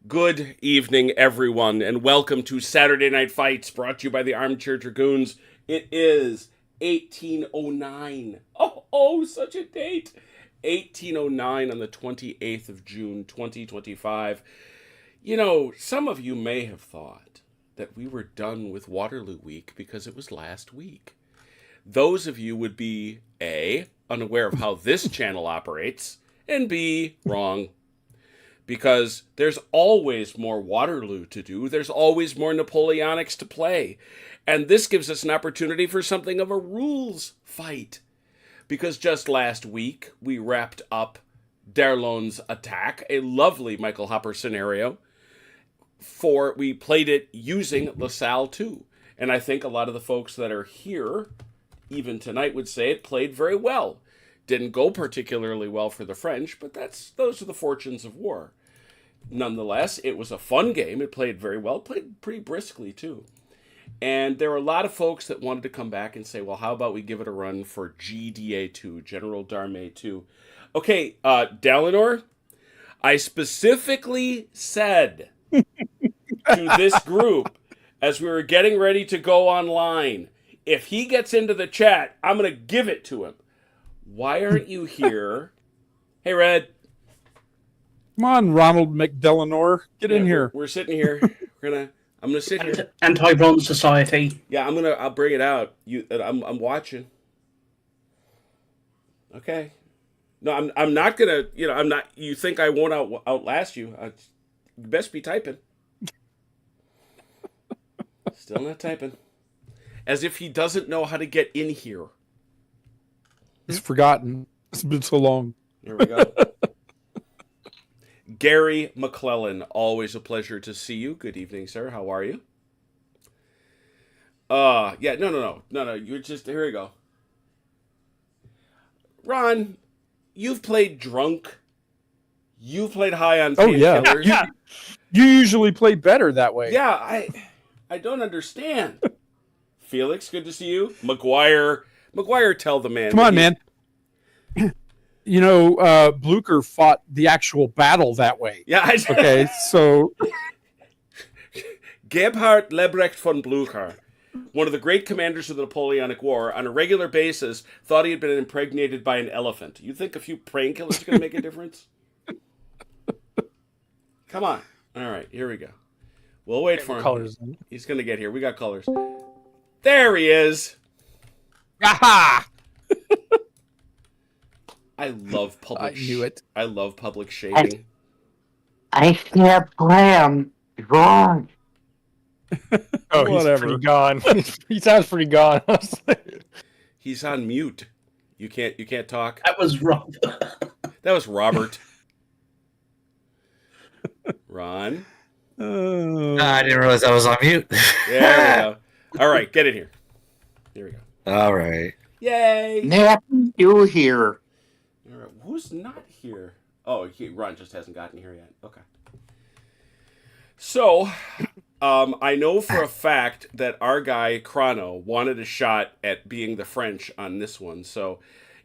Good evening, everyone, and welcome to Saturday Night Fights, brought to you by the Armchair Dragoons. It is 1809. Such a date. 1809 on the 28th of June, 2025. You know, some of you may have thought that we were done with Waterloo Week because it was last week. Those of you would be A, unaware of how this channel operates, and B, wrong. Because there's always more Waterloo to do. There's always more Napoleonics to play. And this gives us an opportunity for something of a rules fight. Because just last week, we wrapped up Darlon's attack, a lovely Michael Hopper scenario. We played it using LaSalle 2. And I think a lot of the folks that are here, even tonight, would say it played very well. Didn't go particularly well for the French, but those are the fortunes of war. Nonetheless, it was a fun game. It played very well. It played pretty briskly, too. And there were a lot of folks that wanted to come back and say, well, how about we give it a run for GDA2, General d'Armée 2. Okay, Dalinor, I specifically said to this group, as we were getting ready to go online, if he gets into the chat, I'm going to give it to him. Why aren't you here? Hey, Red. Come on, Ronald McDelanor. Get in here. We're sitting here. I'm gonna sit here. Anti-Bronze Society. Yeah, I'll bring it out. I'm watching. Okay. No, I'm not gonna. I'm not. You think I won't outlast you? You best be typing. Still not typing. As if he doesn't know how to get in here. He's forgotten. It's been so long. Here we go. Gary McClellan, always a pleasure to see you. Good evening, sir. How are you? Yeah, no. You're just, here we go. Ron, you've played drunk. You've played high on painkillers. Yeah. You usually play better that way. Yeah, I don't understand. Felix, good to see you. McGuire, tell the man. Come on, man. Blucher fought the actual battle that way. Yeah. Okay, so Gebhard Lebrecht von Blucher, one of the great commanders of the Napoleonic War, on a regular basis thought he had been impregnated by an elephant. You think a few painkillers are going to make a difference? Come on. All right, here we go. We'll wait for him. Colors. He's going to get here. We got colors. There he is. Aha! I love public. I knew it. I love public shaming. I can't play him. Wrong. Oh, he's pretty gone. He sounds pretty gone. He's on mute. You can't talk. That was wrong. That was Robert. Ron. I didn't realize I was on mute. There we go. All right, get in here. Here we go. All right. Yay! Nothing you here. All right, who's not here? Oh, Ron just hasn't gotten here yet. Okay. So, I know for a fact that our guy Chrono wanted a shot at being the French on this one. So,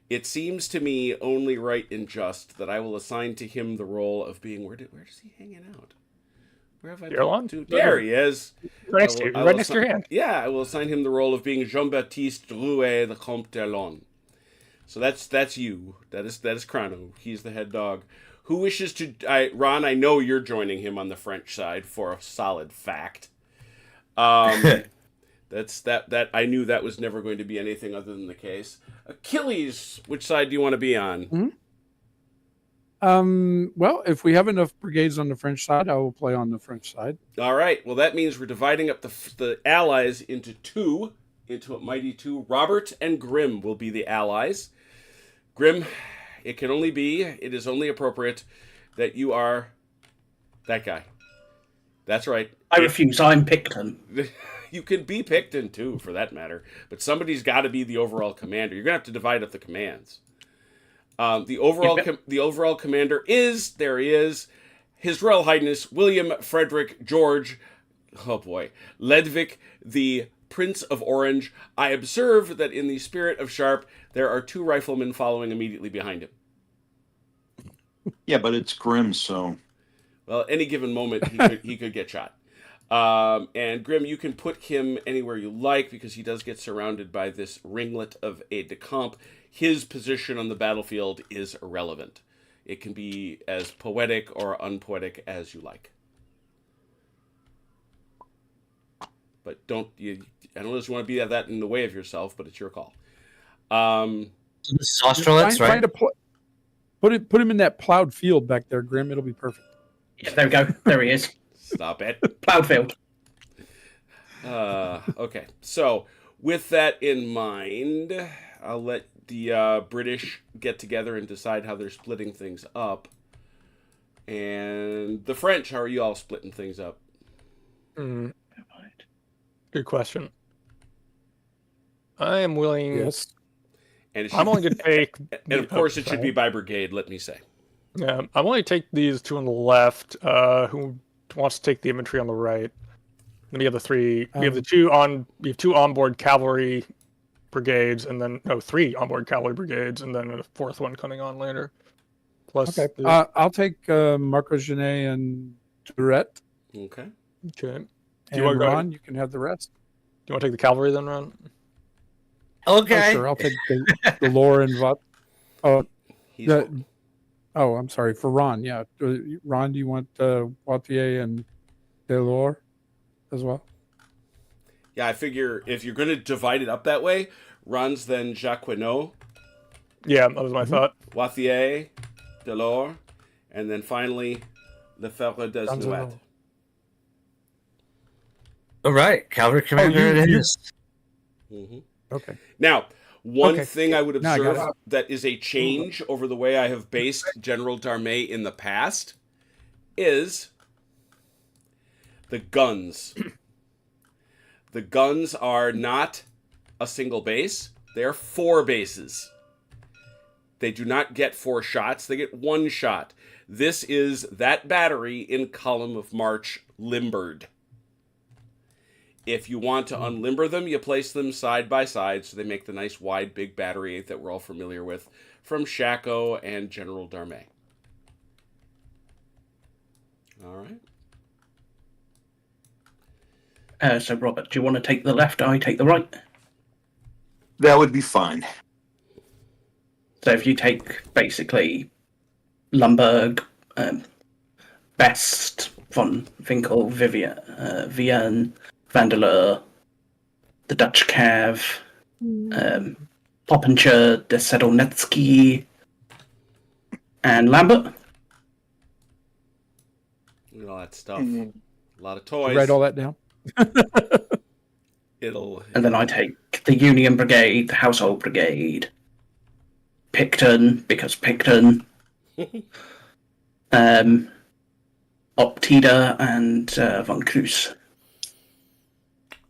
it seems to me only right and just that I will assign to him the role of being where's he hanging out? Where have I been to? There he is. Right next to your hand. Yeah, I will assign him the role of being Jean-Baptiste Drouet, the Comte d'Erlon. So that's you. That is Chrono. He's the head dog. Who wishes to? Ron, I know you're joining him on the French side for a solid fact. That's that. I knew that was never going to be anything other than the case. Achilles, which side do you want to be on? Mm-hmm. Well, if we have enough brigades on the French side, I will play on the French side. All right. Well, that means we're dividing up the allies into a mighty two. Robert and Grimm will be the allies. Grimm, it is only appropriate that you are that guy. That's right. I refuse. I'm Picton. You can be Picton, too, for that matter. But somebody's got to be the overall commander. You're going to have to divide up the commands. The overall commander is, there he is, His Royal Highness William Frederick George, Ledvick, the Prince of Orange. I observe that in the spirit of Sharp, there are two riflemen following immediately behind him. Yeah, but it's Grimm, so... Well, any given moment, he could get shot. And Grim, you can put him anywhere you like because he does get surrounded by this ringlet of aide-de-camp. His position on the battlefield is irrelevant. It can be as poetic or unpoetic as you like. But I don't know if you want to be that in the way of yourself, but it's your call. This is Austerlitz, right? Put him in that plowed field back there, Grim. It'll be perfect. Yeah, there we go. There he is. Stop it. Plowed field. Okay, so with that in mind, I'll let the British get together and decide how they're splitting things up. And the French, how are you all splitting things up? Good question. I am willing. Yes. And I'm only going to take. And of course, it should be by brigade. Let me say. Yeah, I'm only take these two on the left. Who wants to take the infantry on the right? Then we have the three. We have two onboard cavalry brigades, and then three onboard cavalry brigades, and then a fourth one coming on later. Plus, okay. I'll take Marco Genet and Tourette. Okay. Okay. And Ron, you can have the rest. Do you want to take the cavalry then, Ron? Okay. Oh, sure. I'll take the Lore and Vot. Oh, I'm sorry. For Ron, yeah. Ron, do you want Wautier and Delors as well? Yeah, I figure if you're going to divide it up that way, Ron's then Jacquinot. Yeah, that was my thought. Wautier, Delors, and then finally Lefebvre des Nouettes. All right, cavalry commander it is. Mm-hmm. Okay. Now, one thing I would observe I that is a change over the way I have based General Darmé in the past is the guns. The guns are not a single base. They are 4 bases. They do not get 4 shots. They get 1 shot. This is that battery in column of march limbered. If you want to unlimber them, you place them side by side so they make the nice wide big battery that we're all familiar with from Shaco and General Darmé. All right. So, Robert, do you want to take the left? I take the right. That would be fine. So, if you take basically Lumberg, Best, von Winkel, Vian, Vandeleur, the Dutch Cav, Poppencher, de Sedlnetsky, and Lambert. Look at all that stuff. A lot of toys. Write all that down. And then I take the Union Brigade, the Household Brigade, Picton, because Picton, Optida, and von Cruz.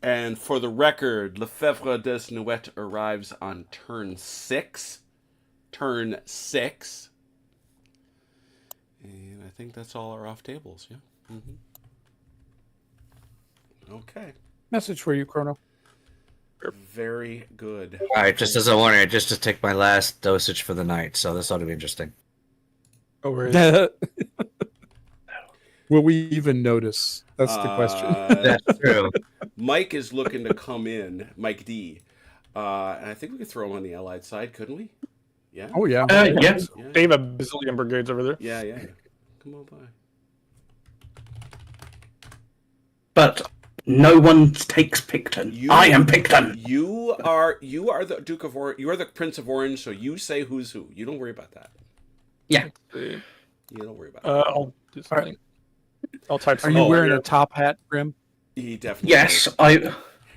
And for the record, Lefebvre des Nouettes arrives on turn 6. Turn 6. And I think that's all our off tables, yeah? Mm-hmm. Okay. Message for you, Chrono. Very good. All right, just as a warning, just to take my last dosage for the night, so this ought to be interesting. Oh, really? Will we even notice? That's the question. That's true. Mike is looking to come in, Mike D. And I think we could throw him on the Allied side, couldn't we? Yeah? Oh, yeah. Yes. Yeah. They have a bazillion brigades over there. Yeah. Come on by. But no one takes Picton. I am Picton. You are the Duke of Orange. You are the Prince of Orange, so you say who's who. You don't worry about that. Yeah. You don't worry about that. I'll do something. I'll type Are something. you wearing a top hat, Grim? He definitely Yes, does.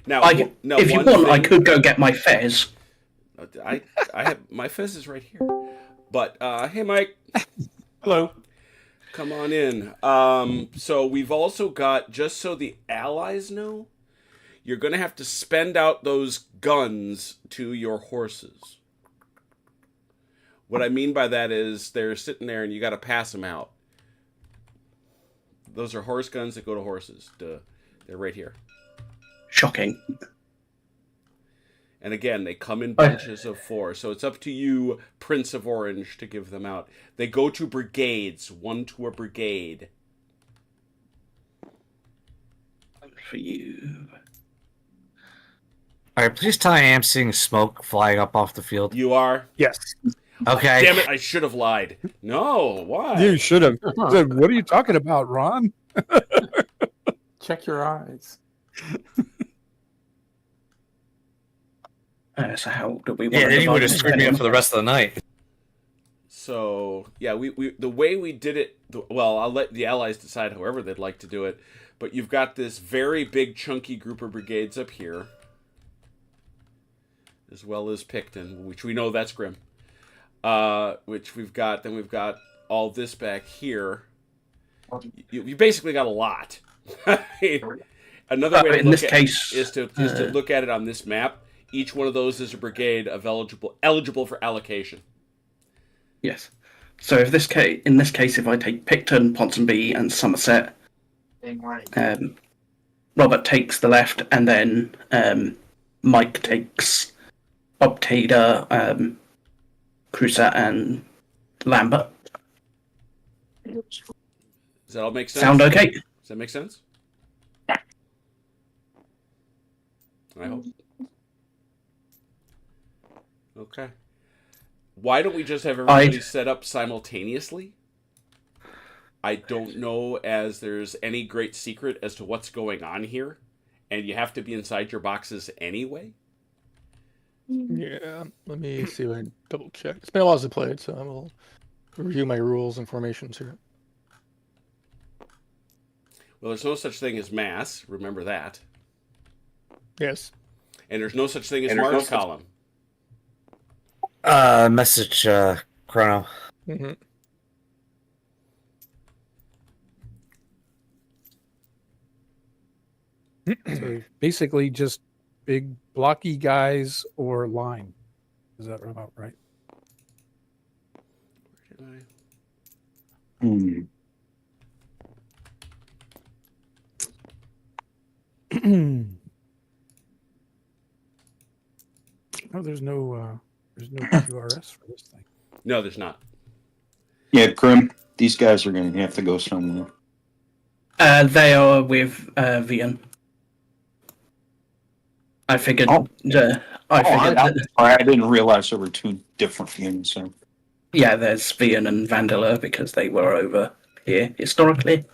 Now, if you want, I could go get my fez. I have my fez is right here. But hey, Mike. Hello. Come on in. So we've also got, just so the allies know, you're going to have to spend out those guns to your horses. What I mean by that is they're sitting there and you got to pass them out. Those are horse guns that go to horses. Duh. They're right here. Shocking. And again, they come in bunches of 4. So it's up to you, Prince of Orange, to give them out. They go to brigades, 1 to a brigade. For you. All right, please tell me I am seeing smoke flying up off the field. You are. Yes. Okay. Damn it! I should have lied. No, why? You should have said, "What are you talking about, Ron?" Check your eyes. So how do we want Yeah, to then you would have divide screwed me it? up for the rest of the night. So yeah, we the way we did it. Well, I'll let the Allies decide however they'd like to do it. But you've got this very big, chunky group of brigades up here, as well as Picton, which we know that's Grim. Which we've got. Then we've got all this back here. You basically got a lot. Another way to in look this at case, is to look at it on this map. Each one of those is a brigade of eligible for allocation. Yes. So if in this case, if I take Picton, Ponsonby, and Somerset, Robert takes the left, and then Mike takes Obtader, Cruiser, and Lambert. Does that all make sense? Sound okay? Does that make sense? I hope. Okay. Why don't we just have everybody set up simultaneously? I don't know as there's any great secret as to what's going on here, and you have to be inside your boxes anyway. Yeah. Let me see if I can double check. It's been a while since I played, so I will review my rules and formations here. Well, there's no such thing as mass. Remember that. Yes. And there's no such thing as march column. Message, Chrono. Mm-hmm. So basically, just big blocky guys or line. Is that about right? Oh, there's no QRS for this thing. No, there's not. Yeah, Grim, these guys are going to have to go somewhere. They are with Vian. I figured. I didn't realize there were two different units. So. Yeah, there's Vian and Vandala because they were over here historically.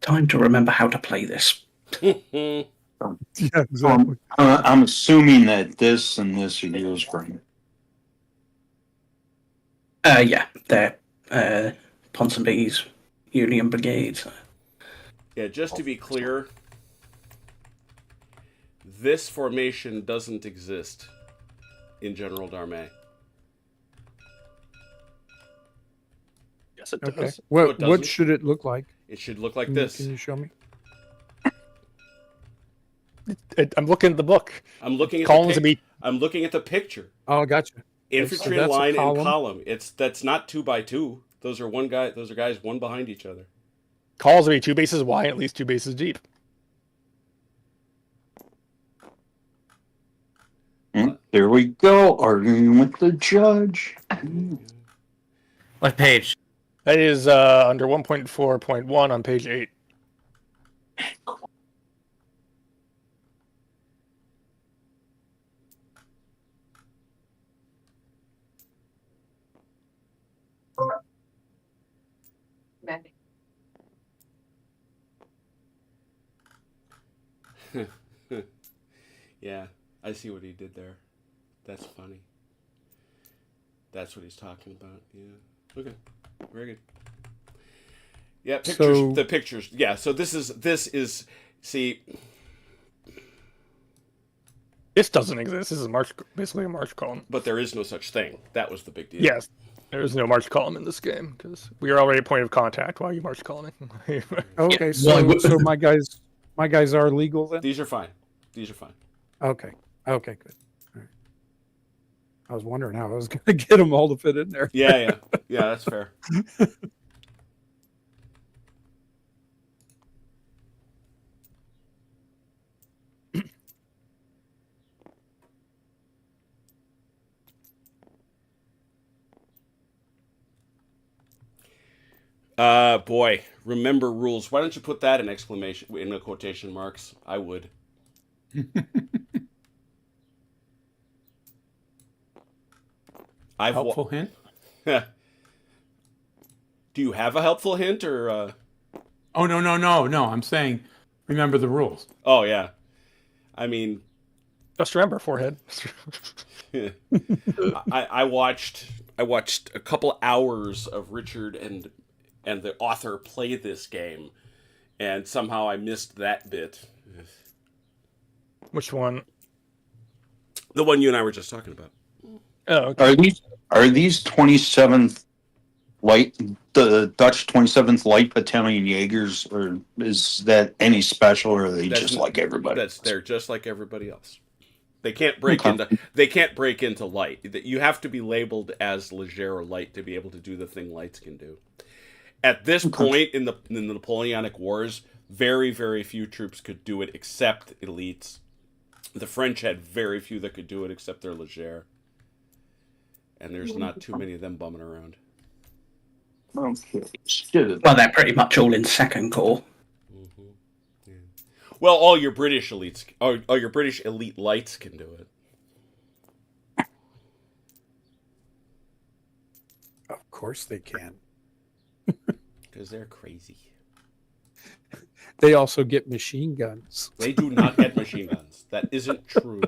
Time to remember how to play this. Yeah, exactly. I'm assuming that this and this are yours, Grim. Yeah, they're Ponsonby's Union Brigades. Yeah, just to be clear, this formation doesn't exist in General Darmay. Yes, it Okay. does. No, it What doesn't. should it look like? It should look like Can this. you show me? I'm looking at the book. I'm looking at Columns the would be I'm looking at the picture. Oh, gotcha. Infantry that's a line and column. column. That's not 2 by 2. Those are guys one behind each other. calls would be 2 bases wide, at least 2 bases deep. There we go, arguing with the judge. What page? That is under 1.4.1 on page 8. Yeah, I see what he did there. That's funny. That's what he's talking about. Yeah. Okay. Very good. Yeah, pictures. So- The pictures. Yeah. So this is. See. This doesn't exist. This is basically a march column. But there is no such thing. That was the big deal. Yes, there is no march column in this game because we are already a point of contact. Why are you march columning? Okay, Yeah, so well, so my guys are legal then. These are fine. These are fine. Okay, good. All right. I was wondering how I was going to get them all to fit in there. Yeah. That's fair. Boy, remember rules. Why don't you put that in the quotation marks? I would. Helpful hint? Do you have a helpful hint or? Oh, no. I'm saying, remember the rules. Oh yeah, I mean, Just remember, forehead. I watched a couple hours of Richard and the author play this game, and somehow I missed that bit. Which one? The one you and I were just talking about. Oh, okay. Are these 27th the Dutch 27th Light Battalion Jaegers, or is that any special, or are they just like everybody? They're just like everybody else. They can't break into light. You have to be labeled as Leger or light to be able to do the thing lights can do. At this point in the Napoleonic Wars, very, very few troops could do it except elites. The French had very few that could do it except their Leger. And there's not too many of them bumming around. Okay. Well, they're pretty much all in second corps. Mm-hmm. Yeah. Well, all your British elites, all your British elite lights can do it. Of course they can. Because they're crazy. They also get machine guns. They do not get machine guns. That isn't true.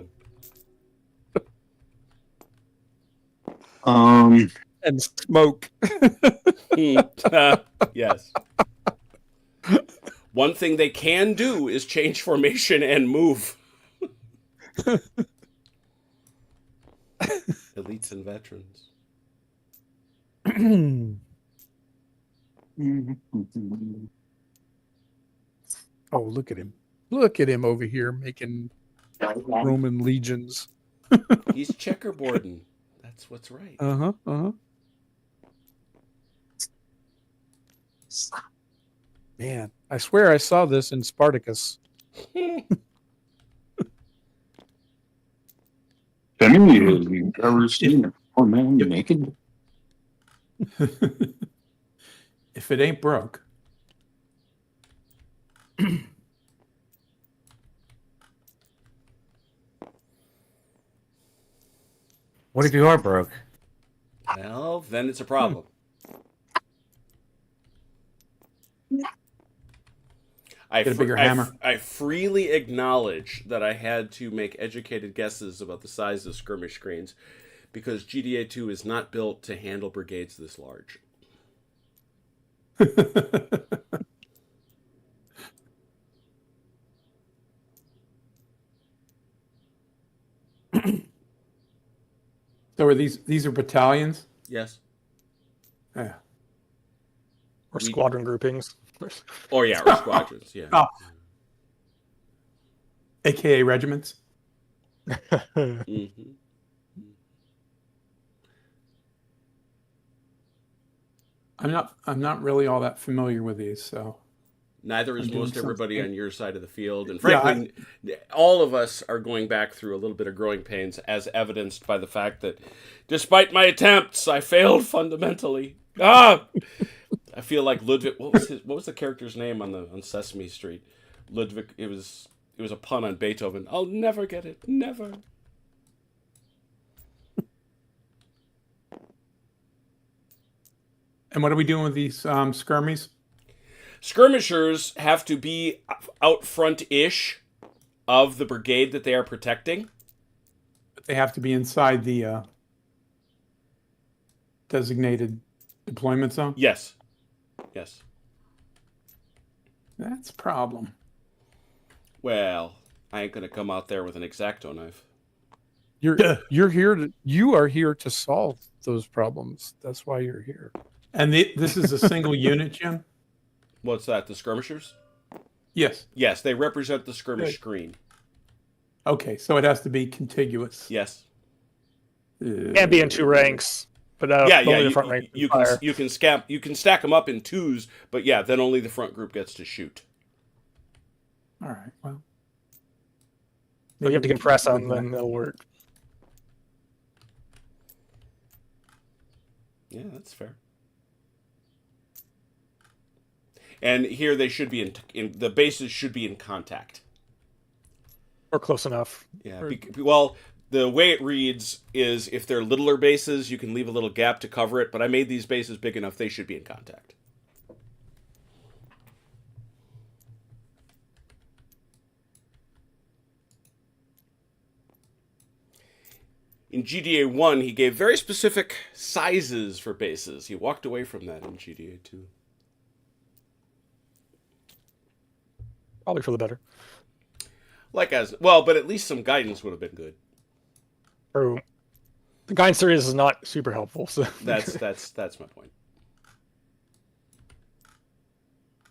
And smoke. Yes. One thing they can do is change formation and move. Elites and veterans. Oh, look at him. Look at him over here making Roman legions. He's checkerboarding. That's what's right. Man, I swear I saw this in Spartacus. Have you ever seen a poor man naked? If it ain't broke. What if you are broke? Well, then it's a problem. Get a bigger hammer. I freely acknowledge that I had to make educated guesses about the size of skirmish screens because GDA 2 is not built to handle brigades this large. So are these are battalions? Yes. Yeah. Or squadron groupings. Or yeah, or squadrons, yeah. Oh. AKA regiments. Mm-hmm. I'm not really all that familiar with these, so Neither is I'm doing most everybody something. on your side of the field. And frankly, all of us are going back through a little bit of growing pains, as evidenced by the fact that despite my attempts, I failed fundamentally. I feel like Ludwig. What was the character's name on Sesame Street? Ludwig. It was a pun on Beethoven. I'll never get it. Never. And what are we doing with these skirmies? Skirmishers have to be out front-ish of the brigade that they are protecting. They have to be inside the designated deployment zone? Yes. Yes. That's a problem. Well, I ain't gonna come out there with an X-Acto knife. You are here to solve those problems. That's why you're here. And this is a single unit, Jim? What's that, the skirmishers? Yes. Yes, they represent the skirmish screen. Okay, so it has to be contiguous. Yes. Can't be in two ranks, but only the front rank you can can fire. you can stack them up in twos, but yeah, then only the front group gets to shoot. All right, well. So you have to compress them, then it'll work. Yeah, that's fair. And here they should be in the bases should be in contact. Or close enough. Yeah. Well, the way it reads is if they're littler bases, you can leave a little gap to cover it. But I made these bases big enough; they should be in contact. In GDA 1, he gave very specific sizes for bases. He walked away from that in GDA 2. Probably for the better. But at least some guidance would have been good. True. The guidance series is not super helpful. So That's my point.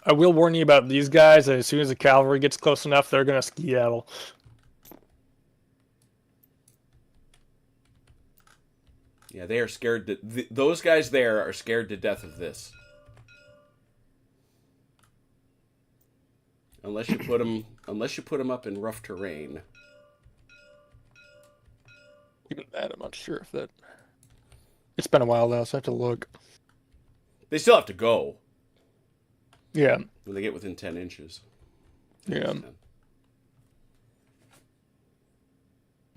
I will warn you about these guys. As soon as the cavalry gets close enough, they're going to skedaddle. Yeah, they are scared. Those guys there are scared to death of this. Unless you put them up in rough terrain. Even that, I'm not sure if that. It's been a while now, so I have to look. They still have to go Yeah. when they get within 10 inches. Yeah.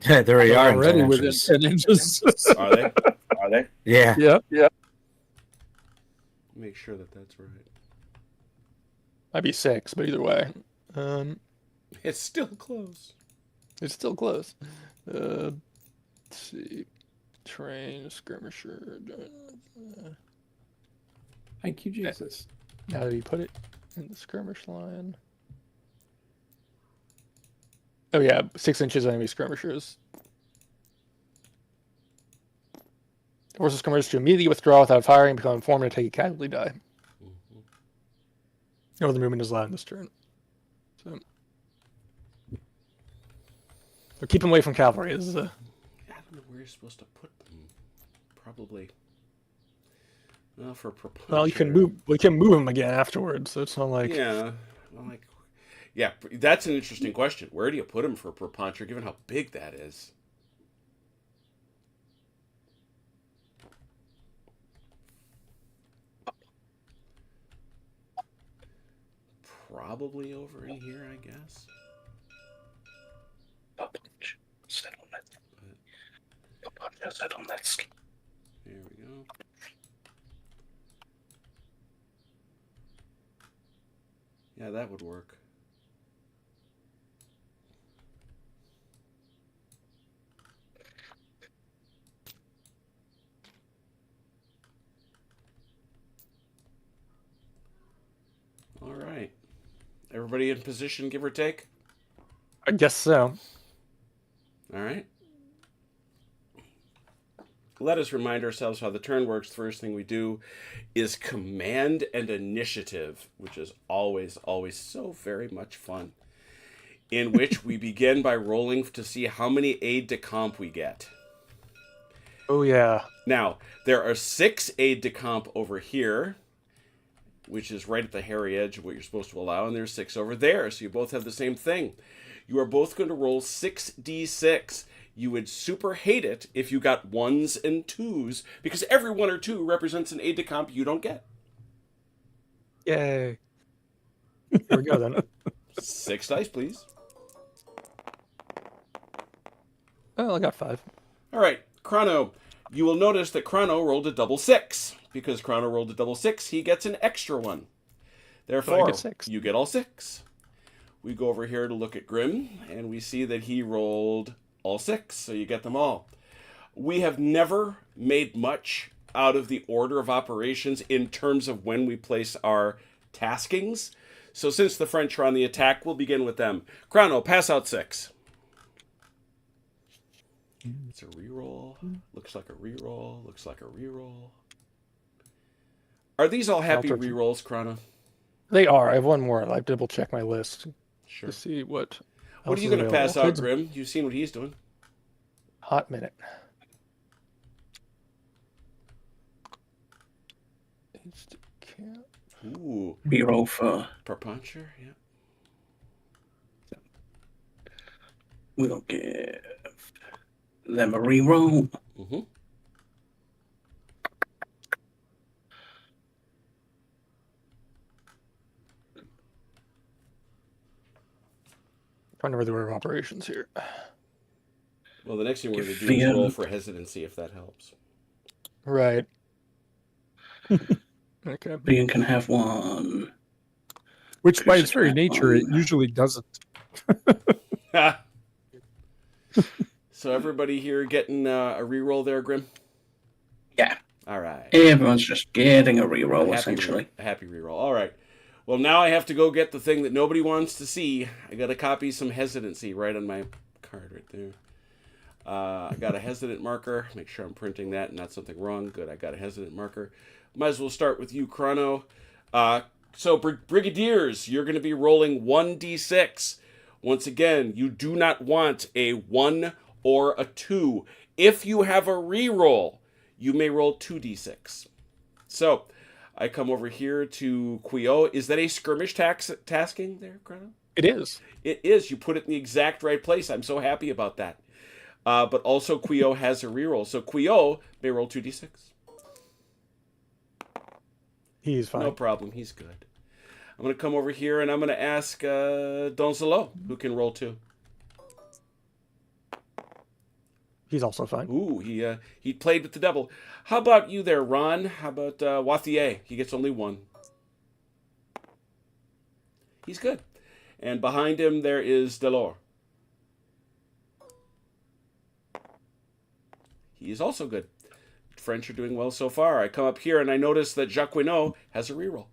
Yeah, there we are. in Already 10 within inches. 10 inches. Are they? Are they? Yeah. Yeah. Make sure that's right. Might be 6, but either way. It's still close. It's still close. Let's see. Train, skirmisher. Thank you, Jesus. Now that you put it in the skirmish line. Oh yeah, 6 inches enemy skirmishers. Forces skirmishers to immediately withdraw without firing, become informed, and take a casualty die. Mm-hmm. No other movement is allowed in this turn. So keep them away from cavalry. I don't know where you're supposed to put them. Probably. Well, for propulsion. Well, you can move. We can move them again afterwards, so it's not like. Yeah. Well, yeah, that's an interesting question. Where do you put him for propulsion, given how big that is? Probably over in here, I guess. Sit on that ski. There we go. Yeah, that would work. All right. Everybody in position, give or take? I guess so. All right. Let us remind ourselves how the turn works. The first thing we do is command and initiative, which is always, always so very much fun, in which we begin by rolling to see how many aide de camp we get. Oh yeah. Now, there are 6 aide de camp over here, which is right at the hairy edge of what you're supposed to allow, and there's 6 over there, so you both have the same thing. You are both going to roll 6d6. You would super hate it if you got 1s and 2s, because every 1 or 2 represents an aide de camp you don't get. Yay. There we go then. 6 dice, please. Oh, I got 5. All right, Chrono. You will notice that Chrono rolled a double 6. Because Chrono rolled a double 6, he gets an extra 1. Therefore, get 6. you get all 6. We go over here to look at Grim, and we see that he rolled all 6, so you get them all. We have never made much out of the order of operations in terms of when we place our taskings. So since the French are on the attack, we'll begin with them. Chrono, pass out 6. It's a reroll. Looks like a reroll. Looks like a reroll. Are these all happy rerolls, Chrono? They are. I have one more. I double check my list Sure. to see what. What are you going to pass out, Grim? You've seen what he's doing. Hot minute. Ooh. Reroll for. Perpuncher, yeah. We'll give them a reroll. Mm-hmm. Find over the order of operations here. Well, the next thing we're going to do is roll for hesitancy, if that helps. Right. Okay. Vivian can have one. Which, by its very nature, it usually doesn't. So everybody here getting a reroll there, Grim? Yeah. All right. Everyone's just getting a reroll, essentially. A happy reroll. All right. Well, now I have to go get the thing that nobody wants to see. I got to copy some hesitancy right on my card right there. I got a hesitant marker. Make sure I'm printing that and not something wrong. Good. I got a hesitant marker. Might as well start with you, Chrono. So, Brigadiers, you're going to be rolling 1d6. Once again, you do not want a 1 or a 2. If you have a reroll, you may roll 2d6. So, I come over here to Quio. Is that a skirmish tasking there, Chrono? It is. It is. You put it in the exact right place. I'm so happy about that. But also Quio has a reroll. So Quio may roll 2d6. He's fine. No problem. He's good. I'm going to come over here and I'm going to ask Donzelo, who can roll 2. He's also fine. Ooh, he played with the devil. How about you there, Ron? How about Wathier? He gets only 1. He's good. And behind him there is Delors. He is also good. French are doing well so far. I come up here and I notice that Jacquinot has a reroll.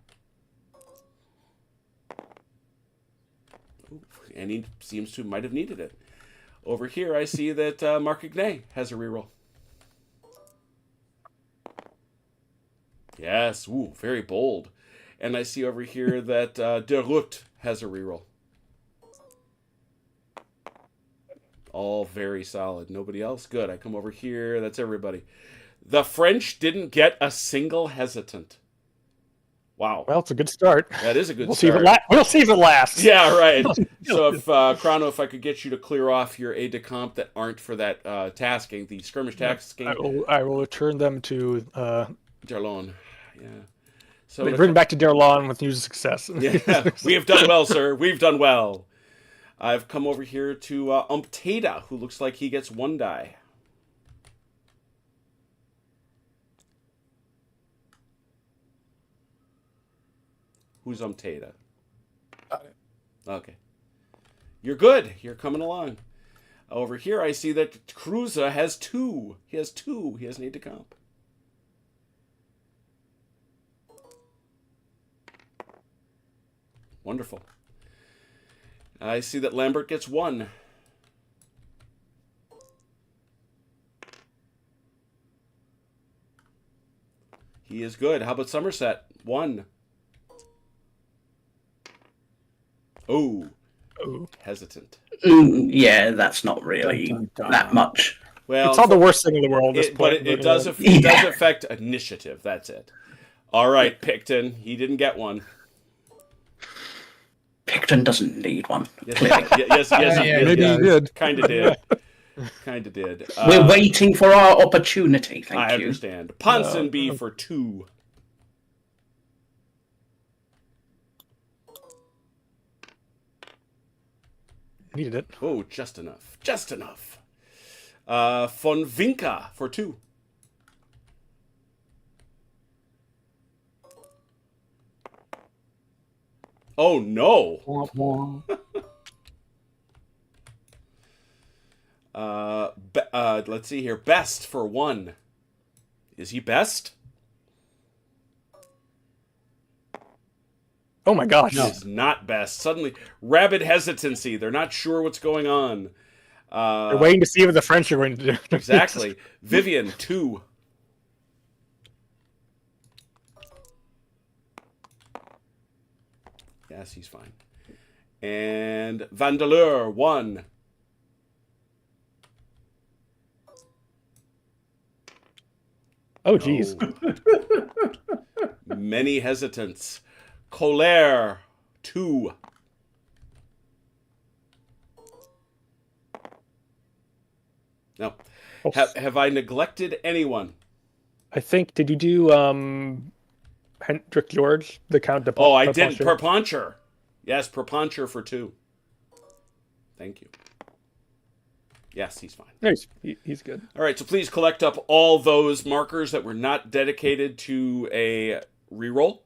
Ooh, and he seems to might have needed it. Over here I see that Marcigny has a reroll. Yes, ooh, very bold. And I see over here that Deroute has a reroll. All very solid. Nobody else? Good. I come over here. That's everybody. The French didn't get a single hesitant. Wow. Well, it's a good start. That is a good We'll start. We'll see if it lasts. Yeah, right. So if, Chrono, if I could get you to clear off your aide-de-camp that aren't for that tasking, the skirmish tasking. I will return them to Darlon. Yeah. So bring them back to Darlon with news of success. Yeah, we have done well, sir. We've done well. I've come over here to Umptada, who looks like he gets 1 die. Who's Umptada? Okay. You're good. You're coming along. Over here, I see that Cruza has 2. He has 2. He has an aide-de-camp. Wonderful. I see that Lambert gets 1. He is good. How about Somerset? 1. Oh. Hesitant. Yeah, that's not really that much. Well, it's not the worst thing in the world at this point. But it does affect initiative. That's it. All right, Picton. He didn't get 1. Picton doesn't need one. Yes, maybe he did. Kind of did. Kind of did. We're waiting for our opportunity. Thank you. I understand. Ponsonby for 2. Needed it. Oh, just enough. Just enough. Von Vinca for 2. Oh, no. Let's see here. Best for 1. Is he best? Oh my gosh. No. He's not best. Suddenly, rabid hesitancy. They're not sure what's going on. They're waiting to see what the French are going to do. Exactly. Vivian, 2. Yes, he's fine. And Vandeleur, 1. Oh, geez. Oh. Many hesitants. Colère, 2. Now, have I neglected anyone? I think, did you do Hendrik George, the Count de Oh, I did. Perponcher. Yes, Perponcher for 2. Thank you. Yes, he's fine. No, he's good. All right, so please collect up all those markers that were not dedicated to a reroll.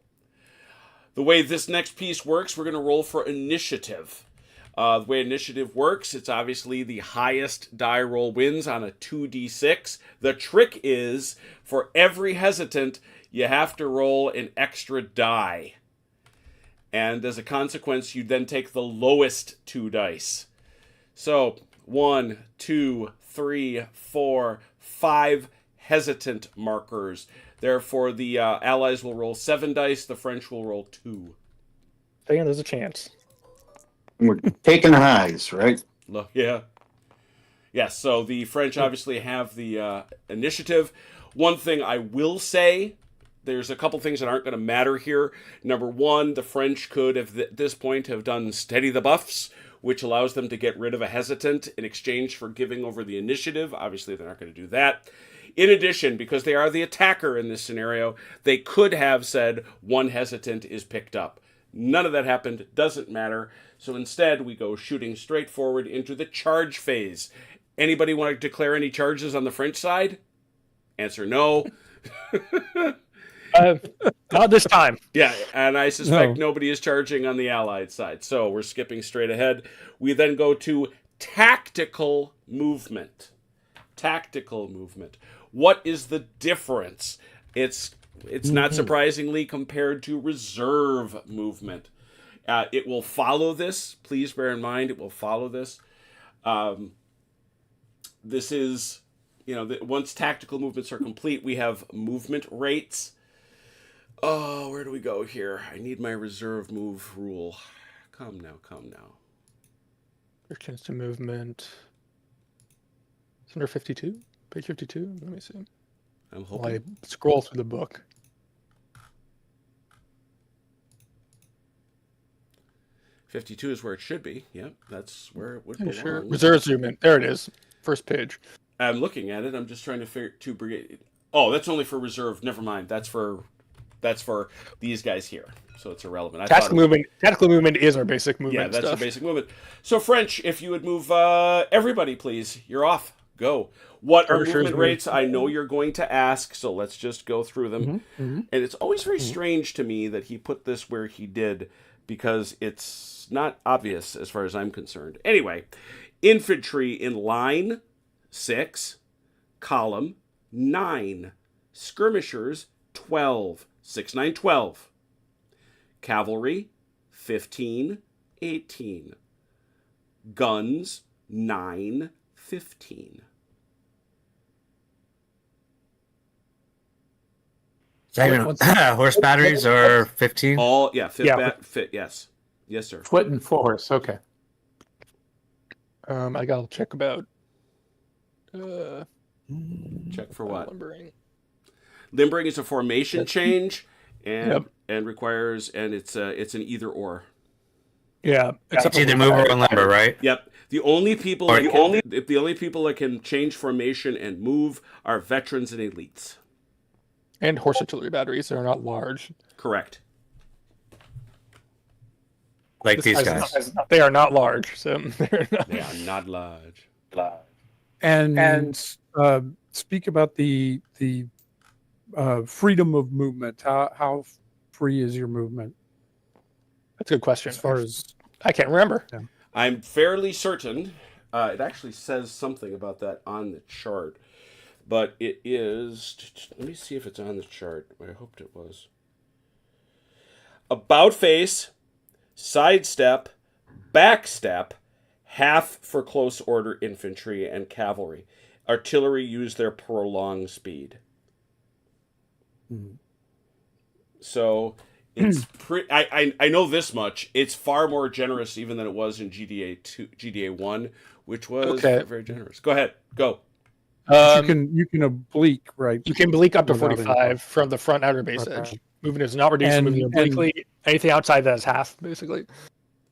The way this next piece works, we're going to roll for initiative. The way initiative works, it's obviously the highest die roll wins on a 2d6. The trick is, for every hesitant, you have to roll an extra die. And as a consequence, you then take the lowest 2 dice. So, 1, 2, 3, 4, 5 hesitant markers. Therefore, the Allies will roll 7 dice, the French will roll 2. Again, there's a chance. We're taking highs, right? Look, yeah. Yes, so the French obviously have the initiative. One thing I will say, there's a couple things that aren't going to matter here. Number one, the French could, at this point, have done steady the buffs, which allows them to get rid of a hesitant in exchange for giving over the initiative. Obviously, they're not going to do that. In addition, because they are the attacker in this scenario, they could have said 1 hesitant is picked up. None of that happened. Doesn't matter. So instead, we go shooting straight forward into the charge phase. Anybody want to declare any charges on the French side? Answer no. Not this time. Yeah, and I suspect nobody is charging on the Allied side. So we're skipping straight ahead. We then go to tactical movement. Tactical movement. What is the difference? It's not surprisingly compared to reserve movement. It will follow this. Please bear in mind, it will follow this. This is, once tactical movements are complete, we have movement rates. Oh, where do we go here? I need my reserve move rule. Come now. Your chance to movement. It's under 52? Page 52? Let me see. I'm While hoping. I scroll through the book. 52 is where it should be. Yep, that's where it would Yeah, belong. sure. Reserve movement. There it is. First page. I'm looking at it. I'm just trying to figure two brigade. Oh, that's only for reserve. Never mind. That's for these guys here. So it's irrelevant. Tactical movement is our basic movement. Yeah, that's stuff. the basic movement. So French, if you would move everybody, please. You're off. Go. What are movement rates? I know you're going to ask, so let's just go through them. And it's always very strange to me that he put this where he did, because it's not obvious as far as I'm concerned. Anyway, infantry in line, 6. Column, 9. Skirmishers, 12. 6, 9, 12. Cavalry, 15, 18. Guns, 9, 15. Horse batteries are 15. All, Yeah. yes. Yes, sir. Foot and horse. Okay. I gotta check about Check for what? Limbering. Limbering is a formation change, and requires, and it's an either or. Yeah, It's either move or limber, right? Yep. The only people that can change formation and move are veterans and elites. and horse artillery batteries. They're not large. Correct. Like these guys. They are not large, so they're not. They are not large. And speak about the freedom of movement. How free is your movement? That's a good question. As far as I can't remember. Yeah. I'm fairly certain. It actually says something about that on the chart, but it is. Let me see if it's on the chart. I hoped it was. About face, sidestep, backstep, half for close order infantry and cavalry. Artillery use their prolonged speed. Mhm. So it's pretty. I know this much. It's far more generous even than it was in GDA 1, which was very generous. Go ahead. Go. you can oblique, right? You can bleak up to Without 45 from the front outer base Okay. edge. Movement is not reduced. And- Moving obliquely. Anything outside that is half, basically.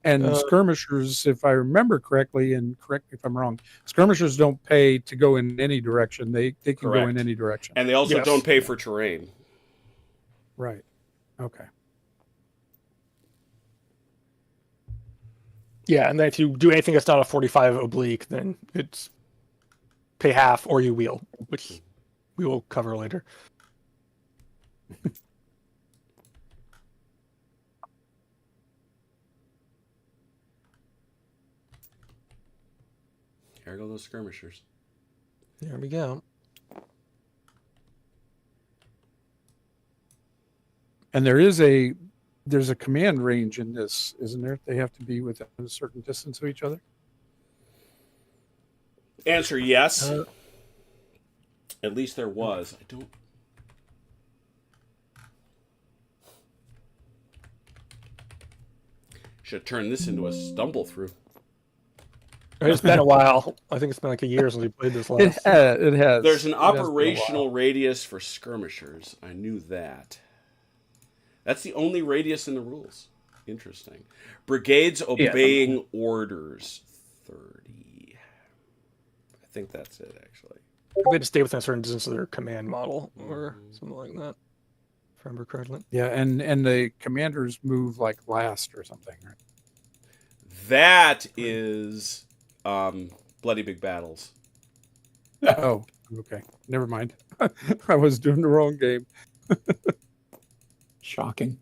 And skirmishers, if I remember correctly, and correct me if I'm wrong, skirmishers don't pay to go in any direction. They can go Correct. in any direction. And they also Yes. don't pay for terrain. Right. Okay. Yeah, and then if you do anything that's not a 45 oblique, then it's pay half or you wheel, which we will cover later. Here go those skirmishers. There we go. And there's a command range in this, isn't there? They have to be within a certain distance of each other. Answer yes. At least there was. I don't. Should turn this into a stumble through. It's been a while. I think it's been like a year since we played this last. It has. There's an It has been a operational while. radius for skirmishers. I knew that. That's the only radius in the rules. Interesting. Brigades obeying orders. 30. I think that's it, actually. They had to stay within a certain distance of their command model or something like that. If I remember correctly. Yeah, and the commanders move like last or something, right? That is Bloody Big Battles. Oh, okay. Never mind. I was doing the wrong game. Shocking.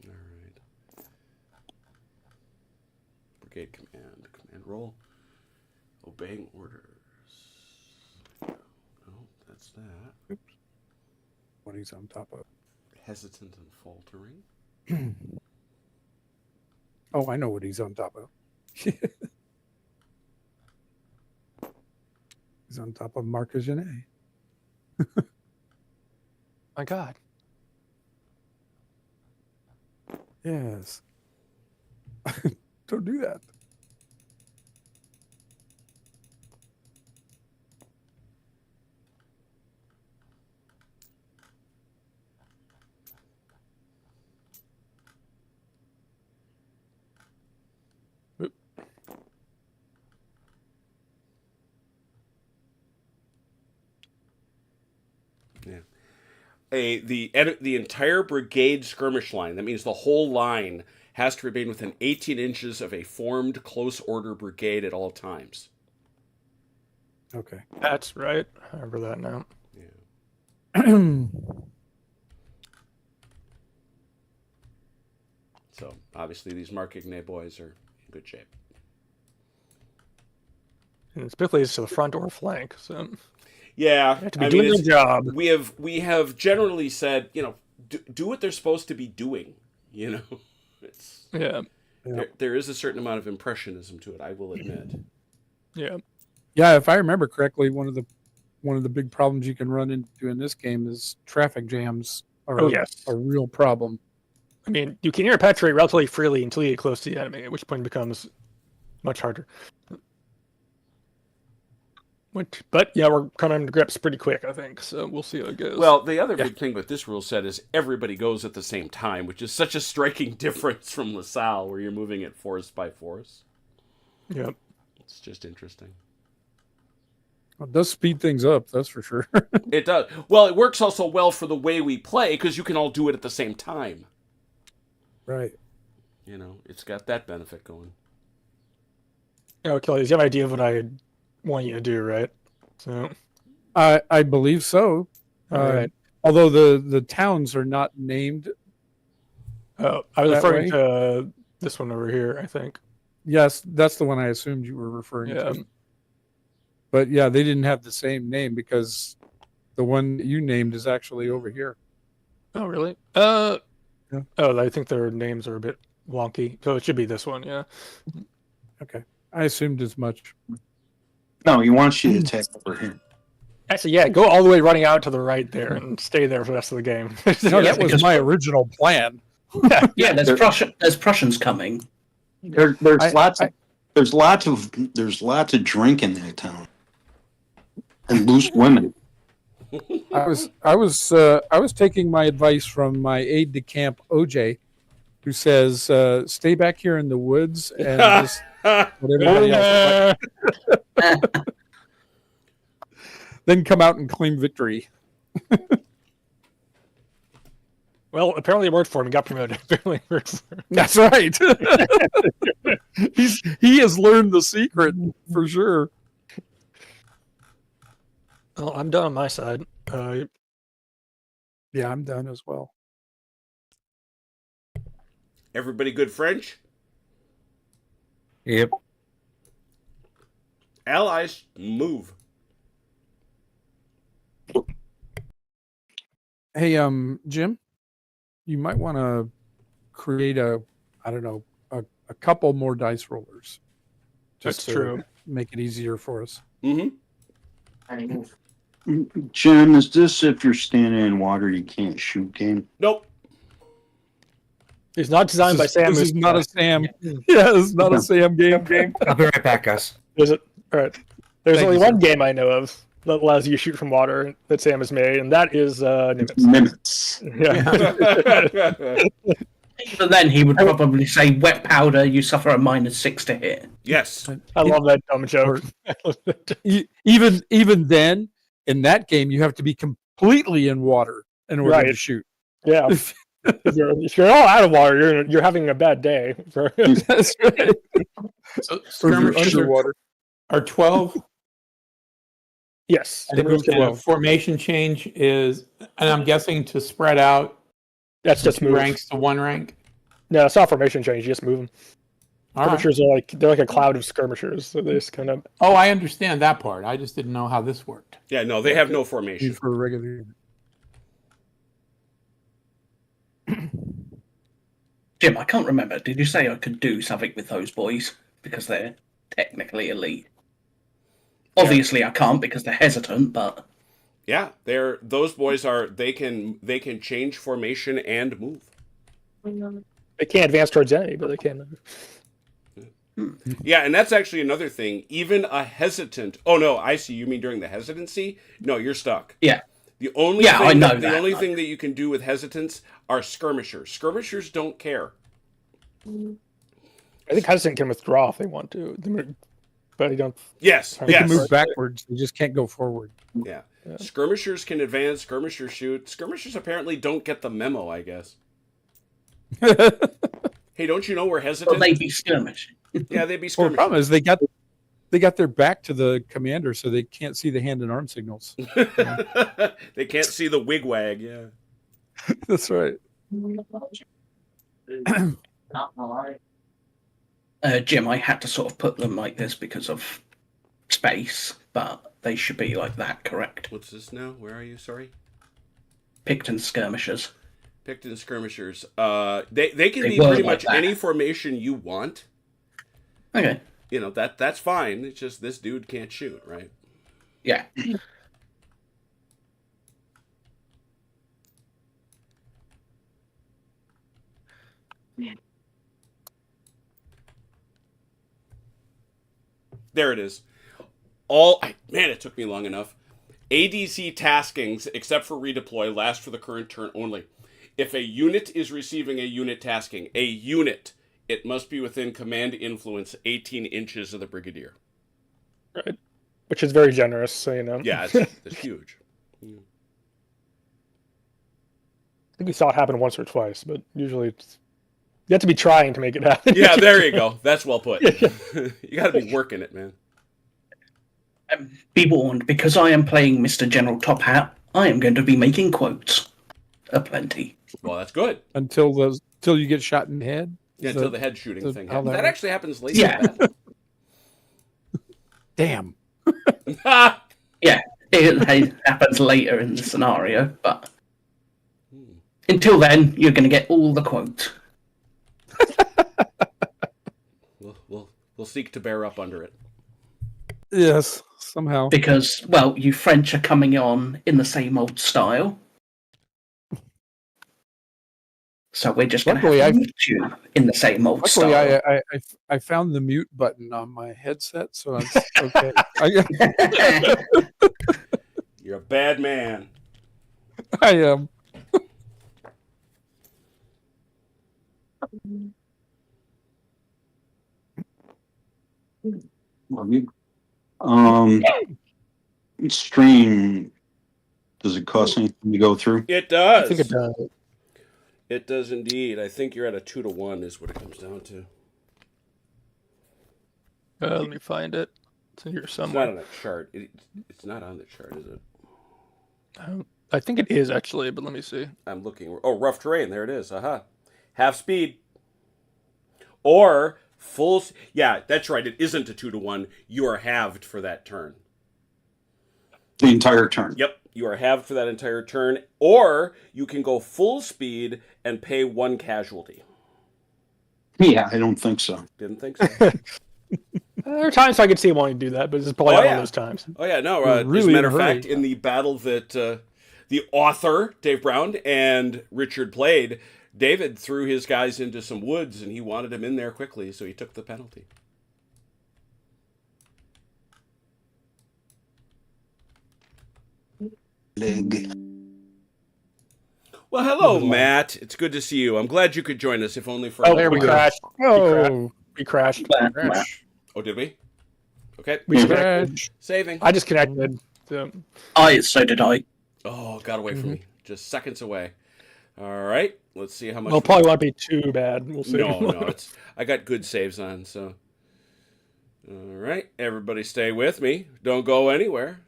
All right. Brigade command. Command roll. Obeying orders. Oh, that's that. Oops. What he's on top of. Hesitant and faltering. Oh, I know what he's on top of. He's on top of Marc Genet. My God. Yes. Don't do that. The entire brigade skirmish line, that means the whole line, has to remain within 18 inches of a formed close order brigade at all times. Okay. That's right. I remember that now. So, obviously, these Marc Genet boys are in good shape. And typically it's to the front or flank. So Yeah, they have to be doing their job. We have generally said, do what they're supposed to be doing. It's Yeah. there is a certain amount of impressionism to it, I will admit. Yeah. Yeah, if I remember correctly, one of the big problems you can run into in this game is traffic jams are a real problem. I mean, you can interpenetrate relatively freely until you get close to the enemy, at which point it becomes much harder. But yeah, we're coming to grips pretty quick, I think. So we'll see how it goes. Well, the other big thing with this rule set is everybody goes at the same time, which is such a striking difference from LaSalle, where you're moving it force by force. Yep. It's just interesting. It does speed things up, that's for sure. It does. Well, it works also well for the way we play, because you can all do it at the same time. Right. It's got that benefit going. Okay, you have an idea of what I want you to do, right? So I believe so. all right. Although the towns are not named. Oh, I was that referring way? to this one over here, I think. Yes, that's the one I assumed you were referring Yeah. to. But yeah, they didn't have the same name because the one that you named is actually over here. Oh, really? Yeah. Oh, I think their names are a bit wonky. So it should be this one, yeah. Okay. I assumed as much. No, he wants you to attack over here. Actually, yeah, go all the way running out to the right there and stay there for the rest of the game. No, that was because- my original plan. Yeah, there's Prussians coming. There's I- lots I- of there's lots of drink in that town. And loose women. I was taking my advice from my aide de camp OJ, who says, "Stay back here in the woods and just what everybody else, then come out and claim victory." Well, apparently it worked for him. He got promoted. Apparently it worked for him. That's right. He has learned the secret for sure. Well, I'm done on my side. Yeah, I'm done as well. Everybody good French? Yep. Allies, move. Hey, Jim, you might want to create a couple more dice rollers. That's to true. Make it easier for us. Mm-hmm. Jim, is this if you're standing in water you can't shoot game? Nope. It's not designed by Sam. This is not a Sam. Yeah. Yeah, this is not a Sam game. I'll be right back, guys. Is it? All right. There's Thank only you, one game I know of that allows you to shoot from water that Sam has made, and that is Nimitz. Nimitz. Yeah. Even then, he would probably say, wet powder, you suffer a -6 to hit. Yes. I love that dumb joke. Even then, in that game, you have to be completely in water in order to Right. shoot. Yeah. If you're all out of water, you're having a bad day. That's right. So Or you're skirmishers underwater. are 12. Yes. And a formation change is, and I'm guessing to spread out That's just 2 move. ranks to 1 rank. No, it's not formation change. You just move them. All right. Skirmishers are they're like a cloud of skirmishers. So they just kind of. Oh, I understand that part. I just didn't know how this worked. Yeah, no, they have no formation. For a regular. Jim, I can't remember. Did you say I could do something with those boys? Because they're technically elite. Obviously, I can't because they're hesitant, but... Yeah, those boys they can change formation and move. They can't advance towards enemy, but they can. Yeah, and that's actually another thing. Even a hesitant. Oh no, I see. You mean during the hesitancy? No, you're stuck. Yeah. The only Yeah, thing I know the that. only thing that you can do with hesitants are skirmishers. Skirmishers don't care. I think Hudson can withdraw if they want to, but they don't. Yes, They yes. can move backwards. They just can't go forward. Yeah. Skirmishers can advance. Skirmishers shoot. Skirmishers apparently don't get the memo, I guess. Hey, don't you know we're hesitant? Well, they'd be skirmishing. Yeah, they'd be Well, the skirmishers. problem is they got their back to the commander, so they can't see the hand and arm signals. They can't see the wigwag, yeah. That's right. Jim, I had to sort of put them like this because of space, but they should be like that, correct? What's this now? Where are you? Sorry? Picton skirmishers. Picton skirmishers. They can They be were pretty like much that. any formation you want. Okay. You know, that's fine. It's just this dude can't shoot, right? Yeah. There it is. Man, it took me long enough. ADC taskings, except for redeploy, last for the current turn only. If a unit is receiving a unit tasking, it must be within command influence 18 inches of the brigadier. Right. Which is very generous, so you know. Yeah, it's huge. I think we saw it happen once or twice, but usually you have to be trying to make it happen. Yeah, there you go. That's well put. You got to be working it, man. Be warned, because I am playing Mr. General Top Hat, I am going to be making quotes. Aplenty. Well, that's good. Until you get shot in the head. Yeah, So- until the head shooting so thing how happens. that That works? actually happens later. Yeah. Damn. Yeah, it happens later in the scenario, but until then, you're going to get all the quotes. We'll seek to bear up under it. Yes, somehow. Because, well, you French are coming on in the same old style. So we're just going to Luckily, have to meet you in the same old Luckily, style. I found the mute button on my headset, so I'm okay. You're a bad man. I am. Stream. Does it cost anything to go through? It does. I think it does. It does indeed. I think you're at a 2-1 is what it comes down to. Let me find it. It's in here It's not somewhere. on a chart. It's not on the chart, is it? I think it is actually, but let me see. I'm looking. Oh, rough terrain. There it is. Aha. Half speed. Or full. Yeah, that's right. It isn't a 2-1. You are halved for that turn. The entire turn. Yep. You are halved for that entire turn. Or you can go full speed and pay 1 casualty. Yeah, I don't think so. Didn't think so. There are times I could see him wanting to do that, but it's probably Oh, not yeah. one of those times. Oh, yeah. No, We're as really a matter in of a fact, hurry. in the battle that the author, Dave Brown, and Richard played, David threw his guys into some woods and he wanted him in there quickly, so he took the penalty. Leg. Well, hello, Matt. It's good to see you. I'm glad you could join us, if only for Oh, a there we little while. crashed. Oh, We crashed. crash. Oh, did we? Okay. We disconnected. Crash. Saving. I disconnected. So, So did I. Oh, got away from me. Just seconds away. All right. Let's see how much. well, probably won't be too bad. We'll see. No, it's. I got good saves on, so. All right, everybody, stay with me. Don't go anywhere.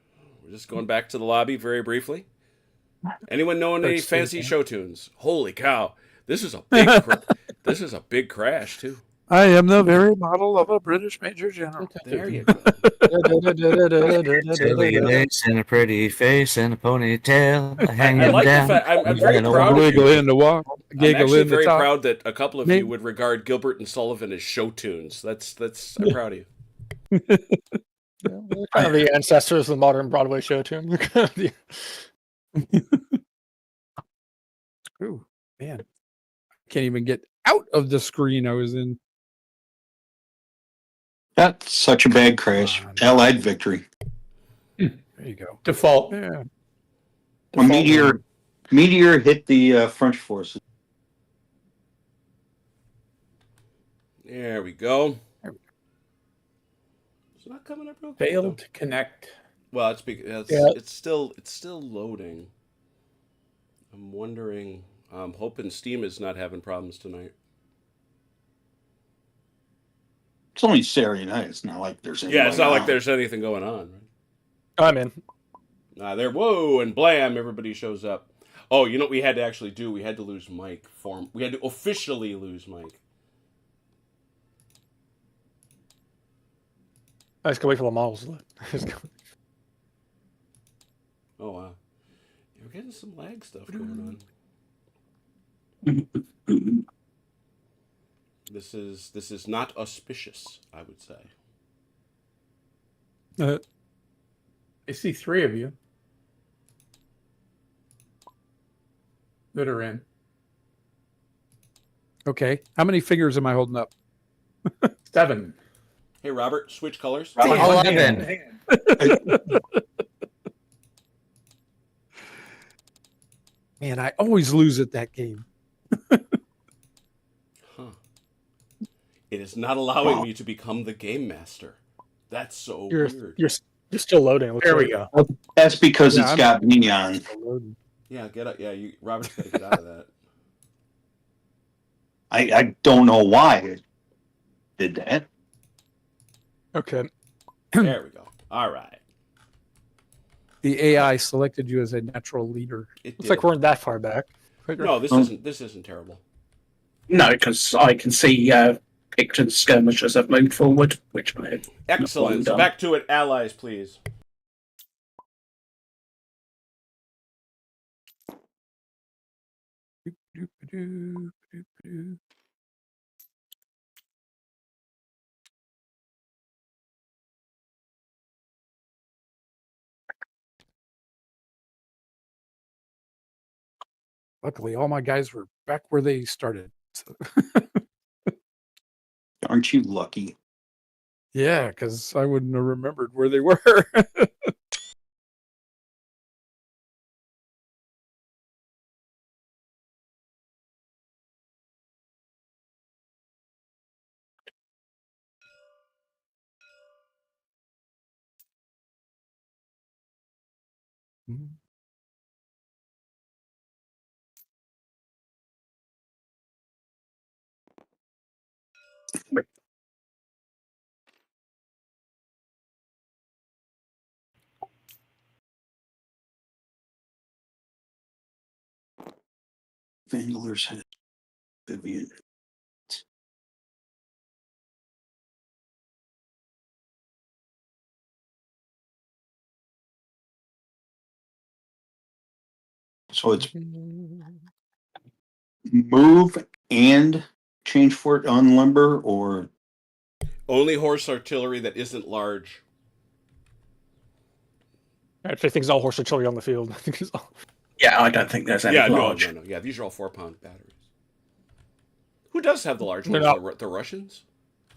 We're just going back to the lobby very briefly. Anyone knowing any fancy show tunes? Holy cow! This is a big. This is a big crash too. I am the very model of a British Major General. There you go. Silly legs and a pretty face and a ponytail hanging I like the down. fact. I'm very And a proud of Wiggle you. in the walk, I'm giggle actually in the very talk. proud that a couple of Maybe- you would regard Gilbert and Sullivan as show tunes. That's. I'm proud of you. We're kind of the ancestors of the modern Broadway show tune. Ooh, man. Can't even get out of the screen I was in. That's such a bad crash. Allied victory. There you go. Default. Yeah. A meteor hit the French forces. There we go. It's not coming up real quick. Failed though. to connect. Well, it's because Yeah. it's still loading. I'm wondering. I'm hoping Steam is not having problems tonight. It's only Saturday night. It's not like there's any. Yeah, it's not like there's anything going on. Right? I'm in. There, whoa, and blam! Everybody shows up. Oh, you know what we had to actually do? We had to lose Mike. We had to officially lose Mike. I just gotta wait for the models to load. Oh wow, you're getting some lag stuff going on. This is not auspicious, I would say. I see 3 of you that are in. Okay. How many figures am I holding up? 7. Hey, Robert, switch colors. 11. Man, I always lose at that game. Huh. It is not allowing me to become the game master. That's so weird. You're still loading. Looks There like. we go. That's because Yeah, it's I'm- got me on. Yeah, get up. Yeah, Robert's got to get out of that. I don't know why it did that. Okay. There we go. All right. The AI selected you as a natural leader. It Looks did. like we weren't that far back. No, this isn't terrible. No, because I can see Picton's skirmishers have moved forward, which I have. Excellent. done. Back to it, allies, please. Luckily, all my guys were back where they started. So, Aren't you lucky? yeah, because I wouldn't have remembered where they were. Vandalers had Vivian. So it's move and change fort on lumber, or Only horse artillery that isn't large. Actually, I think it's all horse artillery on the field. I think it's all... Yeah, I don't think there's any Yeah, large. no. Yeah, these are all 4-pound batteries. Who does have the large They're ones? not- The Russians?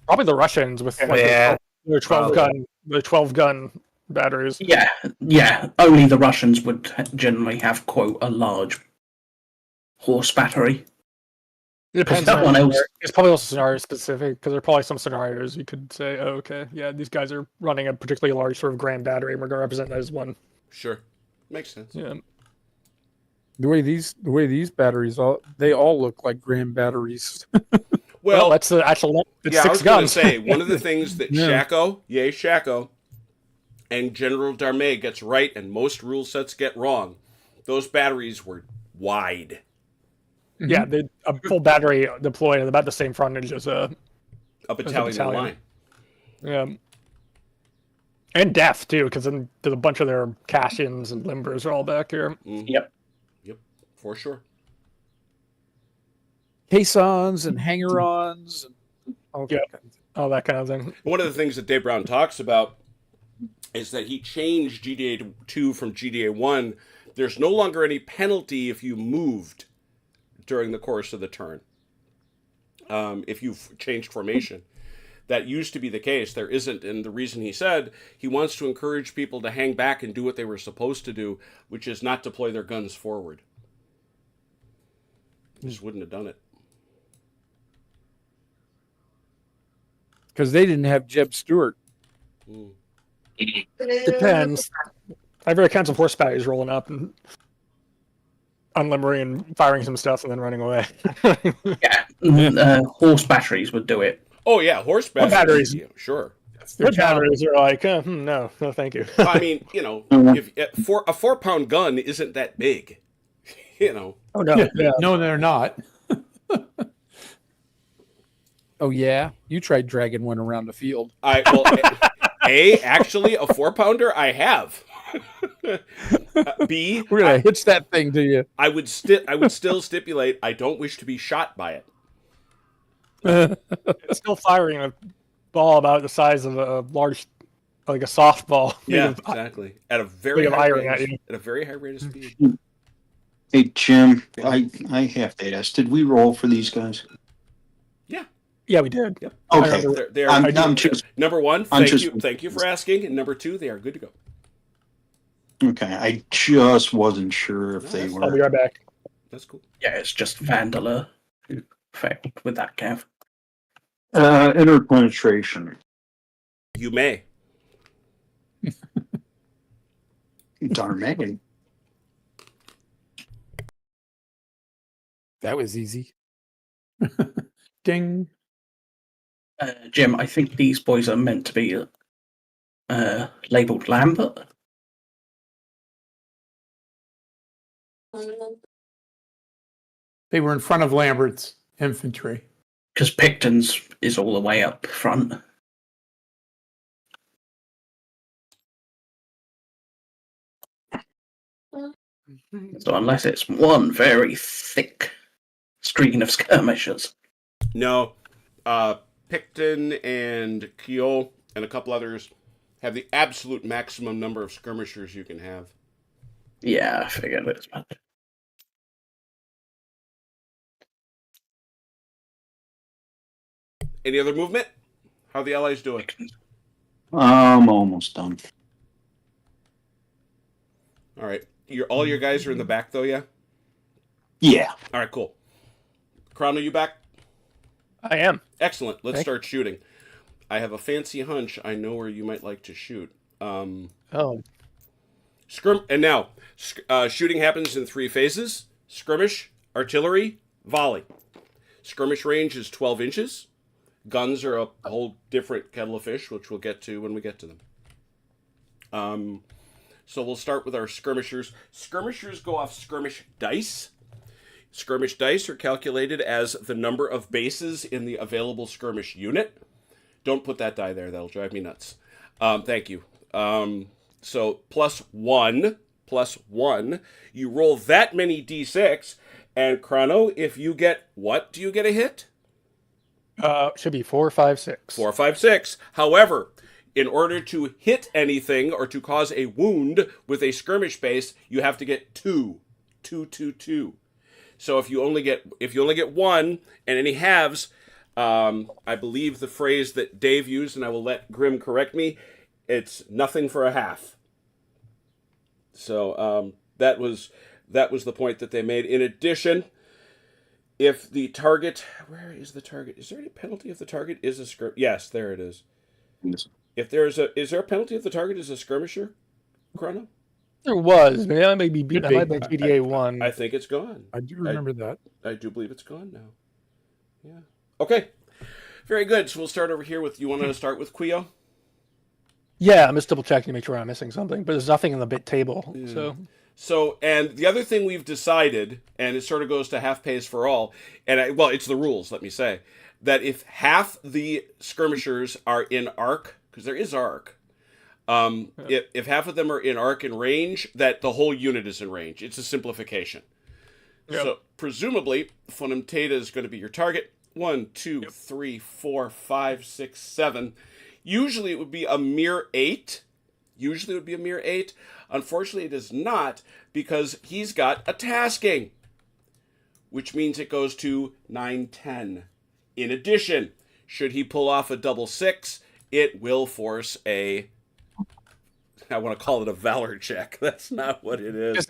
Probably the Russians with like Yeah, their 12 gun, the 12 gun batteries. Yeah. Only the Russians would generally have, quote, a large horse battery. It depends. That one else. It's probably also scenario specific because there are probably some scenarios you could say, oh, okay, yeah, these guys are running a particularly large sort of grand battery, and we're going to represent that as one. Sure. Makes sense. Yeah. The way these batteries they all look like grand batteries. Well, that's the actual. It's yeah, I six was going to guns. say, one of the things that Yeah. Shako, and General Darmé gets right and most rule sets get wrong, those batteries were wide. Yeah, a full battery deployed at about the same frontage as a Battalion in line. Yeah. And depth too, because then there's a bunch of their cash-ins and limbers are all back here. Mhm. Yep. Yep, for sure. Caissons and hanger-ons. And all Yeah. that kind of thing. All that kind of thing. One of the things that Dave Brown talks about is that he changed GDA 2 from GDA 1. There's no longer any penalty if you moved during the course of the turn. If you've changed formation. That used to be the case. There isn't. And the reason he said he wants to encourage people to hang back and do what they were supposed to do, which is not deploy their guns forward. Just wouldn't have done it. Because they didn't have Jeb Stewart. Mm. Depends. I have very accounts of horse batteries rolling up and unlimbering and firing some stuff and then running away. Horse batteries would do it. Oh, yeah, horse batteries. Yeah, sure. Horse batteries are like, no, thank you. I mean, if a 4-pound gun isn't that big, Oh, no. Yeah. No, they're not. Oh yeah, you tried dragging one around the field. Actually, a 4-pounder I have. B, We're gonna hitch that thing to you. I would still stipulate I don't wish to be shot by it. It's still firing a ball about the size of a large, like a softball. Yeah, Made of- exactly. At a very Big of high iron at range, you. at a very high rate of speed. hey Jim, I have to ask, did we roll for these guys? Yeah, we did. Yep. Okay. They're I'm just number one. I'm Thank just- you for asking. And number two, they are good to go. okay. I just wasn't sure if they I'll be were. right back. That's cool. Yeah, it's just Vandaler who failed with that, Kev. Interpenetration. You may. Darn. That was easy. Ding. Jim, I think these boys are meant to be labelled Lambert. They were in front of Lambert's infantry. Because Picton's is all the way up front. So unless it's one very thick screen of skirmishers. No. Picton and Keogh and a couple others have the absolute maximum number of skirmishers you can have. Yeah, I figured it's bad. Any other movement? How are the Allies doing? I'm almost done. All right. All your guys are in the back, though, yeah? Yeah. All right, cool. Crown, are you back? I am. Excellent. Let's Okay. start shooting. I have a fancy hunch. I know where you might like to shoot. Oh, And now, shooting happens in 3 phases: skirmish, artillery, volley. Skirmish range is 12 inches. Guns are a whole different kettle of fish, which we'll get to when we get to them. So we'll start with our skirmishers. Skirmishers go off skirmish dice. Skirmish dice are calculated as the number of bases in the available skirmish unit. Don't put that die there. That'll drive me nuts. Thank you. So plus one. You roll that many d6, and Chrono, if you get what? Do you get a hit? Should be 4, 5, 6. 4, 5, 6. However, in order to hit anything or to cause a wound with a skirmish base, you have to get 2. 2, 2, 2. So if you only get 1 and any halves, I believe the phrase that Dave used, and I will let Grim correct me, it's nothing for a half. So that was the point that they made. In addition, if the target, where is the target? Is there any penalty if the target is a skirmisher? Yes, there it is. Yes. Is there a penalty if the target is a skirmisher, Chrono? There was. Maybe that might be GDA 1. I think it's gone. I do remember that. I do believe it's gone now. Yeah. Okay. Very good. So we'll start over here with. You want to start with Quio? Yeah, I'm just double checking to make sure I'm missing something, but there's nothing in the bit table. So, and the other thing we've decided, and it sort of goes to half pays for all, and it's the rules, let me say, that if half the skirmishers are in arc, because there is arc, if half of them are in arc and range, that the whole unit is in range. It's a simplification. Yep. So presumably, Funum Theta is going to be your target. 1, 2, 3, 4, 5, 6, 7. Usually it would be a mere 8. Unfortunately, it is not, because he's got a tasking, which means it goes to 9, 10. In addition, should he pull off a double 6, it will force I want to call it a valor check. That's not what it is.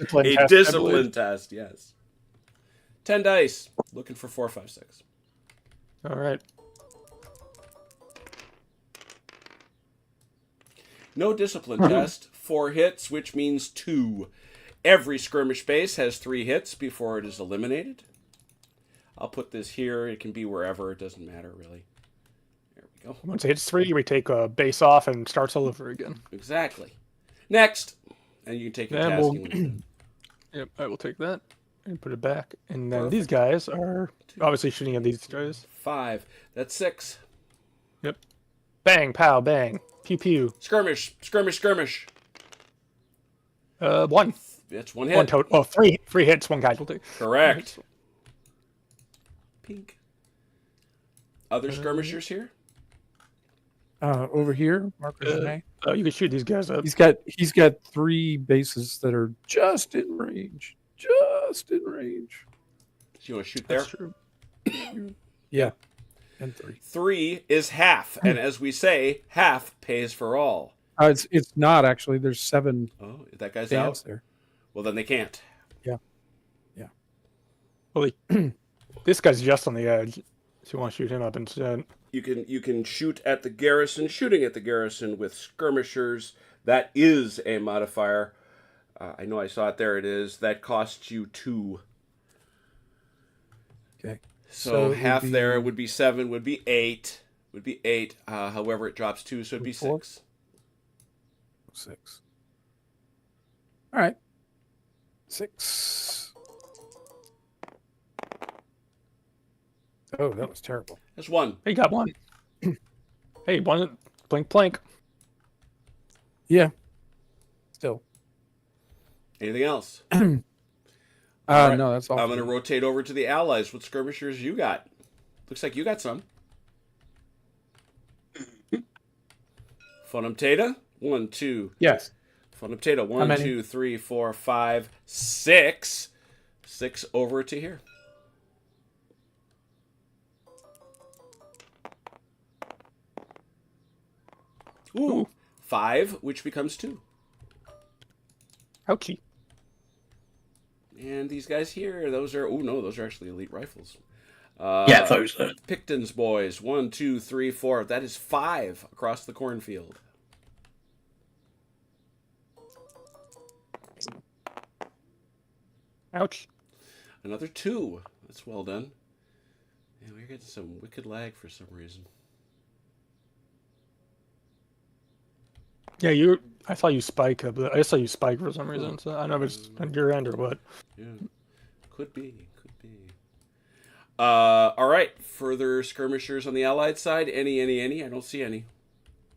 Discipline test, yes. 10 dice. Looking for 4, 5, 6. All right. No discipline test. 4 hits, which means 2. Every skirmish base has 3 hits before it is eliminated. I'll put this here. It can be wherever. It doesn't matter, really. There we go. Once it hits 3, we take a base off and starts all over again. Exactly. Next. And you can take your tasking. Yep, I will take that and put it back. And then these guys are obviously shooting at these guys. 5. That's 6. Yep. Bang, pow, bang. Pew, pew. Skirmish. 1. That's 1 hit. 1 total. Oh, 3 hits, 1 casualty. Correct. Pink. Other skirmishers here? Over here, Marcus. You can shoot these guys up. He's got 3 bases that are just in range. Do you want to shoot That's there? true. Yeah. And 3. 3 is half, and as we say, half pays for all. It's not actually. There's 7 Oh, that guy's stands out. there. Well, then they can't. Yeah. Well, this guy's just on the edge. So you want to shoot him up instead. You can shoot at the garrison. Shooting at the garrison with skirmishers, that is a modifier. I know I saw it. There it is. That costs you 2. Okay. So half there would be 7. Would be 8. However, it drops 2, so it'd be 4? 6. 6. All right. 6. Oh, that was terrible. That's 1. Hey, got 1. Hey, 1. Blink, plank. Yeah. Still. Anything else? No, that's all. I'm going to rotate over to the allies. What skirmishers you got? Looks like you got some. Funum Theta. 1, 2. Yes. Funum Theta. 1, 2, 3, 4, 5, 6. 6 over to here. Ooh. 5, which becomes 2. Ouchie. And these guys here, those are actually elite rifles. Yeah, those are. Picton's boys. 1, 2, 3, 4. That is 5 across the cornfield. Ouch. Another 2. That's well done. Yeah, we're getting some wicked lag for some reason. Yeah, I saw you spike. But I saw you spike for some reason. So I don't know if it's on your end or what. Yeah, could be. All right. Further skirmishers on the Allied side. Any? I don't see any.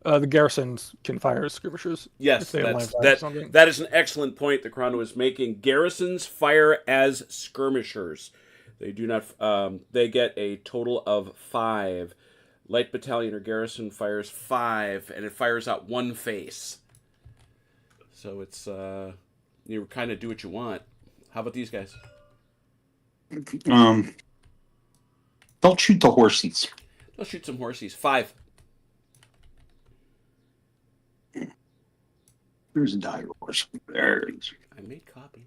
The garrisons can fire skirmishers. Yes, if they have line of sight or that something. that is an excellent point that Chrono is making. Garrisons fire as skirmishers. They do not. They get a total of 5. Light battalion or garrison fires 5, and it fires out 1 face. So it's you kind of do what you want. How about these guys? Don't shoot the horses. Let's shoot some horsies. 5. There's a dire horse. There it is. I made copies.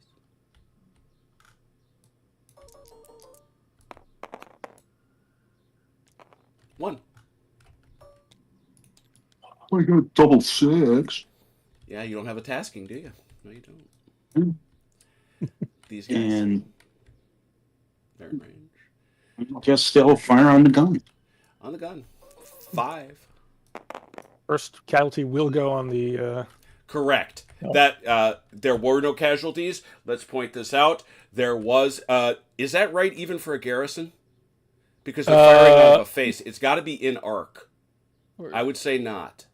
One. I got double 6. Yeah, you don't have a tasking, do you? No, you don't. These guys. And they're in range. I guess they'll fire on the gun. On the gun. 5. First casualty will go on the. Correct. No. That there were no casualties. Let's point this out. There was. Is that right? Even for a garrison, because they're firing out of a face. It's got to be in arc. I would say not.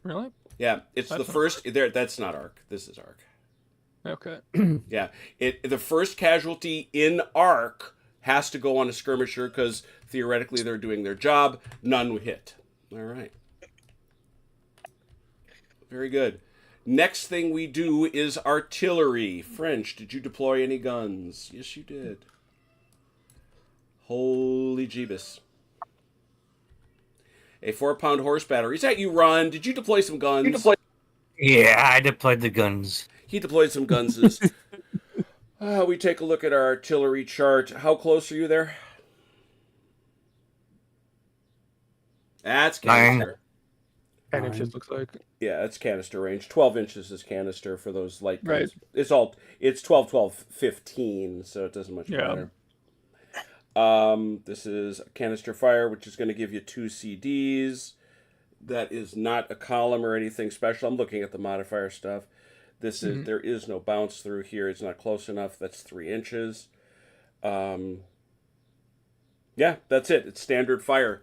Really? Yeah, it's That's the first. There, that's not arc. This is arc. Okay. Yeah, the first casualty in arc has to go on a skirmisher because theoretically they're doing their job. None hit. All right. Very good. Next thing we do is artillery. French, did you deploy any guns? Yes, you did. Holy Jeebus. A 4-pound horse battery. Is that you, Ron? Did you deploy some guns? Yeah, I deployed the guns. He deployed some gunses. We take a look at our artillery chart. How close are you there? That's canister. 10 inches looks like. Yeah, that's canister range. 12 inches is canister for those light guns. Right. It's 12, 12, 15, so it doesn't much matter. This is a canister fire, which is going to give you 2 CDs. That is not a column or anything special. I'm looking at the modifier stuff. This is there is no bounce through here. It's not close enough. That's 3 inches. Yeah, that's it. It's standard fire.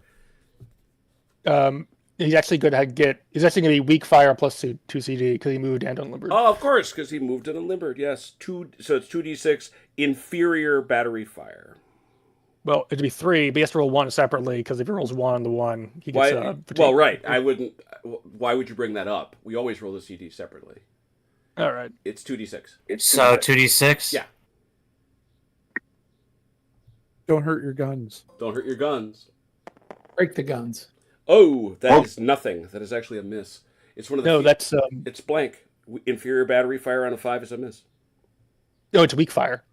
He's actually going to get. He's actually going to be weak fire plus 2 CD because he moved and unlimbered. Oh, of course, because he moved and unlimbered. Yes, 2. So it's 2d6 inferior battery fire. Well, it'd be 3, but he has to roll 1 separately because if he rolls 1 on the 1, he gets. Well, right. I wouldn't. Why would you bring that up? We always roll the CD separately. All right. It's 2d6. It's 2d6? Yeah. Don't hurt your guns. Don't hurt your guns. Break the guns. Oh, that is nothing. That is actually a miss. It's one of the. No, that's. It's blank. Inferior battery fire on a 5 is a miss. No, it's weak fire.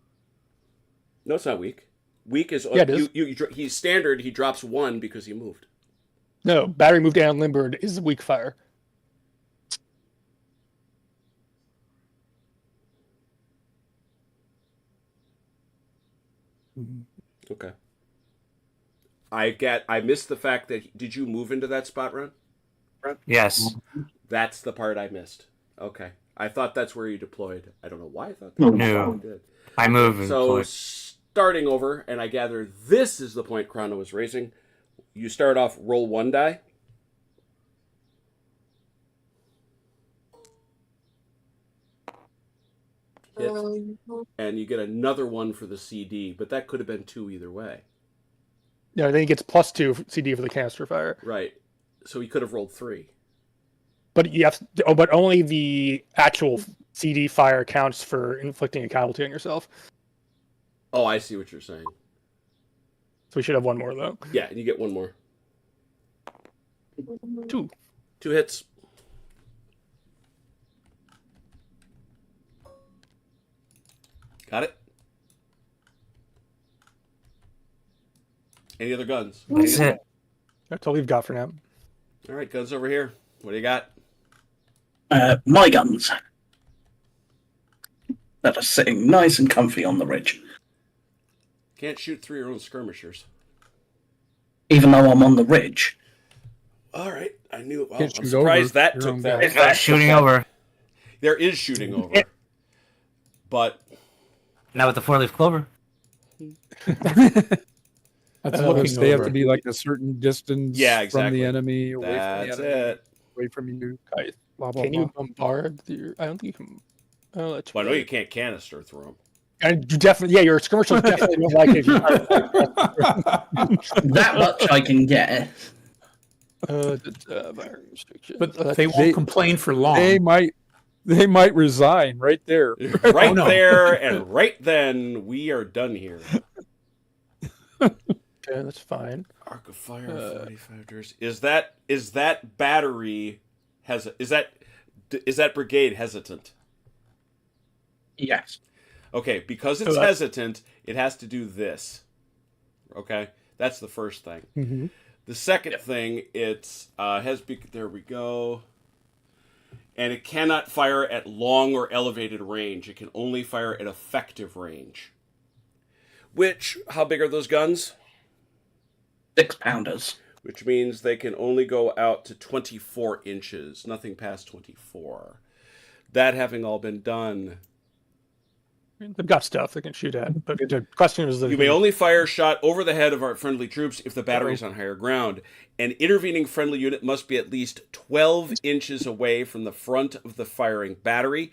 No, it's not weak. Weak is. Yeah, it is. He's standard. He drops 1 because he moved. No, battery moved and unlimbered is weak fire. Okay. I missed the fact that did you move into that spot, Ron? Yes. That's the part I missed. Okay. I thought that's where you deployed. I don't know why I thought that. No. You did. I move and So deploy. starting over, and I gather this is the point Chrono was raising. You start off, roll 1 die. Hit, and you get another 1 for the CD, but that could have been 2 either way. Yeah, then he gets plus 2 CD for the canister fire. Right. So he could have rolled 3. But you have to, but only the actual CD fire counts for inflicting a casualty on yourself. Oh, I see what you're saying. So we should have 1 more though. Yeah, and you get 1 more. 2. 2 hits. Got it? Any other guns? That's it. That's all we've got for now. All right, guns over here. What do you got? My guns. That are sitting nice and comfy on the ridge. Can't shoot through your own skirmishers. even though I'm on the ridge. All right, I knew. Well, Can't I'm shoot surprised over that your took own that. guy. It's not shooting over. There is shooting over, but Not with the 4-leaf clover. That's Unless looking they have over. to be like a certain distance yeah, from exactly. the enemy, away That's from the enemy, it. away from you. Guys, Blah blah Can blah. you bombard? I don't think you can. Oh, that's Well, I know right. you can't canister through them. And you definitely, yeah, your skirmishers definitely don't like it. If you That much I can get. fire restrictions. But Oh, they won't complain for long. They might resign right there. Right Oh, no. there and right then, we are done here. okay, that's fine. Arc of fire, 45 degrees. Is that battery is that brigade hesitant? Yes. Okay, because it's hesitant, it has to do this. Okay, that's the first thing. Mhm. The second thing, it's there we go. And it cannot fire at long or elevated range. It can only fire at effective range. Which, how big are those guns? 6-pounders. Which means they can only go out to 24 inches, nothing past 24. That having all been done, They've got stuff they can shoot at, but the question is that you may only fire shot over the head of our friendly troops if the battery is on higher ground. An intervening friendly unit must be at least 12 inches away from the front of the firing battery.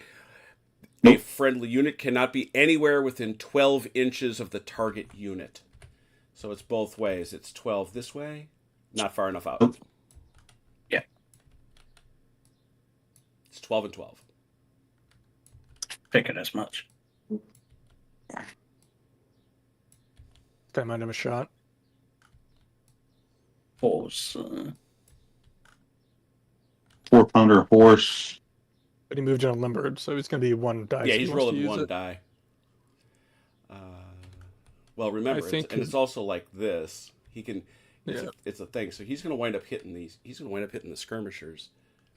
A friendly unit cannot be anywhere within 12 inches of the target unit. So it's both ways. It's 12 this way, not far enough out. Yeah. It's 12 and 12. Figured as much. That might have a shot. Pause. 4-pounder horse. But he moved in unlimbered, so it's going to be one die. Yeah, if he he's wants to rolling use one it. die. Well, remember, I think it's also like this. He can. Yeah. It's a thing. So he's going to wind up hitting these. He's going to wind up hitting the skirmishers.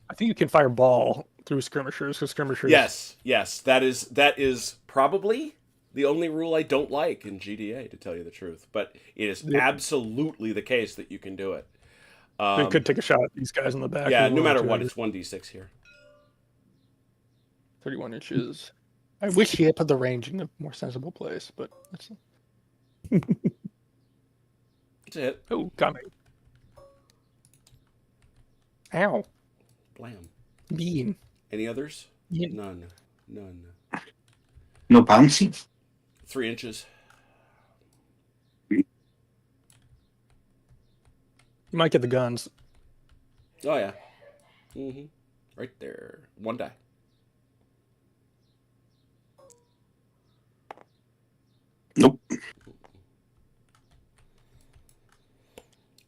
I think you can fire ball through skirmishers because skirmishers. Yes, that is probably the only rule I don't like in GDA, to tell you the truth. But it is absolutely the case that you can do it. They could take a shot at these guys in the back. Yeah, who no want matter to. what, it's 1d6 here. 31 inches. I wish he had put the range in a more sensible place, but that's. That's it. Oh, got me. Ow. Blam. Mean. Any others? Yeah. None. No bouncy. 3 inches. You might get the guns. Oh yeah. Right there. One die. Nope.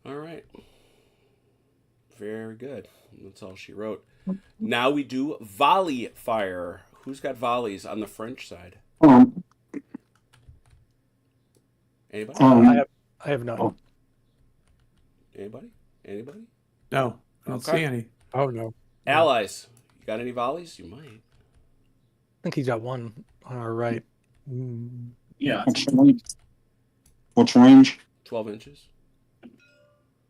All right. Very good. That's all she wrote. Now we do volley fire. Who's got volleys on the French side? Anybody? I have none. Oh. Anybody? No, I don't Okay. see any. Oh no. Allies. You got any volleys? You might. I think he's got one on our right. Yeah. What's range? 12 inches.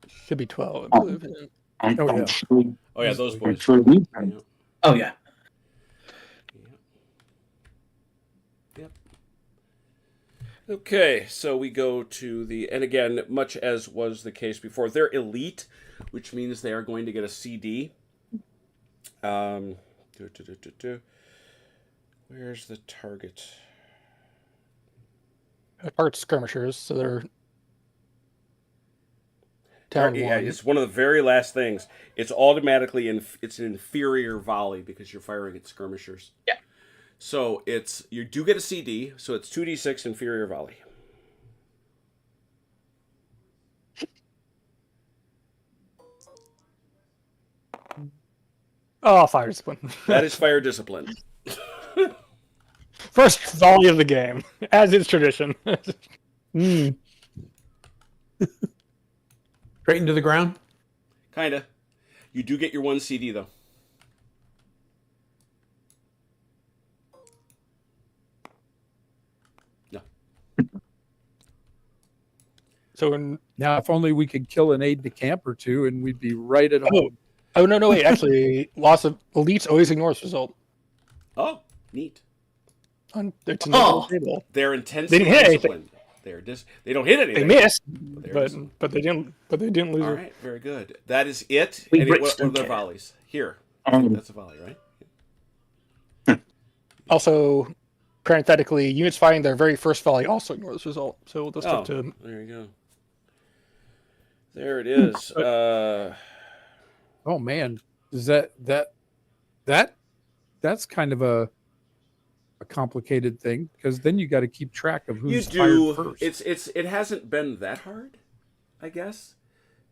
Should be 12, I believe. I'm yeah. sure. Oh yeah, those boys. Sure we Yeah. can. Oh, yeah. Yep. Okay, so we go to and again, much as was the case before, they're elite, which means they are going to get a CD. Where's the target? Part skirmishers, so they're down Yeah, one. it's one of the very last things. It's automatically it's an inferior volley because you're firing at skirmishers. Yeah. So you do get a CD, so it's 2d6 inferior volley. Oh, fire discipline. That is fire discipline. First volley of the game, as is tradition. Straight into the ground. Kinda. You do get your one CD though. No. So Now, if only we could kill an aide-de-camp or two, and we'd be right at home. Oh no, wait. Actually, loss of elites always ignores result. Oh, neat. It's another table. They're intensely They didn't hit disciplined. They don't hit anything. They missed, They're but they didn't lose. All right, very good. That is it. We What Brits are don't their care. volleys? Here. That's a volley, right? Also, parenthetically, units fighting their very first volley also ignores result. So we'll just have to. There you go. There it is. Oh man, is that's kind of a complicated thing, because then you got to keep track of who's fired first. It hasn't been that hard, I guess.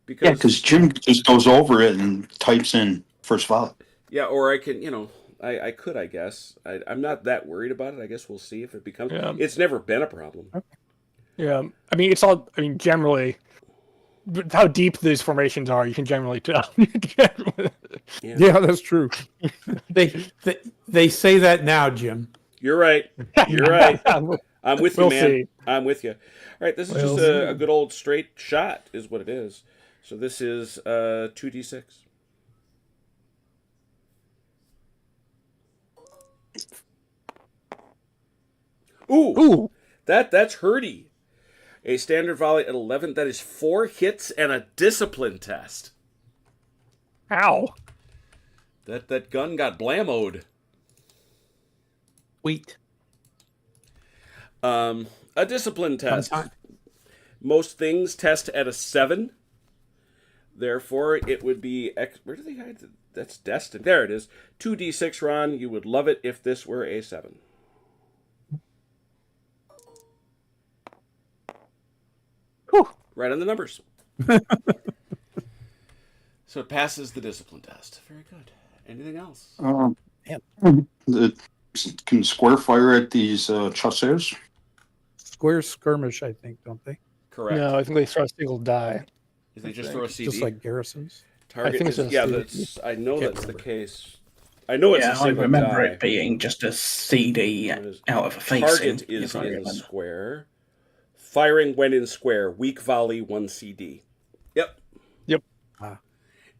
Yeah, because Jim just goes over it and types in first volley. Yeah, or I can, I could, I guess. I'm not that worried about it. I guess we'll see if it becomes. Yeah. It's never been a problem. Yeah, I mean, generally, but how deep these formations are, you can generally tell. Yeah, that's true. They say that now, Jim. You're right. You're right. I'm with you, We'll man. see. I'm with you. All right, this is just a good old straight shot, is what it is. So this is 2d6. Ooh, that's hurdy. A standard volley at 11. That is 4 hits and a discipline test. Ow! That gun got blammoed. Sweet. A discipline test. Fun time. Most things test at a 7. Therefore, it would be... Where do they hide? That's destined. There it is. 2d6, Ron. You would love it if this were a 7. Whew. Right on the numbers. So it passes the discipline test. Very good. Anything else? Can square fire at these chasseurs? Square skirmish, I think, don't they? Correct. No, I think they throw a single die. They just throw a CD. Just like garrisons. Target I think is, it's a yeah, CD. that's, I know Can't that's remember. the case. I know it's a Yeah, I single remember die. it being just a CD It is. out of a facing. Target is if I in remember. square. Firing when in square. Weak volley, 1 CD. Yep. Yep.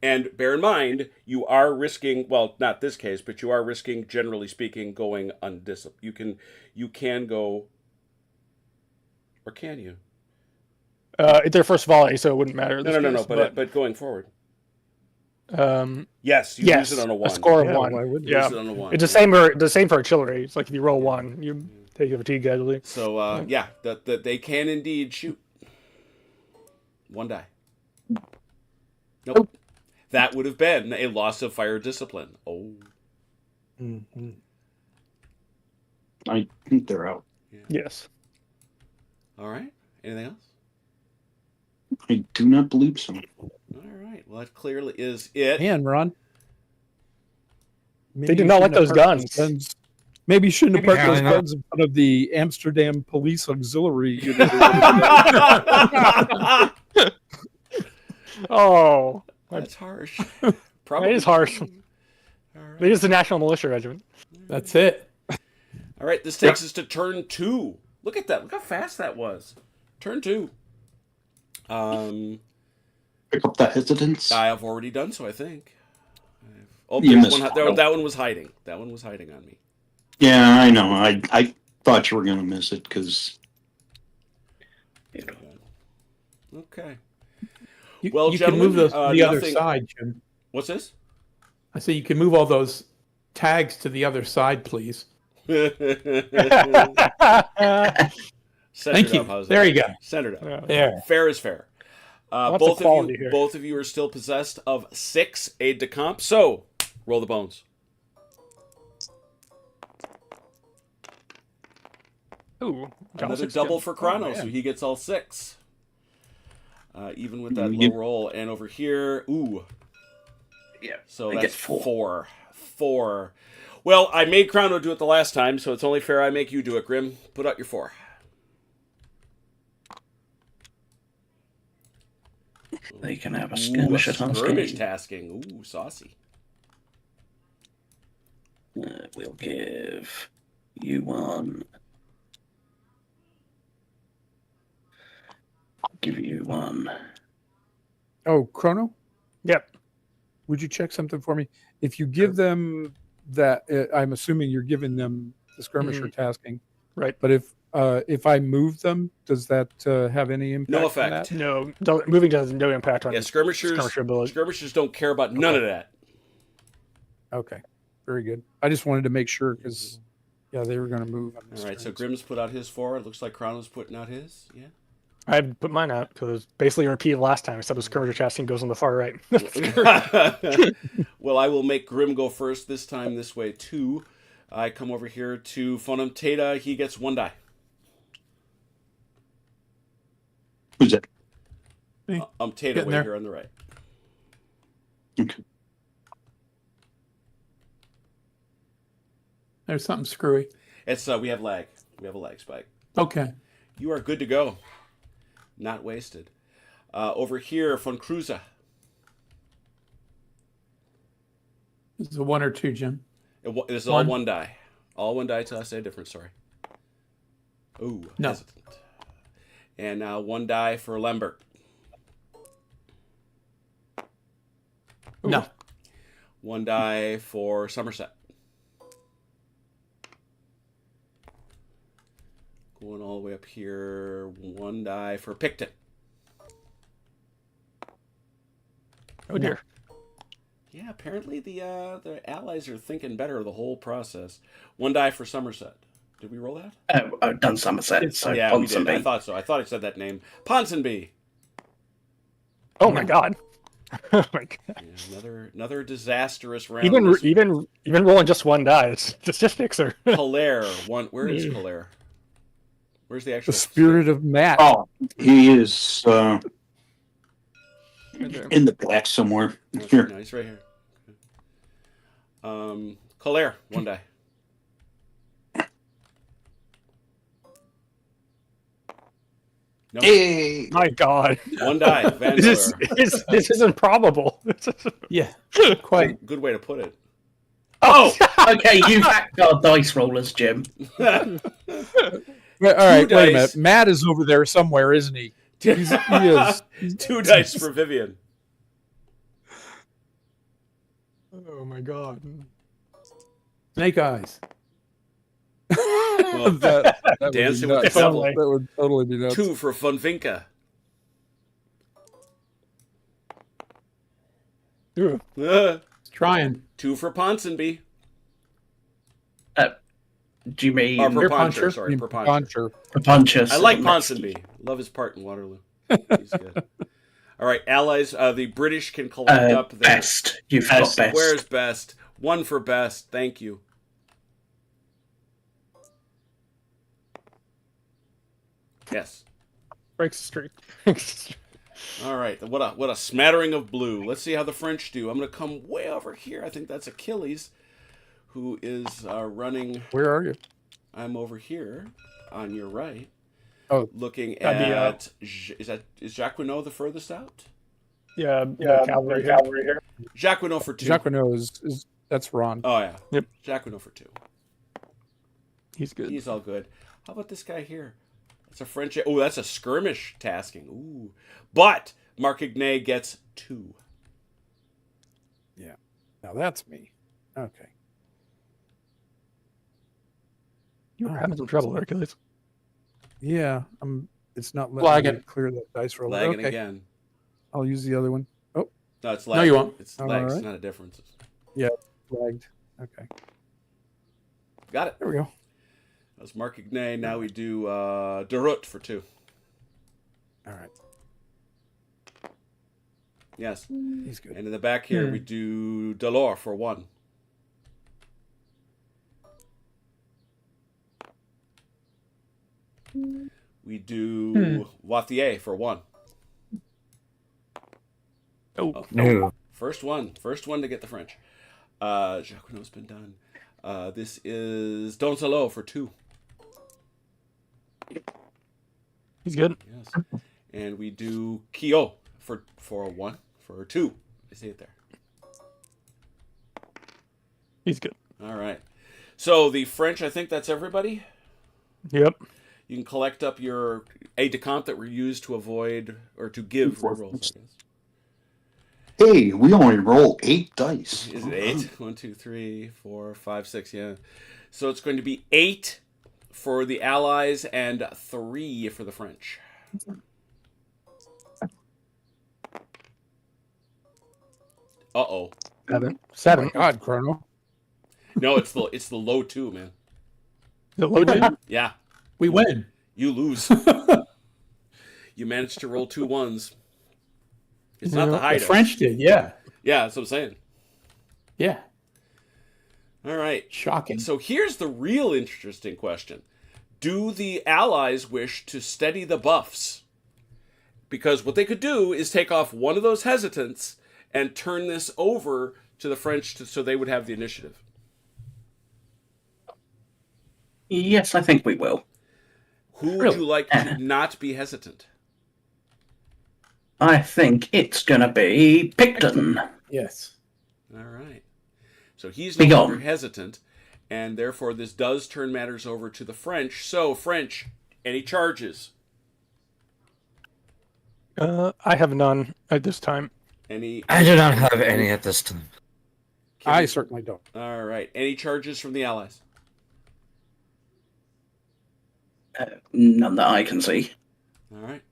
And bear in mind, you are risking, well, not this case, but you are risking, generally speaking, going undisciplined. You can go, or can you? It's their first volley, so it wouldn't matter. in this No, case, but going forward. Um, Yes, you yes, use it on a 1. a score of Yeah, 1. why wouldn't you? Yeah, Use it on a 1. it's the same for artillery. It's like if you roll 1, you take a fatigue casualty. So, yeah, that they can indeed shoot. 1 die. Nope. That would have been a loss of fire discipline. Oh. Mm-hmm. I think they're out. Yes. All right. Anything else? I do not believe so. All right. Well, that clearly is it. Man, Ron. They do not like those guns. Maybe you shouldn't have Maybe parked those not. guns in front of the Amsterdam Police Auxiliary Unit. Oh, That's harsh. that Probably. is harsh. All right. It is the National Militia Regiment. That's it. All right. This takes us to turn 2. Look at that. Look how fast that was. Turn 2. Pick up the hesitance. I have already done so, I think. Oh, You there's missed one, one. that one was hiding. That one was hiding on me. Yeah, I know. I thought you were going to miss it because Okay. You, Well, you can move gentlemen, those to the other nothing- side, Jim. What's this? I say you can move all those tags to the other side, please. Center Thank it you. up, how's There that? you go. Center it up. Yeah. There. Fair is fair. Lots of Both of quality you, here. both of you are still possessed of 6 aide de camp. So, roll the bones. Ooh, Another double for Chrono, so he gets all 6. Even with that You- low roll, and over here, ooh, Yeah. so I that's get 4. 4. 4. Well, I made Chrono do it the last time, so it's only fair I make you do it, Grim. Put out your 4. They can have a Ooh, skirmish at skirmish tasking. tasking. Ooh, saucy. We'll give you 1. give you one. Oh, Chrono, Yep. would you check something for me? If you give them that, I'm assuming you're giving them the skirmisher tasking, Right. But if I move them, does that have any impact? No on effect. that? No, moving has no impact on Yeah, skirmishers. skirmisher ability. Skirmishers don't care about none of that. Okay, very good. I just wanted to make sure because they were going to move. On this All right, so turn, Grimm's put out his 4. It looks like Chrono's putting out his. Yeah. I put mine out because basically repeated last time, except the skirmisher tasking goes on the far right. Well, I will make Grimm go first this time this way, too. I come over here to Funum Tata. He gets 1 die. Who's that? Tata Getting way there. here on the right. Okay. There's something screwy. It's we have lag. We have a lag spike. Okay. You are good to go. Not wasted. Over here, Von Cruza. This is a 1 or 2, Jim. This is all 1 die. All 1 die till I say a different story. Ooh, No. hesitant. And now 1 die for Lambert. No. 1 die for Somerset. Going all the way up here. 1 die for Picton. Oh dear. Yeah, apparently the allies are thinking better of the whole process. 1 die for Somerset. Did we roll that? I've done Somerset, so Yeah, we did. I Ponsonby. thought so. I thought I said that name. Ponsonby. Oh my god. Oh my god. Yeah, another disastrous round. Even rolling just 1 die, it's statistics are. Hilaire. Where is Hilaire? Where's the actual the spirit of Matt. Oh, he is in the back somewhere. Here. No, he's right here. Hilaire, 1 die. No. Hey. My god. 1 die. Van This Diller. is improbable. Yeah. Quite. Good way to put it. Oh, okay, you hacked our dice rollers, Jim. All right, wait a dice. minute. Matt is over there somewhere, isn't he? He is. 2 dice for Vivian. Oh my god. Snake eyes. Well, that would be Dancing with nuts. the devil. That would totally be nuts. 2 for Funvinka. Ooh. Trying. 2 for Ponsonby. Do you mean Or Beer Perponcher, puncher. sorry, Perponcher. Puncher? I like Ponsonby. Love his part in Waterloo. He's good. All right, allies. The British can collect up their Best. You've got best. Where's best? 1 for best. Thank you. Yes. Breaks the streak. All right. What a smattering of blue. Let's see how the French do. I'm going to come way over here. I think that's Achilles, who is running. Where are you? I'm over here on your right. Oh. Looking That'd be, at is Jacquinot the furthest out? Yeah, cavalry here. Jacquinot for 2. Jacquinot is that's Ron. Oh yeah. Yep. Jacquinot for 2. He's good. He's all good. How about this guy here? That's a French. Oh, that's a skirmish tasking. Ooh. But Marcigny gets 2. Yeah. Now that's me. Okay. You were having some trouble there, Achilles. Yeah. It's not letting Lagging. me clear that dice roll. Lagging Okay. again. I'll use the other one. Oh, No, it's No, lagging. you won't. It's All lags, right. not a difference. lagged. Okay. Got it. There we go. That's Marcigny. Now we do Derut for 2. All right. Yes. He's good. And in the back here, we do Delors for 1. We do Wathier for 1. Oh, No. First one to get the French. Jacquinot's been done. This is Donzelot for 2. he's good. Yes. And we do Kyo for 1. For 2. I see it there. He's good. All right. So the French, I think that's everybody. Yep. You can collect up your aide de camp that were used to avoid or to give rerolls, I guess. Hey, we only roll 8 dice. Is it 8? 1, 2, 3, 4, 5, 6, yeah. So it's going to be 8 for the Allies and 3 for the French. Uh-oh. 7. Oh my God, Chrono. No, it's the low 2, man. The low two? Yeah. We win. You lose. You managed to roll 2 1s. It's not the high The dice. French did, yeah. Yeah, that's what I'm saying. Yeah. All right. Shocking. So here's the real interesting question. Do the Allies wish to steady the buffs? Because what they could do is take off one of those hesitants and turn this over to the French so they would have the initiative. Yes, I think we will. Who would you like to not be hesitant? I think it's going to be Picton. Yes. All right. So he's no Be longer gone. hesitant, and therefore this does turn matters over to the French. So, French, any charges? I have none at this time. Any? I do not have any at this time. I certainly don't. All right. Any charges from the Allies? None that I can see. All right.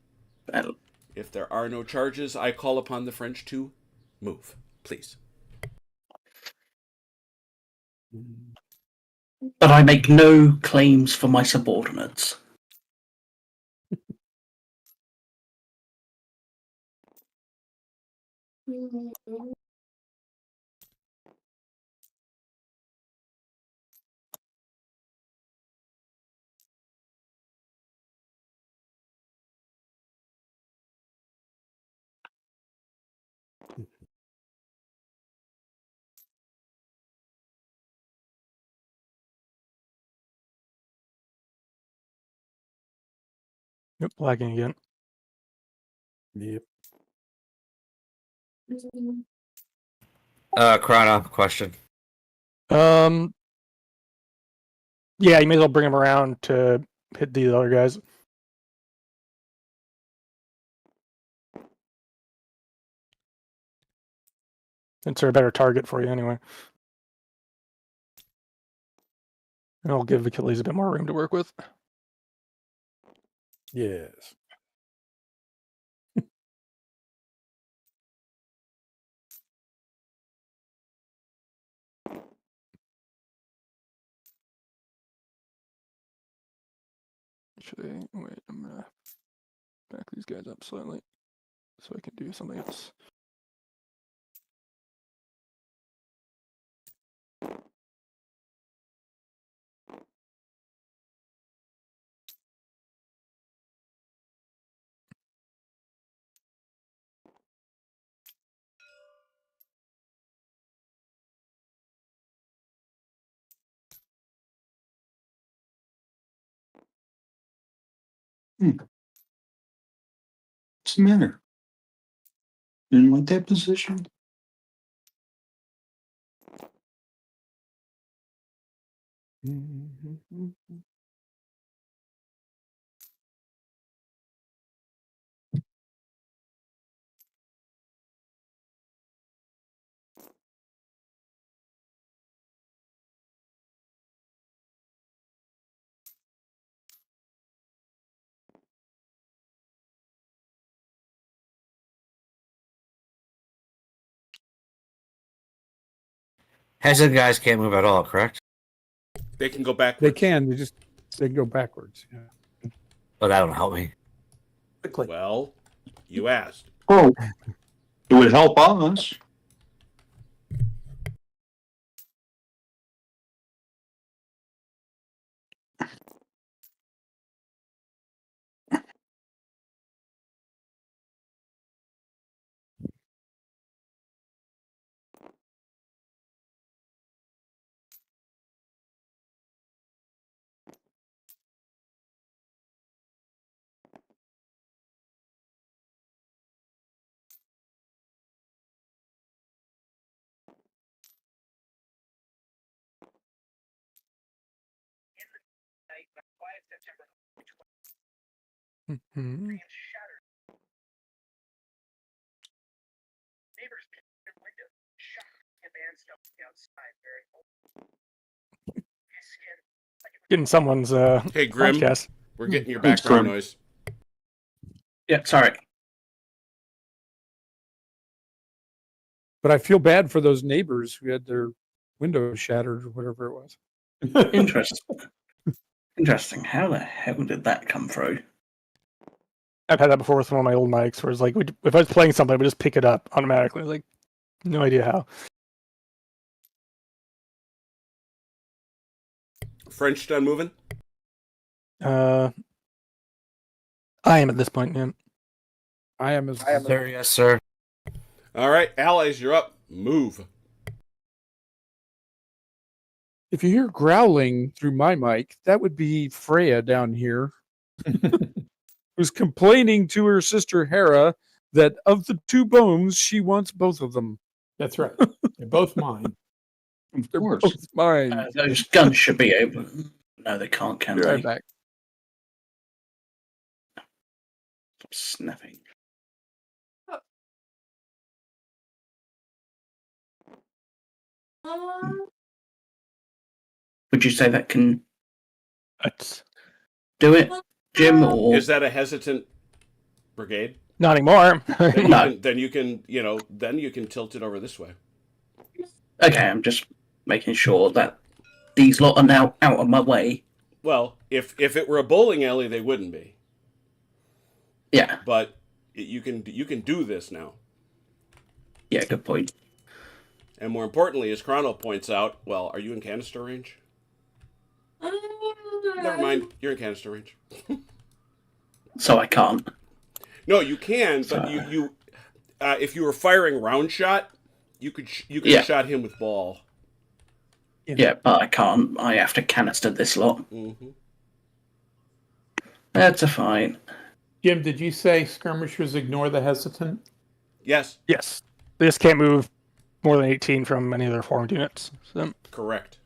Well, If there are no charges, I call upon the French to move, please. but I make no claims for my subordinates. Yep, lagging again. Yep. Chrono, question. Yeah, you may as well bring him around to hit these other guys. Since they're a better target for you anyway. And I'll give Achilles a bit more room to work with. Yes. Actually, wait, I'm gonna back these guys up slightly so I can do something else. What's the matter? Didn't like that position? Hesitant guys can't move at all, correct? They can go back. They can. They go backwards. Yeah. But that don't help me. Quickly. Well, you asked. Oh, it would help us. Mhm. Getting someone's Hey, Grim. podcast. We're getting your Thanks, background Grim. noise. Yeah, sorry. But I feel bad for those neighbors who had their windows shattered or whatever it was. Interesting. Interesting. How the hell did that come through? I've had that before with one of my old mics, where it's like, if I was playing something, I would just pick it up automatically. Like, no idea how. French done moving? I am at this point, yeah. I am as Sir, yes, sir. All right, allies, you're up. Move. If you hear growling through my mic, that would be Freya down here, who's complaining to her sister Hera that of the two bones, she wants both of them. That's right. They're both mine. Of They're course. both mine. Those guns should be able. No, they can't, can Be they? right back. Stop snapping. Would you say that can But do it, Jim? Or Is that a hesitant brigade? not anymore. Then you can tilt it over this way. okay, I'm just making sure that these lot are now out of my way. Well, if it were a bowling alley, they wouldn't be. Yeah, But you can do this now. yeah, good point. And more importantly, as Chrono points out, well, are you in canister range? Never mind, you're in canister range. So I can't. No, you can, but you if you were firing round shot, you could Yeah. shot him with ball. Yeah, but I can't. I have to canister this lot. Mm-hmm. That's a fine. Jim, did you say skirmishers ignore the hesitant? Yes, Yes. They just can't move more than 18 from any of their formed units. So, correct.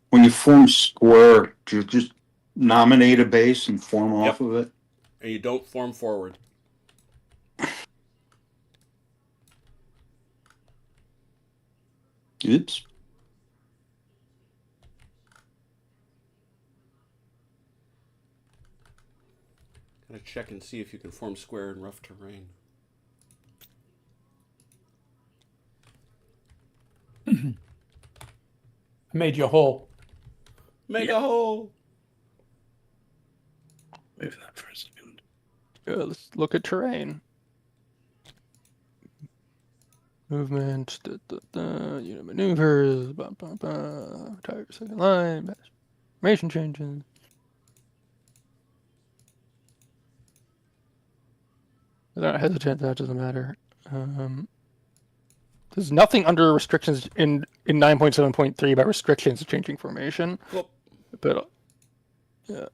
When you form square, do you just nominate a base and form Yep. off of it? And you don't form forward. Oops. Gotta check and see if you can form square in rough terrain. I made you a hole. Make a hole. Move that for a second. let's look at terrain. Movement, unit maneuvers, target second line, formation changes. They're not hesitant, that doesn't matter. There's nothing under restrictions in 9.7.3 about restrictions changing formation. Well, But yeah.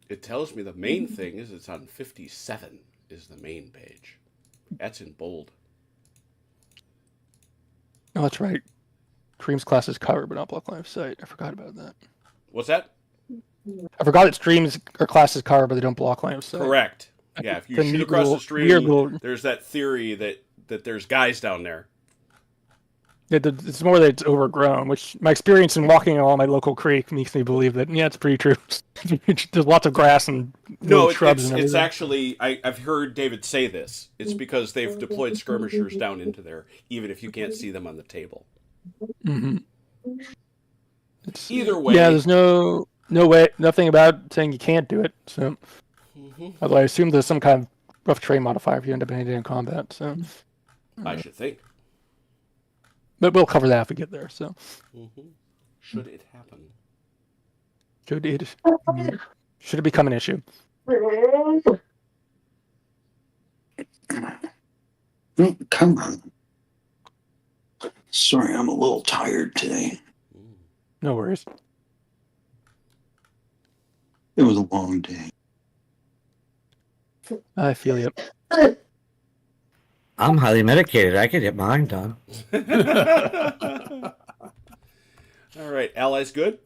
it tells me the main thing is it's on 57 is the main page. That's in bold. Oh, that's right. Streams class is cover, but not block line of sight. I forgot about that. What's that? I forgot that streams are classes cover, but they don't block line of sight. Correct. Yeah, if you The shoot neat across little- the stream, weird little- there's that theory that there's guys down there. It's more that it's overgrown, which my experience in walking along my local creek makes me believe that, yeah, it's pretty true. There's lots of grass and No, little shrubs and it's everything. actually, I've hered David say this. It's because they've deployed skirmishers down into there, even if you can't see them on the table. Mm-hmm. Either way. Yeah, there's no way, nothing about saying you can't do it. So, although I assume there's some kind of rough terrain modifier if you end up in combat. So, I should think. but we'll cover that if we get there. So, Should it happen? should it become an issue? Oh, come on. Sorry, I'm a little tired today. No worries. It was a long day. I feel you. I'm highly medicated. I could get mine done. All right, allies good?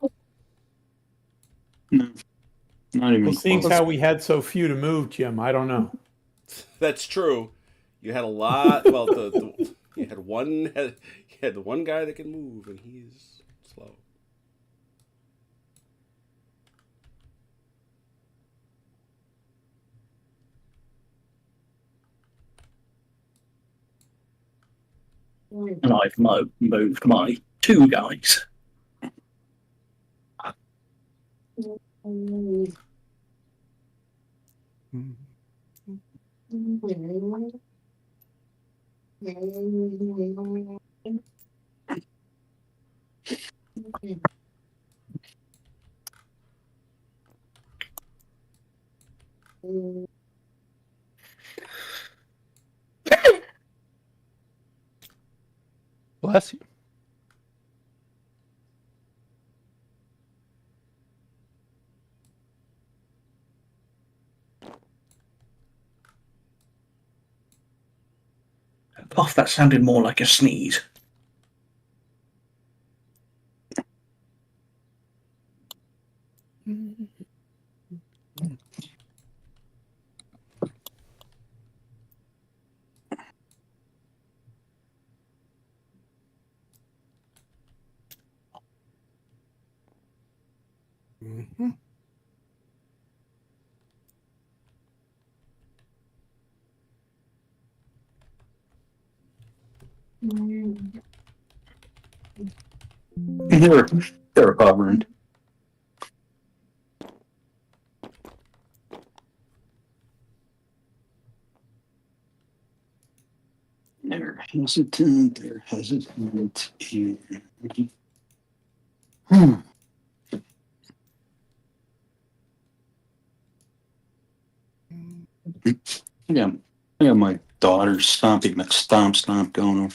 No, not even Well, seeing close. how we had so few to move, Jim, I don't know. That's true. You had a lot. Well, you had the one guy that can move, and he's slow. And I've moved my 2 guys. Bless you. Puff, that sounded more like a sneeze. Mm-hmm. They're recovering. They're hesitant. They're hesitant. Yeah, yeah. My daughter's stomping that stomp going.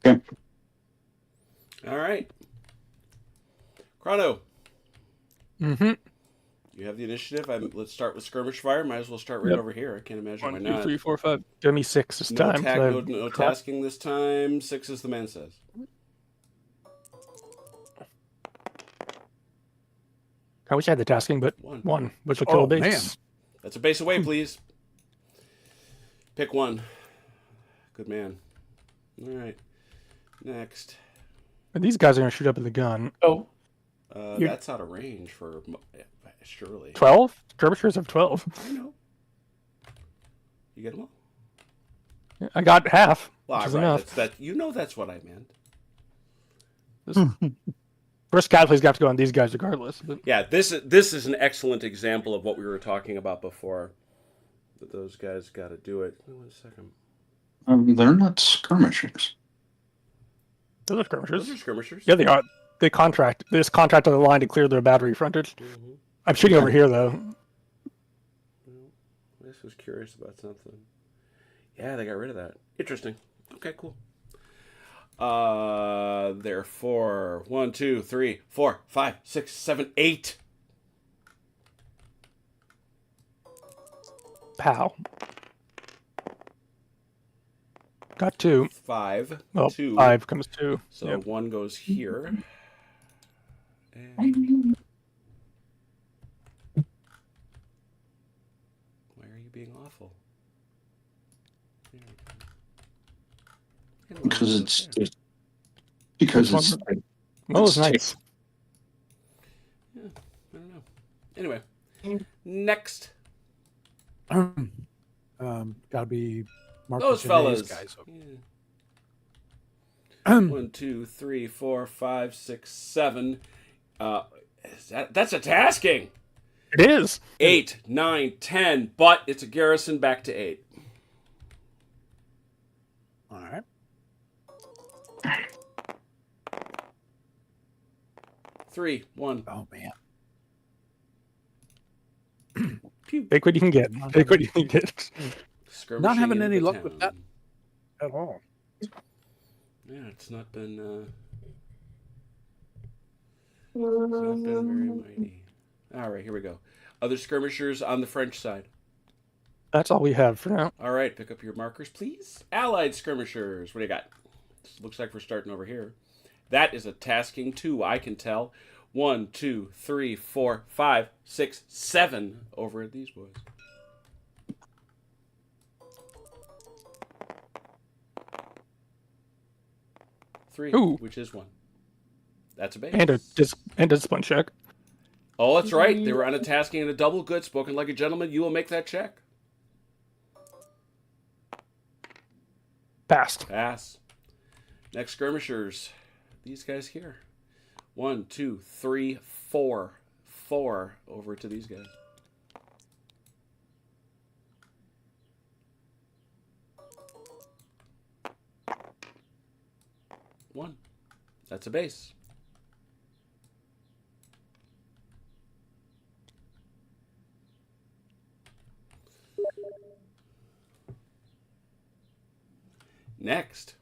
Okay. All right, Chrono, Mm-hmm. you have the initiative. Let's start with skirmish fire. Might as well start right Yep. over here. I can't imagine why 1, not. 2, 3, 4, 5. Give me 6 this No, time. so no tasking this time. 6 as the man says. I wish I had the tasking, but 1. 1, which will kill Oh, base. man. That's a base away, please. Pick 1. Good man. All right. Next. And these guys are going to shoot up at the gun. Oh, That's out of range for surely. 12? Skirmishers have 12. I know. You get them all? I got half, Well, which is right. enough. That's what I meant. First casualty's got to go on these guys regardless. But Yeah, this is an excellent example of what we were talking about before. That those guys got to do it. Wait a second. They're not skirmishers. those are skirmishers. Those are skirmishers. Yeah, they are. They contract. They just contract on the line to clear their battery frontage. Mm-hmm. I'm shooting over here, though. I just was curious about something. Yeah, they got rid of that. Interesting. Okay, cool. Therefore, 1, 2, 3, 4, 5, 6, 7, 8. Pow. Got 2. 5. Well, 2. 5 comes 2. So Yep. 1 goes here. And why are you being awful? There we go. Because it's Well, it's nice. Yeah, I don't know. Anyway, next. Gotta be Mark Those Janae's fellas. guys. Yeah. 1, 2, 3, 4, 5, 6, 7. That's a tasking. It is. 8, 9, 10, but it's a garrison back to 8. All right. 3, 1. Oh man. Take what you can get. Take what you can get. Skirmishing Not having into any the luck with that. town. At all. Yeah, it's not been very mighty. All right, here we go. Other skirmishers on the French side. That's all we have for now. All right, pick up your markers, please. Allied skirmishers. What do you got? Looks like we're starting over here. That is a tasking 2, I can tell. 1, 2, 3, 4, 5, 6, 7 over at these boys. Three, Ooh. which is 1. That's a base. And a discipline check. Oh, that's right. They were on a tasking and a double. Good. Spoken like a gentleman. You will make that check. Passed. Pass. Next skirmishers. These guys here. 1, 2, 3, 4. 4 over to these guys. One. That's a base. Next.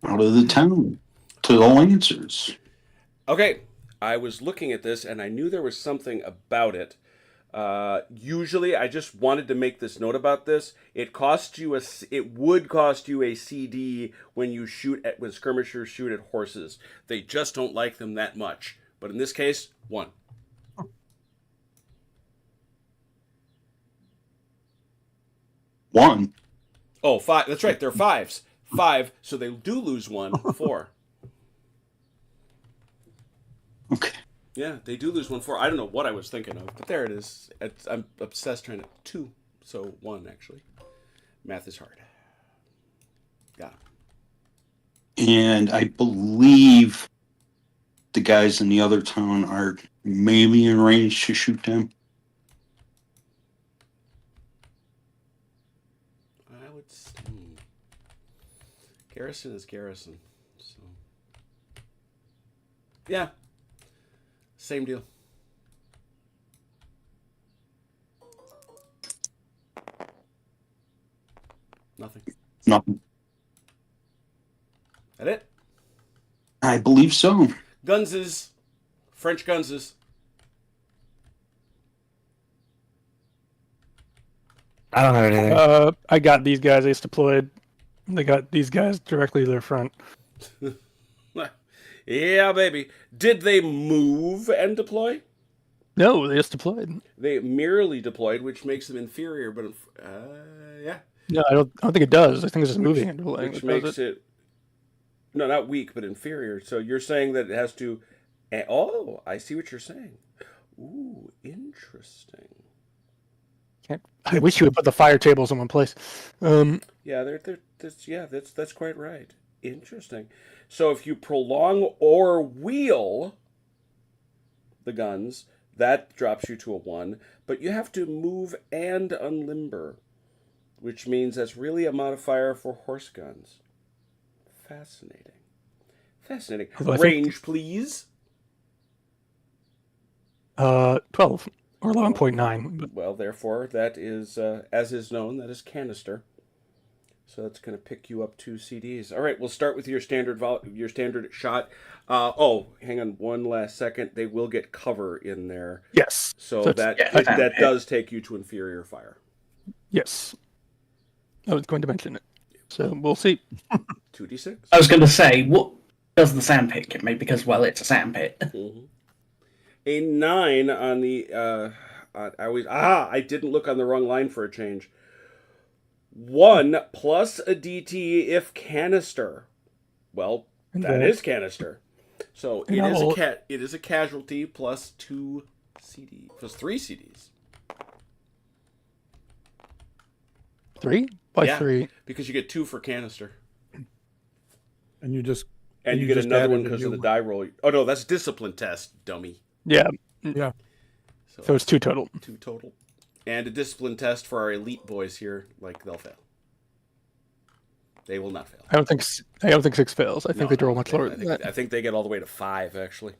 Out of the town to the Lancers. Okay, I was looking at this and I knew there was something about it. Usually, I just wanted to make this note about this. It would cost you a CD when skirmishers shoot at horses. They just don't like them that much. But in this case, 1. One. Oh, 5. That's right. They're 5s. 5. So they do lose 1. 4. Okay. Yeah, they do lose 1. 4. I don't know what I was thinking of, but there it is. I'm obsessed trying to 2. So 1 actually. Math is hard. Got it. And I believe the guys in the other town are maybe in range to shoot them. I would. Garrison is garrison. So. Yeah. Same deal. Nothing. Nothing. That it? I believe so. Gunses. French gunses. I don't have anything. I got these guys ace deployed. They got these guys directly to their front. Yeah, baby. Did they move and deploy? No, they just deployed. They merely deployed, which makes them inferior, but yeah. No, I don't think it does. I think it's just moving and deploying. Which makes it no, not weak, but inferior. So you're saying that it has to. Oh, I see what you're saying. Ooh, interesting. I wish you would put the fire tables in one place. Yeah, that's quite right. Interesting. So if you prolong or wheel the guns, that drops you to a 1, but you have to move and unlimber, which means that's really a modifier for horse guns. Fascinating. Fascinating. Range, please. 12 or 11.9. Well, therefore, that is, as is known, that is canister. So that's going to pick you up 2 CDs. All right, we'll start with your standard shot. Hang on one last second. They will get cover in there. Yes. So that does take you to inferior fire. Yes. I was going to mention it. So we'll see. 2d6. I was going to say, what does the sandpit give me? Because, well, it's a sandpit. Mm-hmm. A 9 on the... I didn't look on the wrong line for a change. 1 plus a DT if canister. Well, that is canister. So it is a casualty plus 2 CDs, plus 3 CDs. 3? Why 3? Because you get 2 for canister. And you just and you get another one because of the die roll. Oh no, that's discipline test, dummy. Yeah. Yeah. So it's 2 total. 2 total. And a discipline test for our elite boys here, they'll fail. They will not fail. I don't think 6 fails. I think they roll much lower than that. I think they get all the way to 5, actually.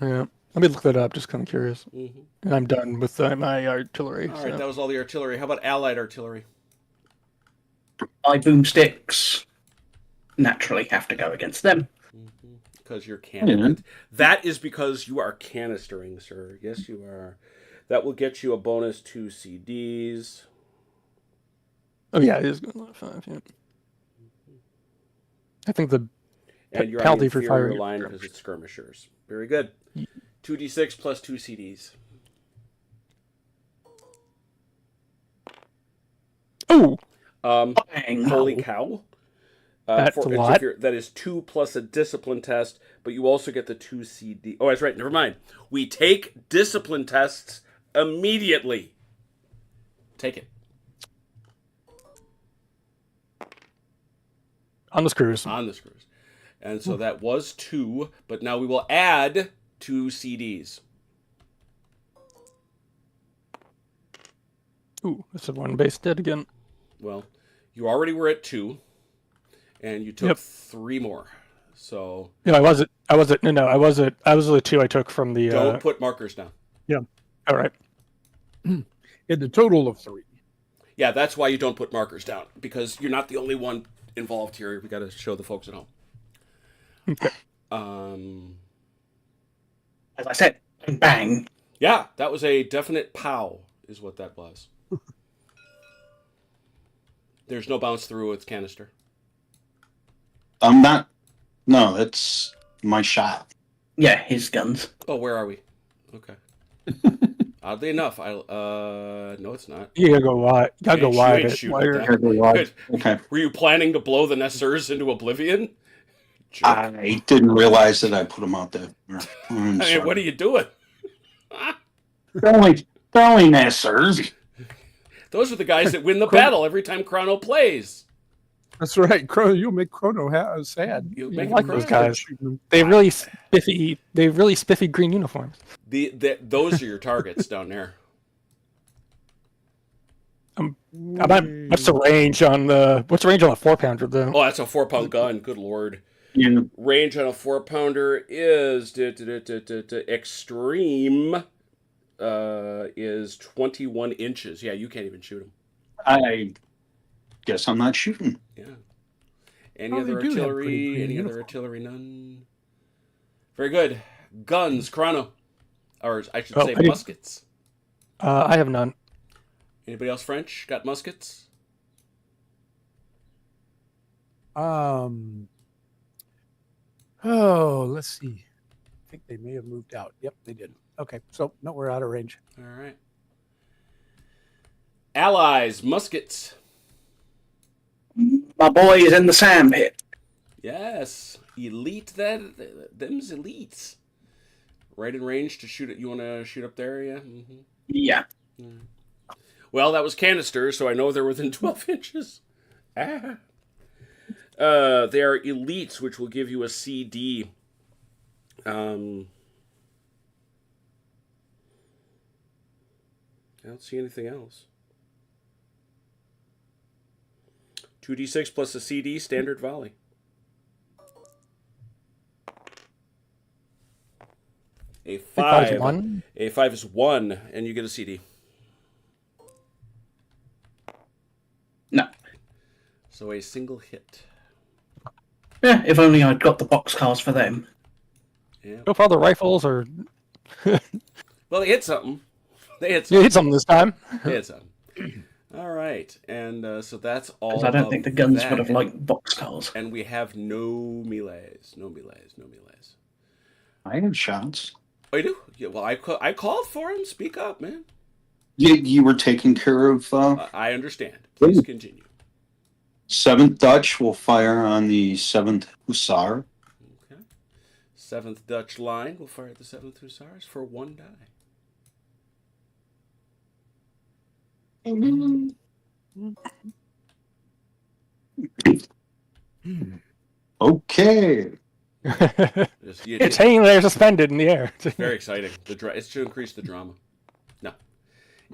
Yeah. Let me look that up, just kind of curious. Mm-hmm. And I'm done with my artillery. All right, that was all the artillery. How about allied artillery? My boomsticks naturally have to go against them. Because you're canister. That is because you are canistering, sir. Yes, you are. That will get you a bonus 2 CDs. Oh yeah, it is going to 5. Yeah. I think the And you're on penalty the for inferior firing line because it's skirmishers. Very good. 2d6 plus 2 CDs. Oh, Bang. Holy cow. That's a lot. That is 2 plus a discipline test, but you also get the 2 CD. Oh, that's right. Never mind. We take discipline tests immediately. Take it. On the screws. On the screws. And so that was 2, but now we will add 2 CDs. Ooh, that's a 1 base dead again. Well, you already were at 2, and you took 3 more. So No, I was the 2 I took from the. don't put markers down. Yeah. All right. In the total of 3. Yeah, that's why you don't put markers down, because you're not the only one involved here. We got to show the folks at home. Okay. As I said, bang. Yeah, that was a definite pow, is what that was. There's no bounce through its canister. I'm not. No, that's my shot. Yeah, his guns. Oh, where are we? Okay. Oddly enough, no, it's not. You gotta go wide. You gotta go You wide. ain't It, shooting wider. at that. Okay. Were you planning to blow the Nessers into oblivion? Jerk. I didn't realize that I put them out there. I mean, what are you doing? Throwing that, sirs. Those are the guys that win the battle every time Chrono plays. That's right. Chrono, you'll make Chrono sad. You'll You make like him those cry. guys. They have really spiffy green uniforms. Those are your targets down there. What's the range on the 4-pounder though? Oh, that's a 4-pound gun. Good lord. Yeah. Range on a 4-pounder is extreme. Is 21 inches. Yeah, you can't even shoot them. I guess I'm not shooting. Yeah. Any Oh, other they do have pretty artillery? green Any other uniform. artillery? None. Very good. Guns, Chrono. Or I should Oh, say I didn't- muskets. I have none. Anybody else French? Got muskets? Oh, let's see. I think they may have moved out. Yep, they did. Okay, so no, we're out of range. All right. Allies, muskets. My boy is in the sand pit. Yes. Elite them's elites. Right in range to shoot it. You want to shoot up there, yeah? Mm-hmm. Yeah. Well, that was canister, so I know they're within 12 inches. Ah. They are elites, which will give you a CD. I don't see anything else. 2d6 plus a CD, standard volley. A Five's 5. 1. A 5 is 1, and you get a CD. No. So a single hit. Yeah, if only I'd got the boxcars for them. Yeah. Go for all the rifles or Well, they hit something. They hit you something. hit something this time. They hit something. All right, and so that's all. Because I don't of think the guns that. would have liked boxcars. And we have no melees. No melees. No melees. I have shots. Oh, you do? Yeah, well, I called for him. Speak up, man. You were taking care of. I understand. Please continue. 7th Dutch will fire on the 7th Hussar. Okay. 7th Dutch line will fire at the 7th Hussars for 1 die. Okay. It's hanging there suspended in the air. Very exciting. It's to increase the drama. No.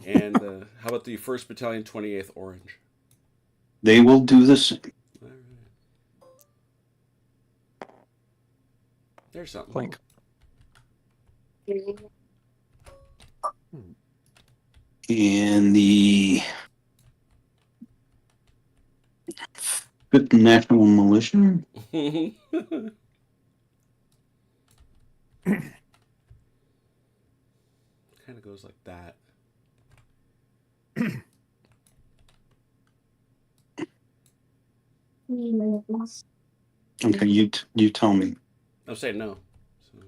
And how about the 1st Battalion, 28th Orange? They will do the same. All right. There's something. Clink. And the 5th National Militia. Kind of goes like that. Okay, you tell me. I'm saying no. So,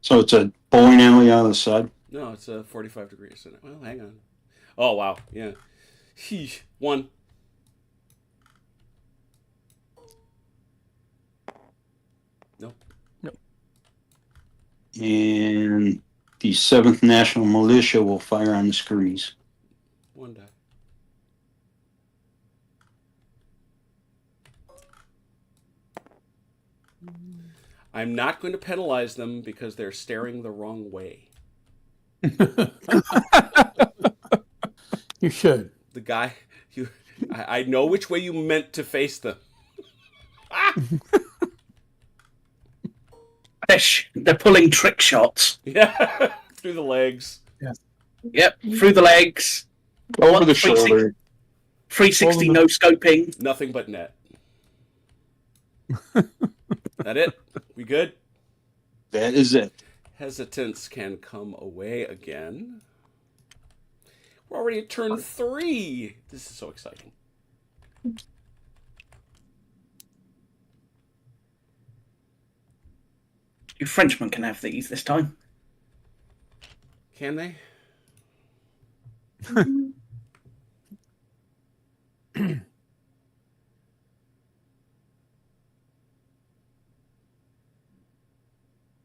So it's a bowling alley on the side. no, it's 45 degrees. Well, hang on. Oh, wow. Yeah. One. Nope. And the 7th National Militia will fire on the screens. One die. I'm not going to penalize them because they're staring the wrong way. You should. The guy, I know which way you meant to face them. They're pulling trick shots. Yeah, through the legs. Yep, through the legs. Over the 360 shoulder. 360 no scoping. Nothing but net. That it? We good? That is it. Hesitance can come away again. We're already at turn 3. This is so exciting. You Frenchmen can have these this time. Can they?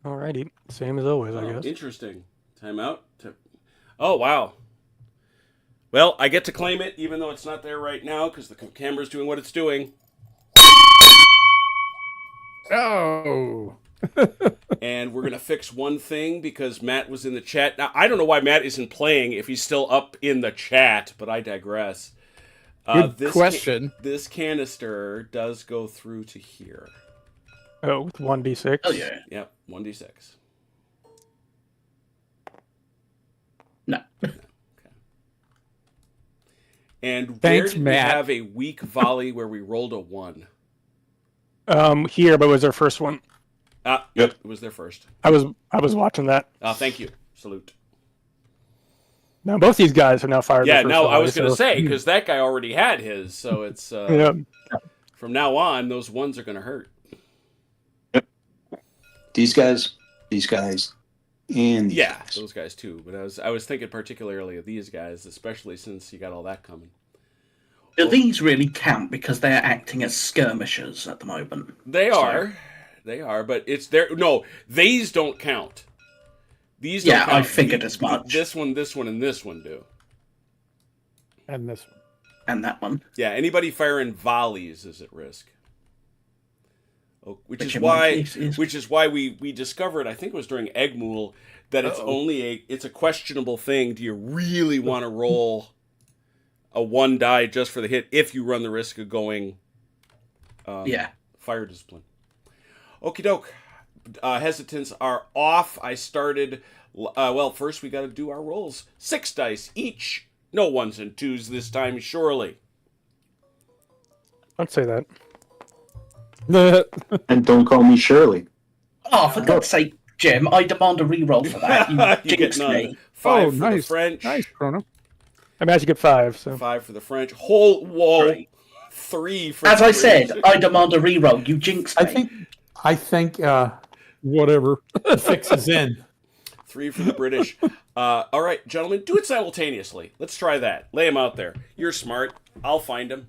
Alrighty, same as always, I Oh, guess. interesting. Timeout. Oh, wow. Well, I get to claim it, even though it's not there right now, because the camera's doing what it's doing. Oh. And we're going to fix one thing, because Matt was in the chat. Now, I don't know why Matt isn't playing if he's still up in the chat, but I digress. Good question. This canister does go through to here. Oh, with 1d6. Oh yeah. Yep, 1d6. No. And Thanks, where did Matt. we have a weak volley where we rolled a 1? Here, but it was our first one. Yep. It was their first. I was watching that. Thank you. Salute. Now both these guys have now fired. Yeah, their first no, I volley, was going to so- say, because that guy already had his, so it's... Yeah. From now on, those ones are going to hurt. These guys, and these Yeah, guys. those guys too. But I was thinking particularly of these guys, especially since you got all that coming. Do these really count because they're acting as skirmishers at the moment? They So- are. They are, but it's their... No, these don't count. These don't Yeah, count. I figured as much. This one, and this one do. And this one. And that one. Yeah, anybody firing volleys is at risk. Oh, which Which is in my why case is- we discovered, I think it was during Eggmool, that it's only it's a questionable thing. Do you really want to roll a 1 die just for the hit if you run the risk of going Yeah. fire discipline? Okie doke. Hesitants are off. I started. Well, first we got to do our rolls. 6 dice each. No 1s and 2s this time, surely. I'd say that. And don't call me Shirley. Oh, for God's sake, Jim, I demand a reroll for that. You You get jinxed none. me. 5 Oh, for nice. the French. Nice, Chrono. I managed to get 5, so 5 for the French. Whoa. Right. 3 for As the I British. said, I demand a reroll. You jinxed me. I think Whatever. fix is in. 3 for the British. All right, gentlemen, do it simultaneously. Let's try that. Lay him out there. You're smart. I'll find him.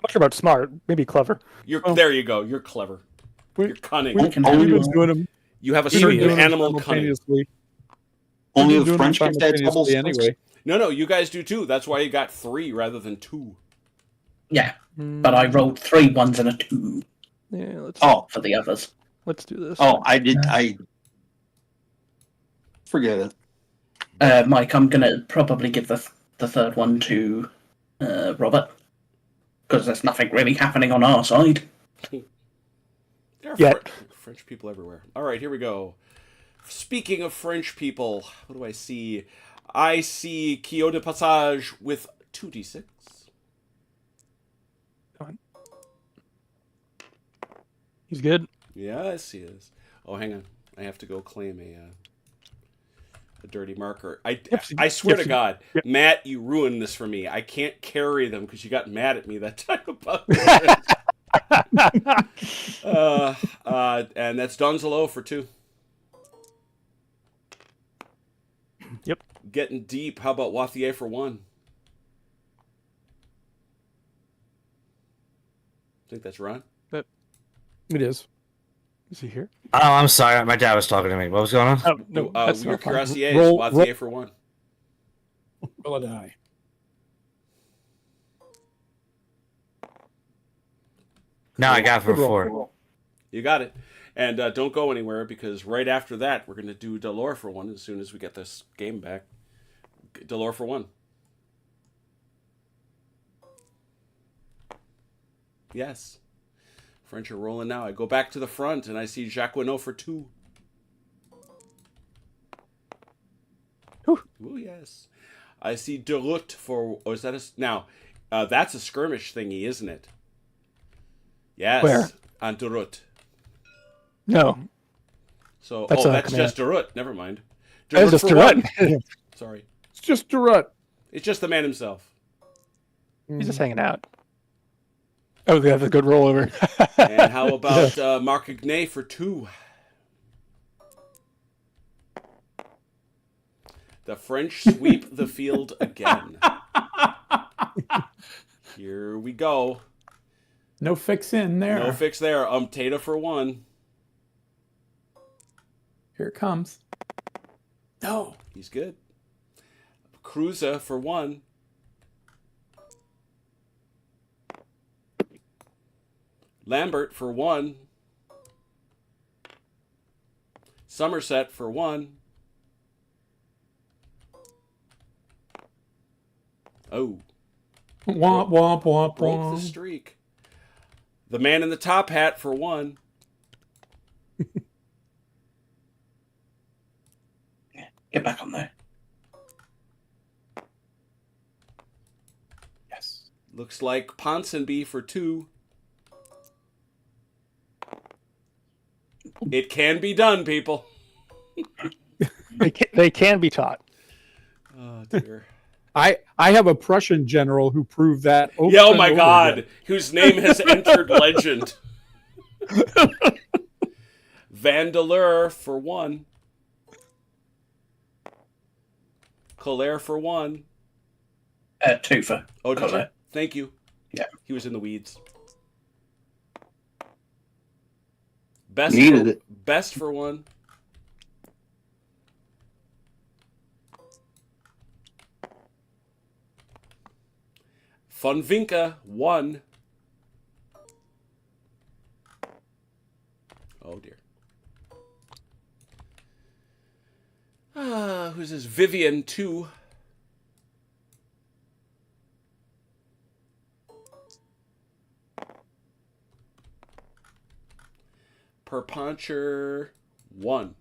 I'm not sure about smart, maybe clever. There you go. You're clever. You're cunning. I can Only have We've you. been doing them. You have a we've been certain doing them animal cunning. simultaneously. Only We've been the doing them French get that double simultaneously anyway. No, you guys do too. That's why you got 3 rather than 2. Yeah, but I rolled 3 1s and a 2 Yeah, for the others. let's do this. I forget it. Mike, I'm going to probably give the third one to Robert. Because there's nothing really happening on our side. There are Yet. French people everywhere. All right, here we go. Speaking of French people, what do I see? I see Kyo de Passage with 2d6. He's good. Yes, he is. Oh, hang on. I have to go claim a... a dirty marker. I swear to God, Matt, you ruined this for me. I can't carry them because you got mad at me that time about this. And that's Donzelo for 2. Yep. Getting deep. How about Wathier for 1? I think that's Ron. It is. Is he here? Oh, I'm sorry. My dad was talking to me. What was going on? Oh, no, that's Your not fine. cuirassier is Roll- Wathier for 1. Will it die? No, I got it for Good roll, 4. good roll. You got it. And don't go anywhere because right after that, we're going to do Delore for 1 as soon as we get this game back. Delore for 1. Yes. French are rolling now. I go back to the front and I see Jacquinot for 2. Ooh, yes. I see Derut for... Oh, is that a... Now, that's a skirmish thingy, isn't it? Yes. Where? On Derut. No. So, That's that's a just Derut. Never mind. That's just for Durut. 1. Sorry. It's just a rut. It's just the man himself. He's just hanging out. Oh, they have a good rollover. And how about Marcagnet for 2? The French sweep the field again. Here we go. No fix in there. No fix there. Tata for 1. Here it comes. No. He's good. Cruza for 1. Lambert for 1. Somerset for 1. Oh. Womp, womp, womp, Broke the womp. streak. The man in the top hat for 1. Get back on there. Yes. Looks like Ponsonby for 2. It can be done, people. They can be taught. Oh, dear. I have a Prussian general who proved that. Over Yeah, oh and my over God. again. Whose name has entered legend. Vandeleur for 1. Colère for 1. 2 for. Oh, did you? Colère. Thank you. Yeah. He was in the weeds. Best Needed for, it. Best for 1. Von Vinca 1. Oh dear. Who's this? Vivian 2. Perponcher 1.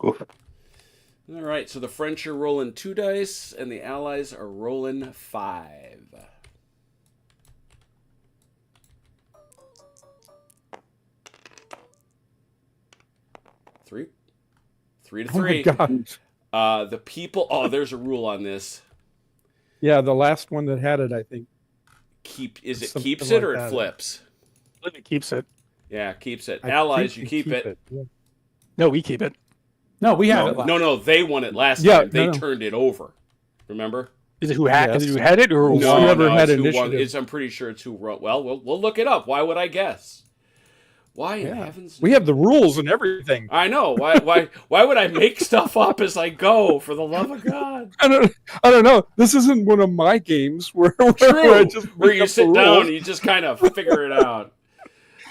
Oof. All right, so the French are rolling 2 dice, and the Allies are rolling 5. Three to Oh my 3. God. The people. Oh, there's a rule on this. Yeah, the last one that had it, I think. Is it Something keeps it like or it that. flips? I believe it keeps it. Yeah, keeps it. I Allies, think you keep it. Yeah. No, we keep it. No, we have it. left. No, they won it last Yeah, time. They no. turned it over. Remember? Is it who had? Yes. Is it who had it or No, won? whoever had it's who won. initiative. I'm pretty sure it's who wrote. Well, we'll look it up. Why would I guess? Why in Yeah. heaven's We have the rules and everything. I know. Why would I make stuff up as I go? For the love of God! I don't know. This isn't one of my games where I True. just Where make you up sit the down rules. and you just kind of figure it out.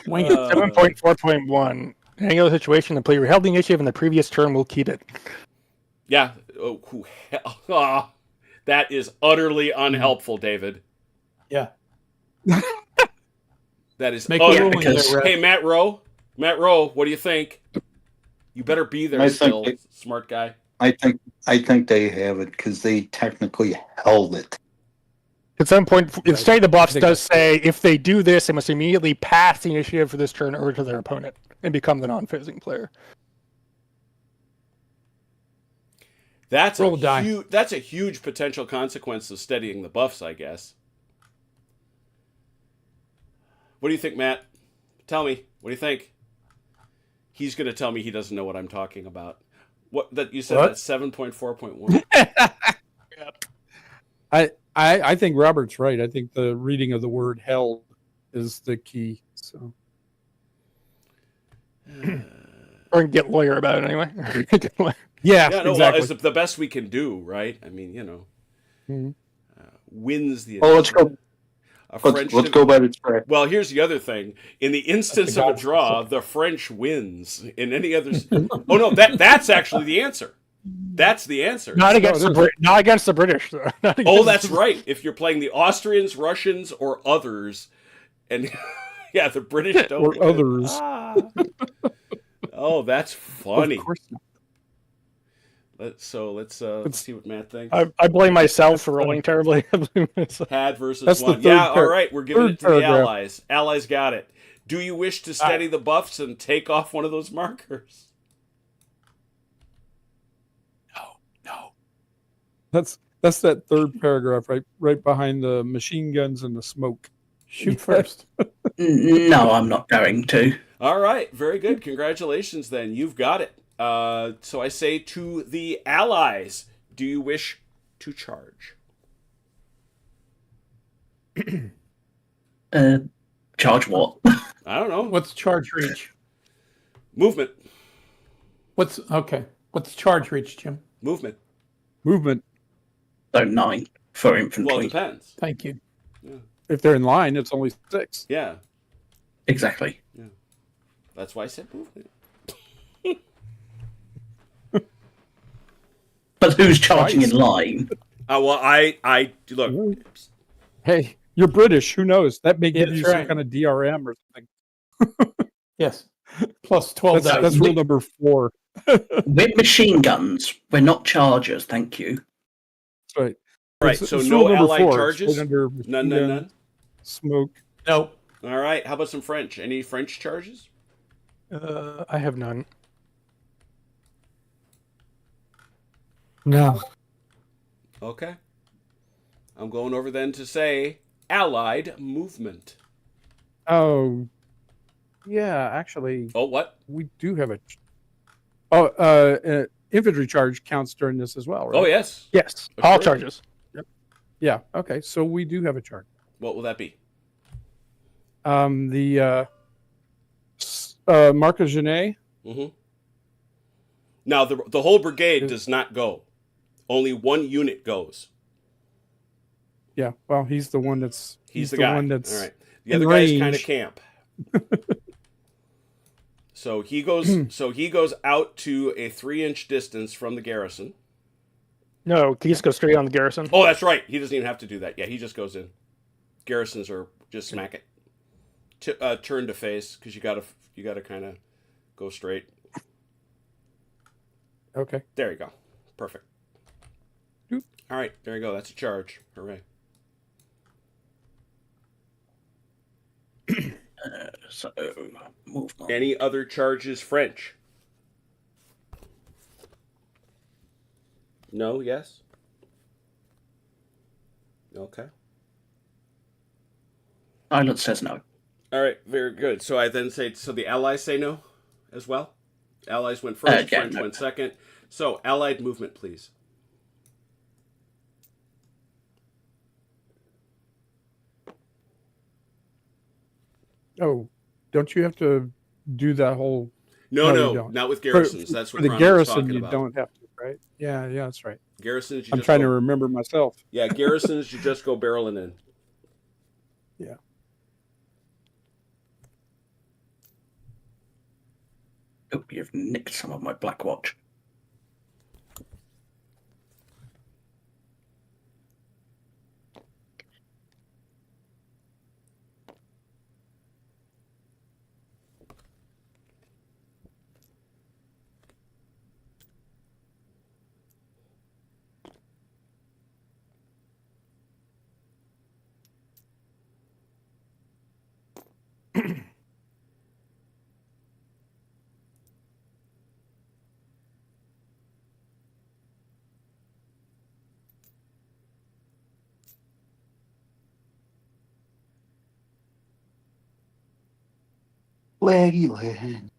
Wing it. 7.4.1. In any other situation, the player held the initiative in the previous turn will keep it. Yeah. Oh, who hell? Ah, that is utterly unhelpful, David. Yeah. That is Make a utterly. ruling there, Red. Hey, Matt Rowe, what do you think? You better be there I still, think smart guy. I think they have it because they technically held it. At some point, study the buffs think does say if they do this, they must immediately pass the initiative for this turn over to their opponent. and become the non-phasing player. That's Roll a die. that's a huge potential consequence of studying the buffs, I guess. What do you think, Matt? Tell me. What do you think? He's going to tell me he doesn't know what I'm talking about. What that you said What? that's 7.4.1. I think Robert's right. I think the reading of the word held is the key. So Or get lawyer about it anyway. yeah, Yeah, no, exactly. well, it's the best we can do, right? I mean, Mhm. wins the. Oh, let's go. A Let's go by the track. Well, here's the other thing. In the instance of a God's draw, the French wins. In any other, oh no, that's actually the answer. That's the answer. Not against No, it the not against the British though. Not Oh, against that's the- right. If you're playing the Austrians, Russians, or others, and yeah, the British don't. Or win. others. Ah. Oh, that's funny. Of course not. Let's see what Matt thinks. I blame myself for rolling terribly. I blame myself. Had versus That's the one. third Yeah, all par- right. We're giving third it to the paragraph. Allies. Allies got it. Do you wish to study the buffs and take off one of those markers? No. That's that third paragraph right behind the machine guns and the smoke. Shoot first. No, I'm not going to. All right. Very good. Congratulations, then. You've got it. So I say to the Allies, do you wish to charge? Charge what? I don't know. What's charge reach? Movement. What's charge reach, Jim? Movement. Movement. So 9 for Well, it infantry. depends. Thank you. If they're in line, it's only 6. Yeah. Exactly. That's why I said movement. But who's charging in line? Well, I look. Hey, you're British. Who knows? That may give That's you some right. kind of DRM or something. Yes. Plus 12 That's dice. rule number 4. We're machine guns. We're not chargers, thank you. That's right. Right. It's- So it's no rule number Allied 4. It's charges. right under None. machine gun, None. Smoke. No. All right. How about some French? Any French charges? I have none. No. Okay. I'm going over then to say Allied movement. Oh, yeah. Actually, Oh, what? we do have a. Infantry charge counts during this as well, right? Oh, yes. Yes, all Sure. charges. Yeah. Okay. So we do have a charge. What will that be? The Marc Genet. Mm-hmm. Now the whole brigade does not go. Only one unit goes. Yeah. Well, he's the one that's. He's the guy. one that's. All right. The in other guy's kind of range. camp. So he goes out to a 3-inch distance from the garrison. No, he just goes straight on the garrison. Oh, that's right. He doesn't even have to do that. Yeah, he just goes in. Garrisons are just smack it. Turn to face because you gotta kind of go straight. Okay. There you go. Perfect. Doop. All right, there you go. That's a charge. Hooray. So, move on. Any other charges French? No, yes? Okay. Silence says no. All right, very good. So I then say, so the Allies say no as well? Allies went first, Yeah, French no. went second. So, Allied movement, please. Oh, don't you have to do that whole? No, No, no, you don't. not with garrisons. That's for what the Ron was garrison. talking You about. don't have to, right? Yeah, that's right. Garrisons, you I'm just trying go, to remember myself. Yeah, garrisons, you just go barreling in. Yeah. Oh, you've nicked some of my black watch. Laggy leg.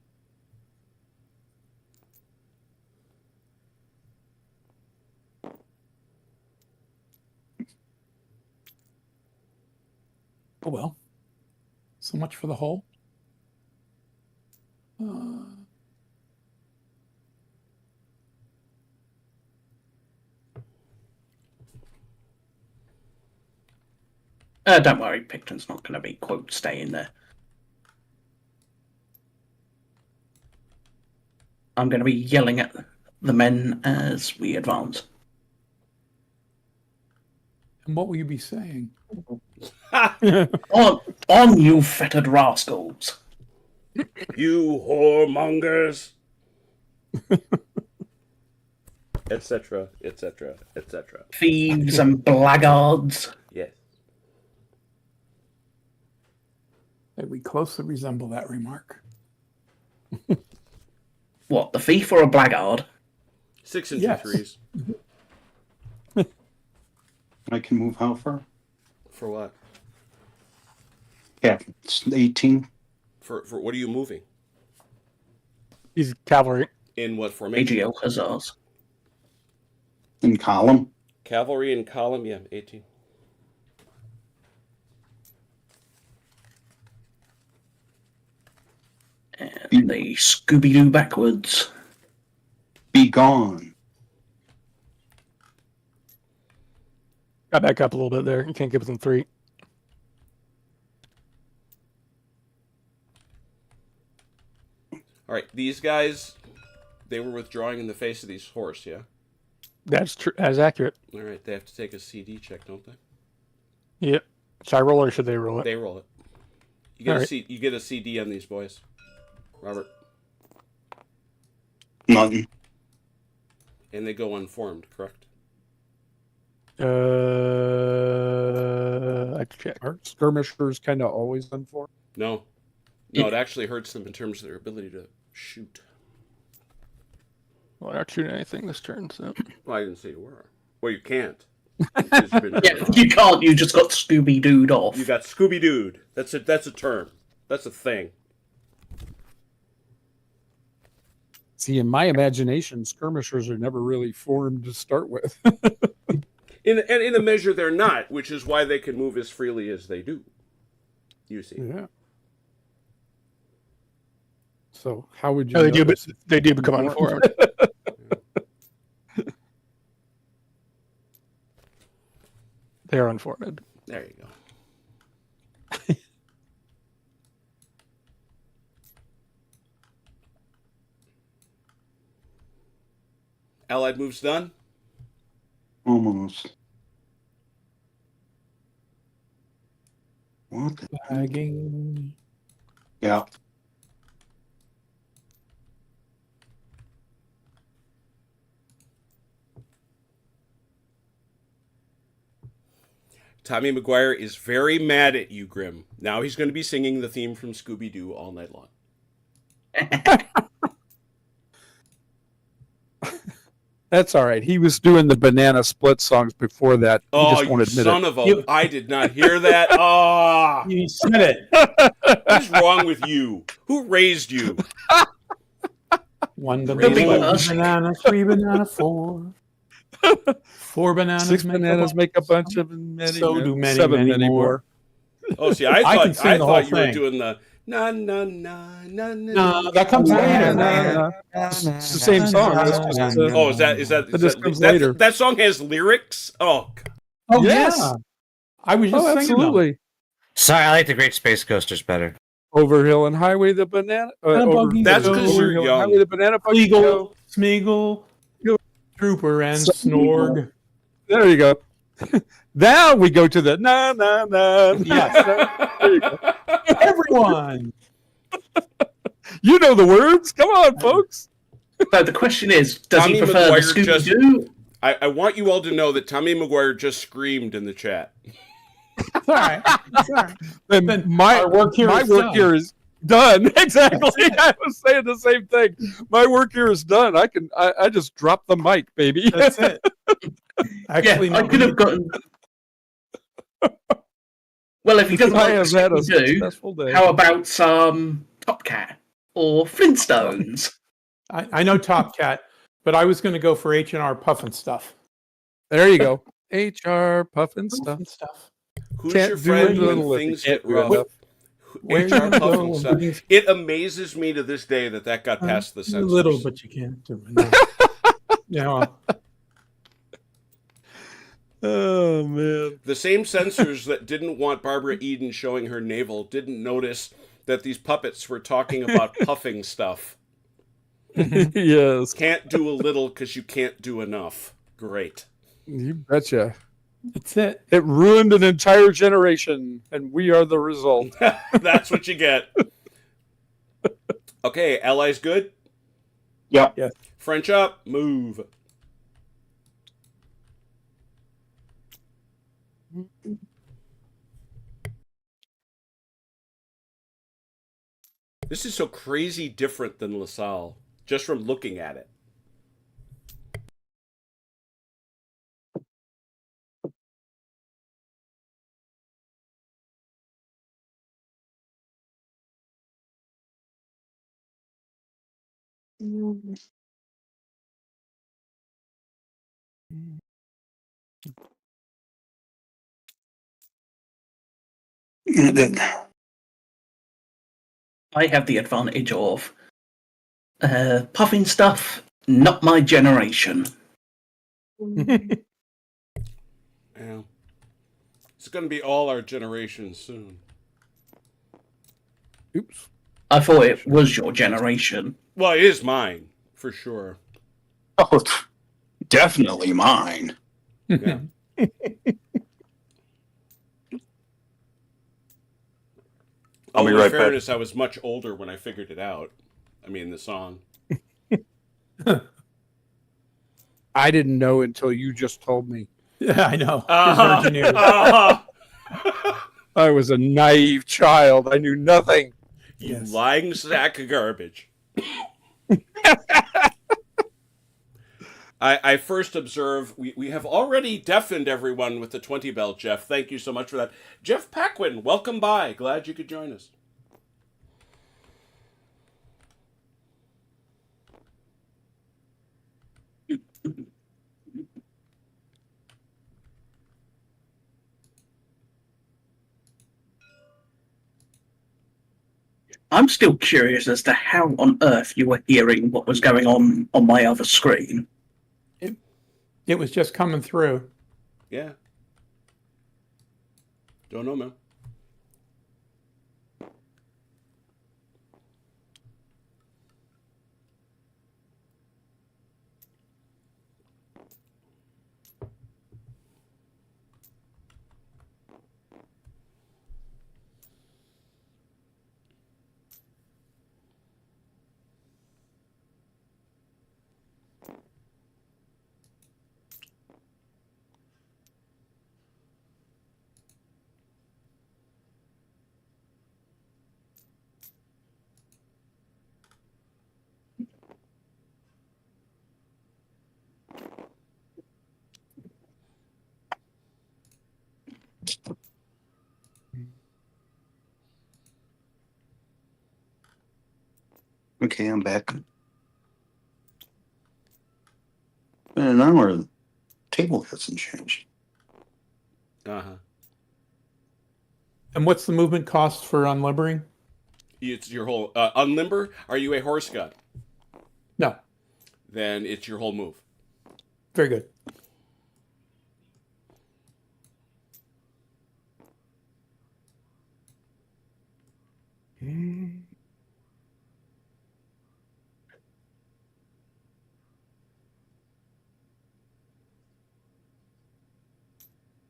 Oh well. So much for the hole. Don't worry, Picton's not going to be, quote, staying there. I'm going to be yelling at the men as we advance. And what will you be saying? On, you fettered rascals! You whoremongers! Etc., etc., etc. Thieves and blackguards! Yes. We closely resemble that remark. What, the thief or a blackguard? 6 and Yes. 2 threes. I can move how far? For what? Yeah, it's 18. For what are you moving? He's cavalry. In what formation? AGL hussars. In column. Cavalry in column, yeah, 18. And they Scooby-Doo backwards. Be gone. Got back up a little bit there. You can't get within 3. All right, these guys, they were withdrawing in the face of these horse, yeah? That's true. That's accurate. All right, they have to take a CD check, don't they? Yep. Should I roll it or should they roll it? They roll it. You get All a right. you get a CD on these boys. Robert. Nothing. And they go unformed, correct? I can check. Aren't skirmishers kind of always unformed? No. No, it actually hurts them in terms of their ability to shoot. Well, I'm not shooting anything this turn, so. Well, I didn't say you were. Well, you can't. 'Cause you've been Yeah, you can't, you just got Scooby-Dooed off. You got Scooby-Dooed. That's a term. That's a thing. See, in my imagination, skirmishers are never really formed to start with. In a measure, they're not, which is why they can move as freely as they do. You see. Yeah. So how would you? No, they do become Unformed. unformed. They're unformed. There you go. Allied moves done. Almost. What? Lagging. Yeah. Tommy McGuire is very mad at you, Grim. Now he's going to be singing the theme from Scooby-Doo all night long. That's all right. He was doing the banana split songs before that. He Oh, just won't you admit son it. of a... I did not hear that. Oh, You said it. what's wrong with you? Who raised you? One Really? banana, 2 banana, 3 banana, 4. 4 bananas. 6 make bananas a make a bunch of many. So do many, 7 many more. Oh, see, I I can thought sing the whole you were thing. doing the na na na na na. No, that comes later. It's the same song. It's just, Oh, is that That just comes that, later. that song has lyrics? Oh, Oh, Yes. yeah. I was just oh, singing them. absolutely. Sorry, I like the Great Space Coasters better. Overhill and Highway the banana. Banana buggy That's go. 'cause you're Overhill and young. Highway the banana buggy go. Smeagol, Smeagol, Trooper, and Snorg. There you go. Now we go to the na na na. Yes. There you go. Everyone. You know the words. Come on, folks. So the question is, does Tommy he prefer the McGuire just- Scooby-Doo? I want you all to know that Tommy McGuire just screamed in the chat. It's all right. It's all right. And Then my our work here is work done. here is done. Exactly. I was saying the same thing. My work here is done. I just dropped the mic, baby. That's it. Actually, Yeah, I no, could have gotten... Well, if he doesn't I like have the had a Scooby-Doo, successful day. how about some Top Cat or Flintstones. I know Top Cat, but I was going to go for H&R Puffin stuff. There you go. HR puffin stuff. Puffin stuff. Who's Can't your do friend a when little if you things can't get do rough? enough. Where are you HR gonna go Puffin when stuff. things- It amazes me to this day that got past the A censors. little, but you can't do it. No. Oh man. The same censors that didn't want Barbara Eden showing her navel didn't notice that these puppets were talking about puffing stuff. Yes. Can't do a little because you can't do enough. Great. You betcha. That's it. It ruined an entire generation, and we are the result. That's what you get. Okay, allies good? Yep. Yeah. French up, move. This is so crazy different than LaSalle, just from looking at it. I have the advantage of puffing stuff, not my generation. Yeah. It's going to be all our generations soon. Oops. I thought it was your generation. Well, it is mine, for sure. Oh, definitely mine. Yeah. I'll be In right back. fairness, I was much older when I figured it out. I mean, the song. I didn't know until you just told me. Yeah, I know. Uh-huh. Virgin ears. I was a naive child. I knew nothing. You Yes. lying sack of garbage. I first observe we have already deafened everyone with the 20 bell, Jeff. Thank you so much for that. Jeff Paquin, welcome by. Glad you could join us. I'm still curious as to how on earth you were hearing what was going on my other screen. It was just coming through. Yeah. Don't know, man. Okay, I'm back. In an hour, the table hasn't changed. Uh-huh. And what's the movement cost for unlimbering? It's your whole unlimber. Are you a horse god? No. Then it's your whole move. Very good.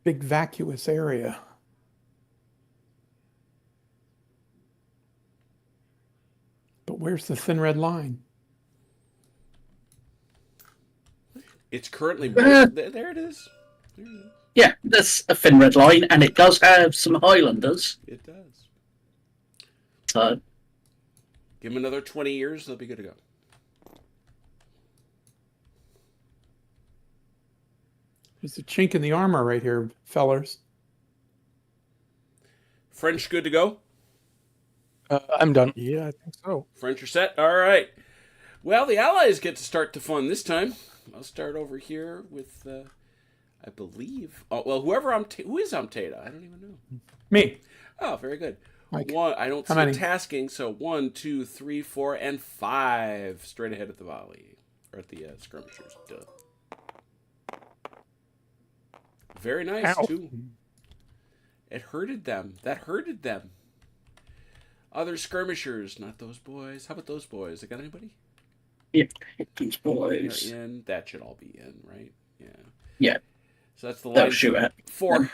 Big vacuous area. But where's the thin red line? It's currently there. There it is. There it is. Yeah, that's a thin red line, and it does have some Highlanders. It does. So Give them another 20 years, they'll be good to go. There's a chink in the armor right here, fellers. French good to go? I'm done. Yeah, I think so. French are set. All right. Well, the Allies get to start the fun this time. I'll start over here with, I believe. Oh, well, who is Amteda? I don't even know. Me. Oh, very good. Mike. I don't How see many? tasking, so 1, 2, 3, 4, and 5 straight ahead at the volley. Or at the skirmishers. Duh. Very nice, Ow. too. It hurted them. That hurted them. Other skirmishers, not those boys. How about those boys? They got anybody? Yeah, these They're boys. in. That should all be in, right? Yeah. Yeah, So that's the they'll line. shoot at. 4.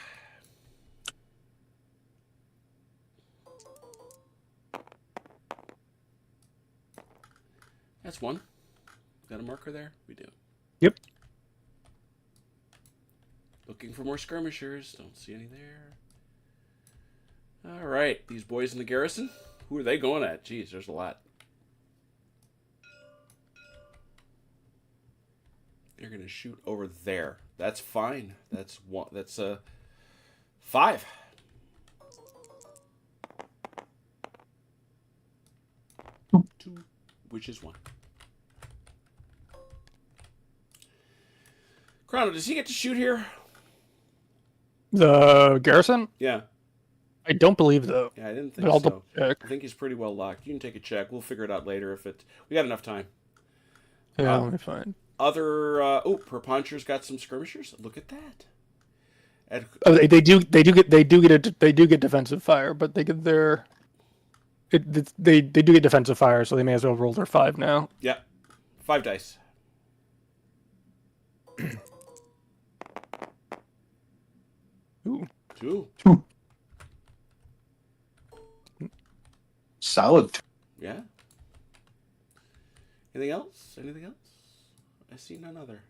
That's 1. Got a marker there? We do. Yep. Looking for more skirmishers. Don't see any there. All right. These boys in the garrison. Who are they going at? Jeez, there's a lot. They're going to shoot over there. That's fine. That's 1. That's 5. Two, which is 1. Chrono, does he get to shoot here? The garrison? Yeah. I don't believe though. Yeah, I didn't think But I'll so. double check. I think he's pretty well locked. You can take a check. We'll figure it out later if it. We got enough time. Yeah, let me find. Other Perponcher's got some skirmishers. Look at that. Oh, they do get defensive fire, but they do get defensive fire, so they may as well roll their 5 now. Yeah, 5 dice. Ooh. 2. Solid. Yeah. Anything else? Anything else? I see none other.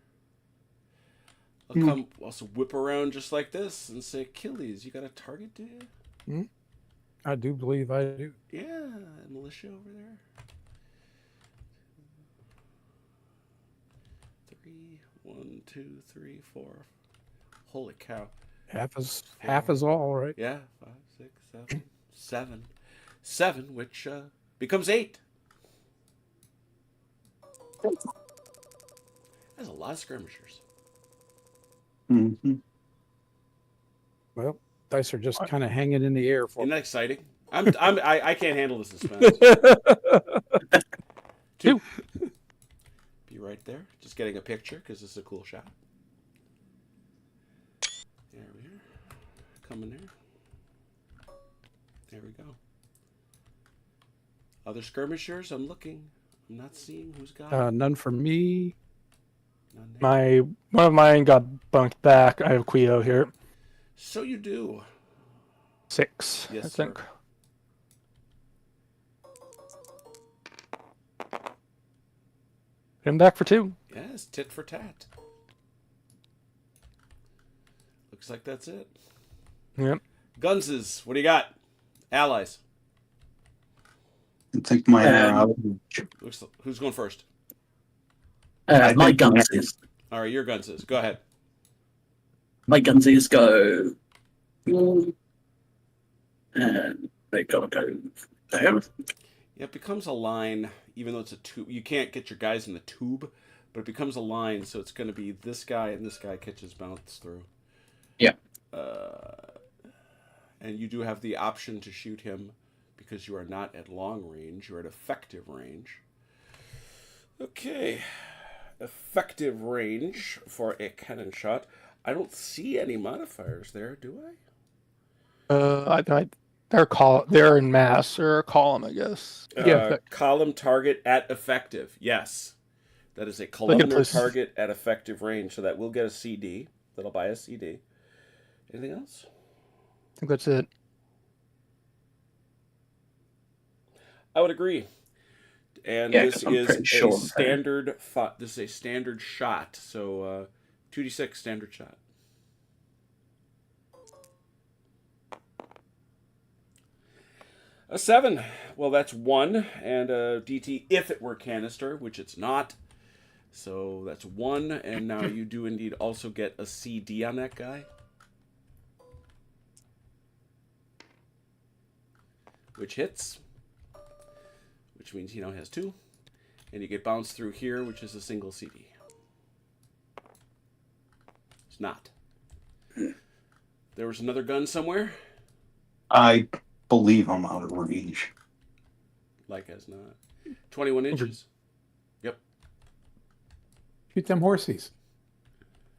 I'll come also whip around just like this and say, Achilles, you got a target, do you? I do believe I do. Yeah, militia over there. 3, 1, 2, 3, 4. Holy cow. Half is all, right? Yeah, 5, 6, 7, 7. 7, which becomes 8. That's a lot of skirmishers. Mm-hmm. Well, dice are just kind of hanging in the air for Isn't me. that exciting? I can't handle the suspense. 2. Be right there. Just getting a picture because this is a cool shot. There we are. Coming there. There we go. Other skirmishers? I'm looking. I'm not seeing who's got it. None for me. None there. One of mine got bunked back. I have Quio here. So you do. 6, Yes, I think. sir. Hit him back for 2. Yes, tit for tat. Looks like that's it. Yep. Gunses, what do you got? Allies. I think my Who's going first? I My think- guns is All right, your Gunses. Go ahead. my guns is go. And they gotta go there. Yeah, it becomes a line, even though it's a tube. You can't get your guys in the tube, but it becomes a line, so it's going to be this guy and this guy catches bounce through. Yeah. And you do have the option to shoot him because you are not at long range. You're at effective range. Okay. Effective range for a cannon shot. I don't see any modifiers there, do I? They're in mass or a column, I guess. Column target at effective. Yes. That is a get columnar plus- target at effective range, so that will get a CD. That'll buy a CD. Anything else? I think that's it. I would agree. And Yeah, this 'cause I'm is pretty a sure. standard. This is a standard shot. So 2d6 standard shot. A 7. Well, that's 1, and a DT if it were canister, which it's not. So that's 1, and now you do indeed also get a CD on that guy. Which hits. which means he now has 2. And you get bounced through here, which is a single CD. It's not. There was another gun somewhere? I believe I'm out of range. Like as not. 21 inches. Yep. Shoot them horsies.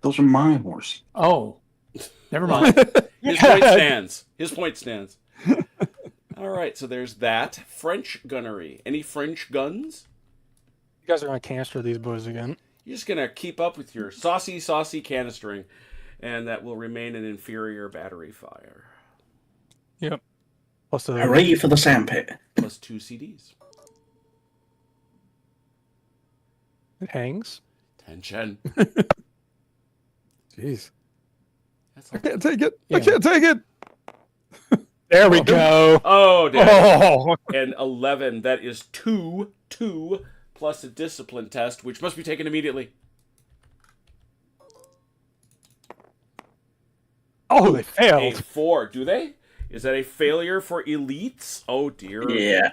Those are my horses. Oh, never mind. His point stands. His point stands. All right, so there's that. French gunnery. Any French guns? You guys are going to canister these boys again. You're just going to keep up with your saucy canistering, and that will remain an inferior battery fire. Yep. Plus the Hooray for the sandpit. Plus 2 CDs. it hangs. Tension. Jeez. That's I all. can't take it. Yeah. I can't take it. There we go. Oh, damn. Oh, And 11, that is 2 plus a discipline test, which must be taken immediately. oh, they A failed. 4, do they? Is that a failure for elites? Oh, dear. Yeah.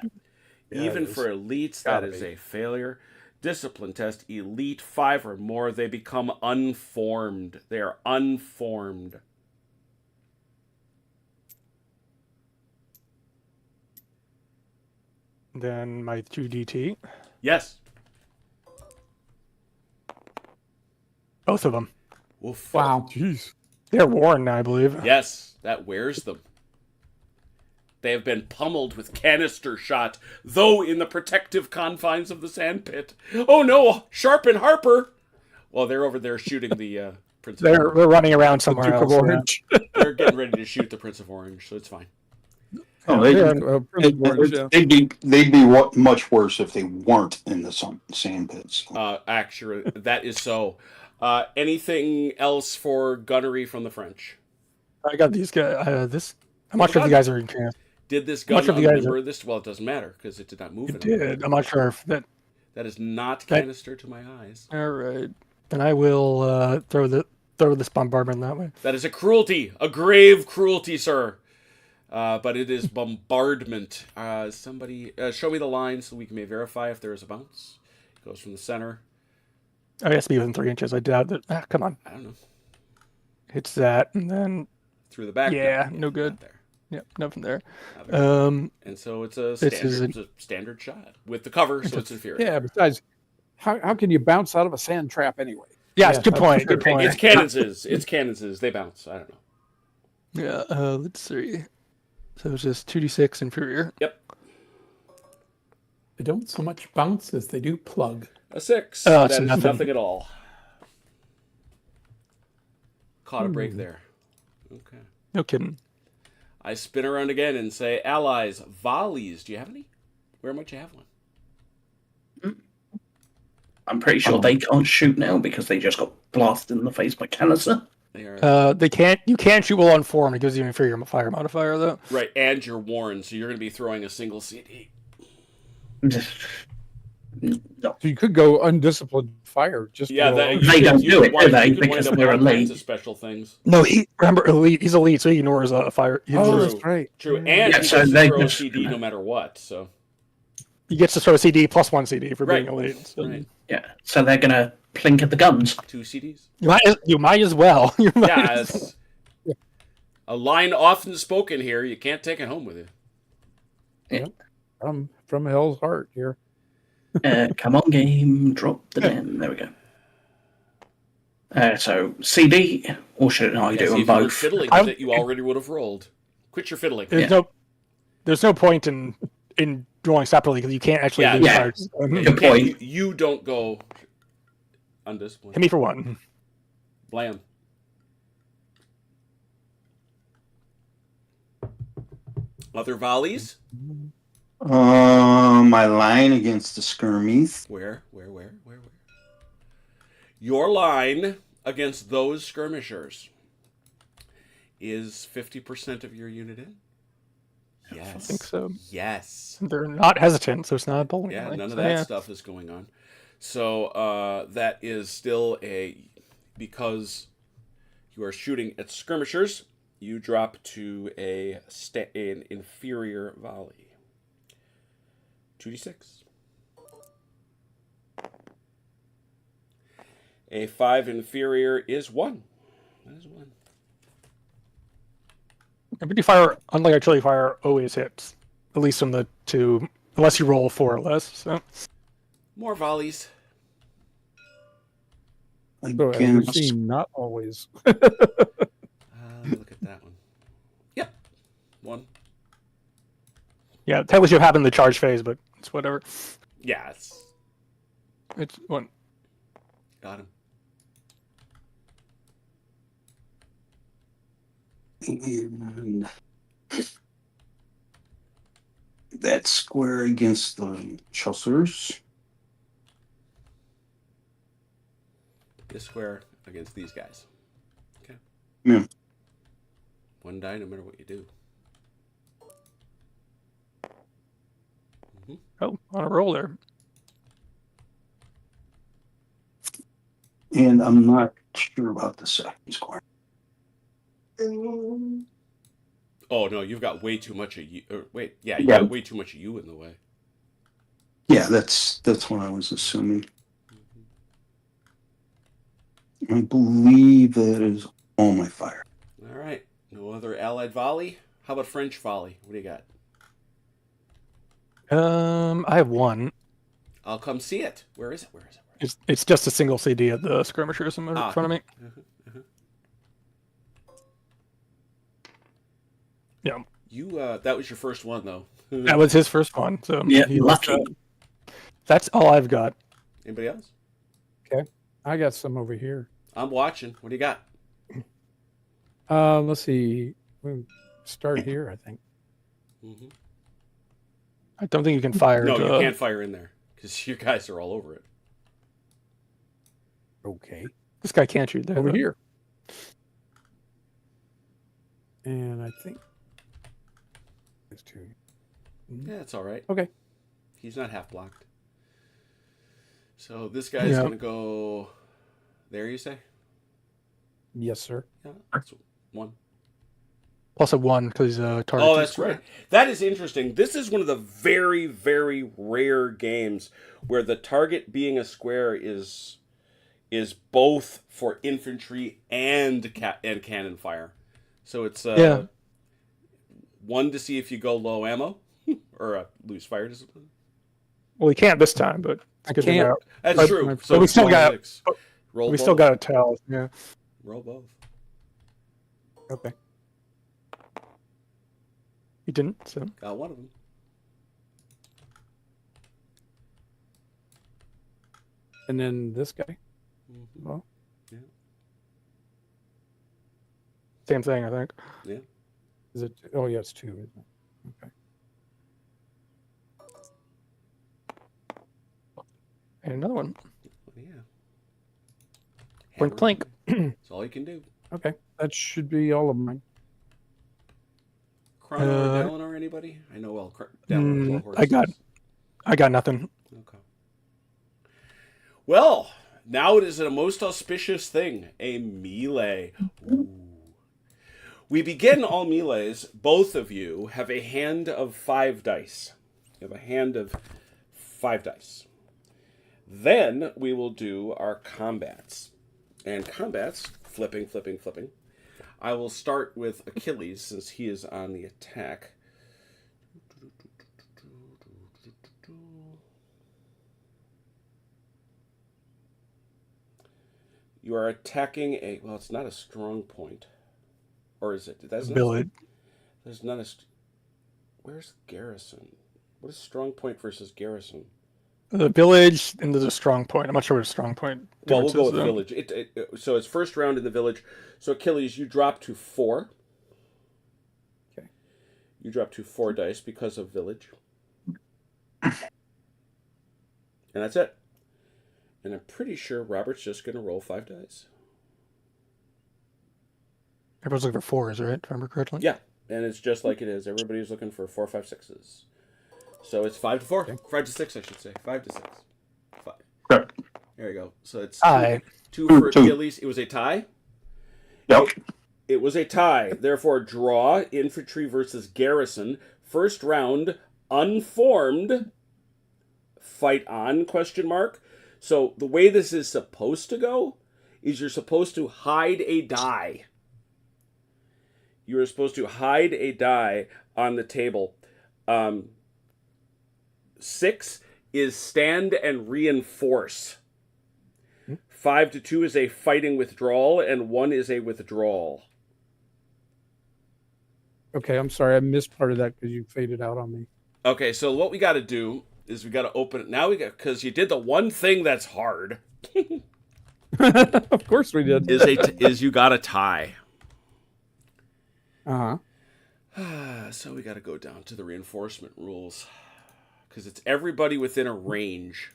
Yeah, Even it is. for elites, that Gotta is be. a failure. Discipline test, elite 5 or more, they become unformed. They are unformed. Then my 2DT. Yes. Both of them. Woof. Wow. Jeez. They're worn now, I believe. Yes, that wears them. They have been pummeled with canister shot, though in the protective confines of the sandpit. Oh no, Sharp and Harper! Well, they're over there shooting the Prince of They're Orange. they're running around The somewhere Duke of else. yeah. Orange. They're getting ready to shoot the Prince of Orange, so it's fine. Oh, Prince of Orange, yeah. they'd be much worse if they weren't in the sand pits. Actually, that is so. Anything else for gunnery from the French? I got these guys. I'm not sure if you guys are in camp. Did this How gun much of you guys unnumber this? Well, it doesn't matter because it did not move. It did. I'm not sure if that. That is not Okay. canister to my eyes. All right. Then I will throw this bombardment that way. That is a cruelty, a grave cruelty, sir. But it is bombardment. Somebody show me the line so we may verify if there is a bounce. It goes from the center. Oh, it has to be within 3 inches. I doubt that. Come on. I don't know. Hits that, and then Through the back. Yeah, no not good. there. yep, nothing there. Not there. And so it's a This standard, is it's a standard shot with the cover, so it's inferior. Yeah, besides, how can you bounce out of a sand trap anyway? Yeah, Yeah, good that's point. for Good sure. point. It's cannonses. It's cannonses. They bounce. I don't know. Yeah. Let's see. So it's just 2d6 inferior. Yep. They don't so much bounce as they do plug. A 6. Oh, That it's is nothing. nothing at all. Caught a break there. Okay. No kidding. I spin around again and say, allies, volleys. Do you have any? Where might you have one? I'm pretty sure they can't shoot now because they just got blasted in the face by canister. They are They can't. You can shoot while unformed. It gives you an inferior fire modifier, though. right, and you're worn, so you're going to be throwing a single CD. No. So you could go undisciplined fire. Just Yeah, go that, on- you They could- don't you do could it, wind- do they? you could wind Because up with they're all kinds elite. of special things. No, remember elite. He's elite, so he ignores a fire. He, Oh, True. that's right. True, and Yeah, he so gets to they throw a just- CD no matter what. So he gets to throw a CD plus 1 CD for being Right. elite. So right, Yeah, so they're gonna plink at the guns. 2 CDs. you might as well. You might Yeah, as well. it's a line often spoken here. You can't take it home with you. From hell's heart here. Come on, game, drop the den. There we go. So CD, or should I Yeah, do see, them if you were both? fiddling I- with it, you already would have rolled. Quit your fiddling. There's no point in drawing separately because you can't actually Yeah, lose yeah. cards. You Good can't- point. you don't go undisciplined. Hit me for 1. Blam. Other volleys? My line against the skirmies. Where? Your line against those skirmishers is 50% of your unit in? Yes. I think so. Yes. They're not hesitant, so it's not a bowling Yeah, alley. none of So, that yeah. stuff is going on. So that is still because you are shooting at skirmishers, you drop to an inferior volley. 2d6. A 5 inferior is 1. That is 1. Infantry fire, unlike artillery fire, always hits. At least on the 2, unless you roll 4 or less. So. More volleys. So as we're seeing, not always. Look at that one. Yep. 1. Yeah, technically you have in the charge phase, but it's whatever. Yeah, It's 1. got him. And that square against the Chaucers. This square against these guys. Okay. Yeah. 1 die no matter what you do. Oh, on a roll there. And I'm not sure about the second square. Oh no, you've got way too much of you. You Yeah. got way too much of you in the way. Yeah, that's what I was assuming. I believe that is all my fire. All right. No other allied volley. How about French volley? What do you got? I have 1. I'll come see it. Where is it? Where is it? It's just a single CD at the skirmishers in front of me. Yeah. You that was your first one though. That was his first one. So Yeah, he lucky. That's all I've got. Anybody else? I got some over here. I'm watching. What do you got? Let's see. We'll start here, I think. Mm-hmm. I don't think you can fire. No, you can't fire in there because your guys are all over it. Okay. This guy can't shoot there. Over though. here. And I think there's 2. Yeah, it's all right. Okay. He's not half blocked. So this guy's going to go there, you say? Yes, sir. Yeah, that's 1. Plus a 1 because target. Oh, that's right. That is interesting. This is one of the very, very rare games where the target being a square is both for infantry and cannon fire. So it's 1 to see if you go low ammo or lose fire discipline. Well, we can't this time, but I can't. That's But- true. but So we it's still got- 26. Roll we both. still got to tell. Yeah. Roll both. Okay. He didn't. So Got one of them. And then this guy. Mm-hmm. Well, same thing, I think. is it? Oh, yeah, it's 2, isn't it? Okay. And another one. Yeah. Blink, blink. That's all you can do. Okay. That should be all of mine. Chrono or Dallin or anybody? I know well. Dallin I got nothing. Okay. Well, now it is a most auspicious thing, a melee. Ooh. We begin all melees. Both of you have a hand of 5 dice. You have a hand of 5 dice. Then we will do our combats. And combats, flipping. I will start with Achilles since he is on the attack. You are attacking a... Well, it's not a strong point. Or is it? That's Village. There's not a... Where's garrison? What is strong point versus garrison? The village and there's a strong point. I'm not sure what a strong point. Well, we'll go with difference is, village. So it's first round in the village. So Achilles, you drop to 4. Okay. You drop to 4 dice because of village. And that's it. And I'm pretty sure Robert's just going to roll 5 dice. Everyone's looking for 4s, right? If I remember correctly. Yeah, and it's just like it is. Everybody's looking for 4, 5, 6s. So it's 5 to 4. Okay. 5 to 6, I should say. 5 to 6. 5. Correct. There you go. So it's Tie. 2 for Achilles. It was a tie? Yep. It was a tie. Therefore, draw infantry versus garrison. First round, unformed. Fight on, question mark. So the way this is supposed to go is you're supposed to hide a die. You are supposed to hide a die on the table. 6 is stand and reinforce. 5 to 2 is a fighting withdrawal, and 1 is a withdrawal. Okay, I'm sorry. I missed part of that because you faded out on me. Okay, so what we got to do is we got to open it. Now because you did the one thing that's hard. Of course we did. Is you got to tie. Uh-huh. So we got to go down to the reinforcement rules because it's everybody within a range.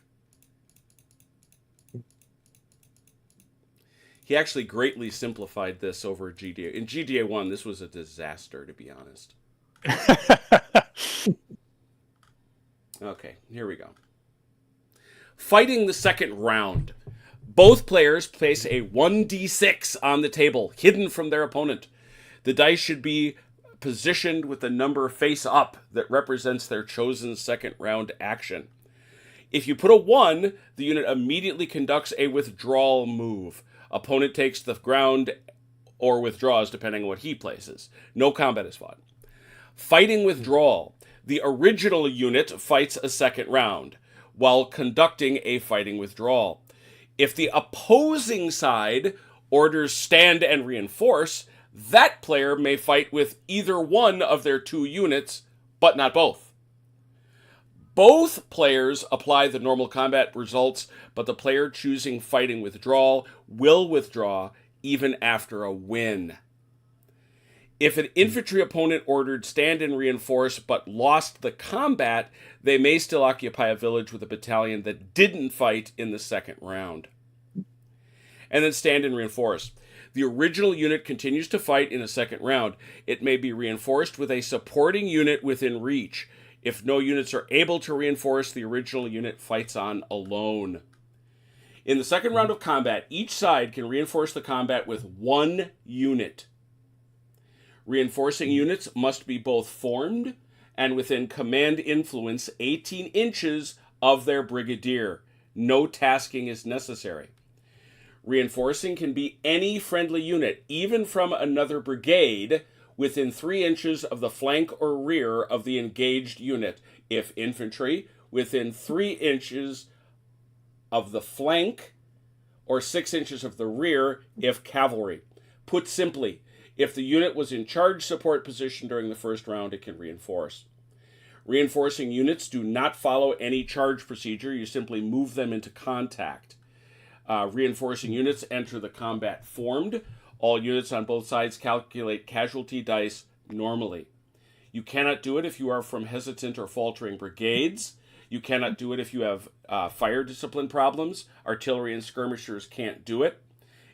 He actually greatly simplified this over GDA. In GDA 1, this was a disaster, to be honest. Okay, here we go. Fighting the second round. Both players place a 1d6 on the table, hidden from their opponent. The dice should be positioned with the number face up that represents their chosen second round action. If you put a 1, the unit immediately conducts a withdrawal move. Opponent takes the ground or withdraws depending on what he places. No combat is fought. Fighting withdrawal. The original unit fights a second round while conducting a fighting withdrawal. If the opposing side orders stand and reinforce, that player may fight with either one of their 2 units, but not both. Both players apply the normal combat results, but the player choosing fighting withdrawal will withdraw even after a win. If an infantry opponent ordered stand and reinforce but lost the combat, they may still occupy a village with a battalion that didn't fight in the second round. And then stand and reinforce. The original unit continues to fight in a second round. It may be reinforced with a supporting unit within reach. If no units are able to reinforce, the original unit fights on alone. In the second round of combat, each side can reinforce the combat with 1 unit. Reinforcing units must be both formed and within command influence 18 inches of their brigadier. No tasking is necessary. Reinforcing can be any friendly unit, even from another brigade, within 3 inches of the flank or rear of the engaged unit. If infantry, within 3 inches of the flank or 6 inches of the rear if cavalry. Put simply, if the unit was in charge support position during the first round, it can reinforce. Reinforcing units do not follow any charge procedure. You simply move them into contact. Reinforcing units enter the combat formed. All units on both sides calculate casualty dice normally. You cannot do it if you are from hesitant or faltering brigades. You cannot do it if you have fire discipline problems. Artillery and skirmishers can't do it.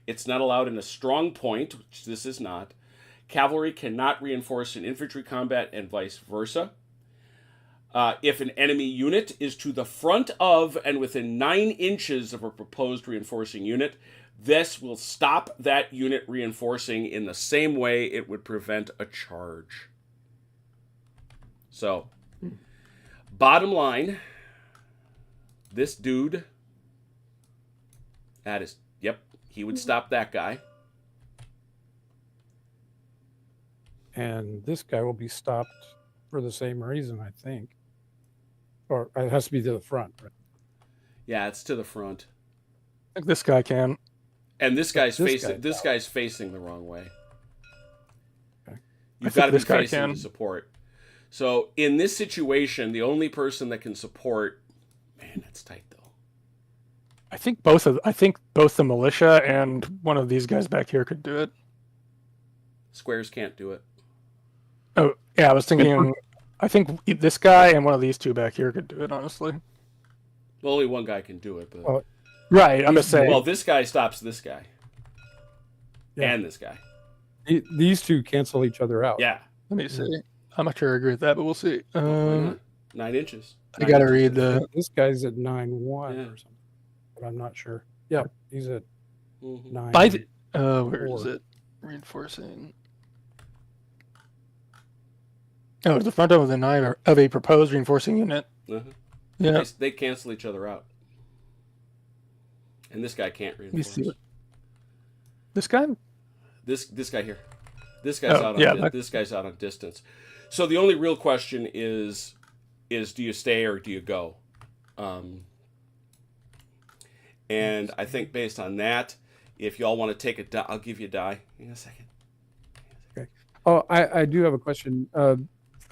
It's not allowed in a strong point, which this is not. Cavalry cannot reinforce in infantry combat and vice versa. If an enemy unit is to the front of and within 9 inches of a proposed reinforcing unit, this will stop that unit reinforcing in the same way it would prevent a charge. So, bottom line, this dude, that is, yep, he would stop that guy. And this guy will be stopped for the same reason, I think. Or it has to be to the front, right? Yeah, it's to the front. I think this guy can. And this guy's This guy's facing the wrong way. Okay. You've got to be this guy facing can. to support. So in this situation, the only person that can support, man, that's tight though. I think both the militia and one of these guys back here could do it. Squares can't do it. Oh, yeah, I was thinking. I think this guy and one of these 2 back here could do it. Honestly, Well, only one guy can do it, but Oh, right? I'm just saying. well, this guy stops this guy Yeah. and this guy. These 2 cancel each other out. Yeah, Let me see. I'm not sure I agree with that, but we'll see. Why not? 9 inches. I gotta read the. This guy's at 9-1 Yeah. or something, but I'm not sure. Yeah, he's at Mhm. 9. By the, where is Four. it? Reinforcing. Oh, the front of the 9 of a proposed reinforcing unit. Uh-huh. Yeah. They cancel each other out. And this guy can't Let me see. reinforce. This guy? This guy here. This guy's this guy's out on distance. So the only real question is do you stay or do you go? And I think based on that, if y'all want to take a die, I'll give you a die in a second. Okay. Oh, I do have a question.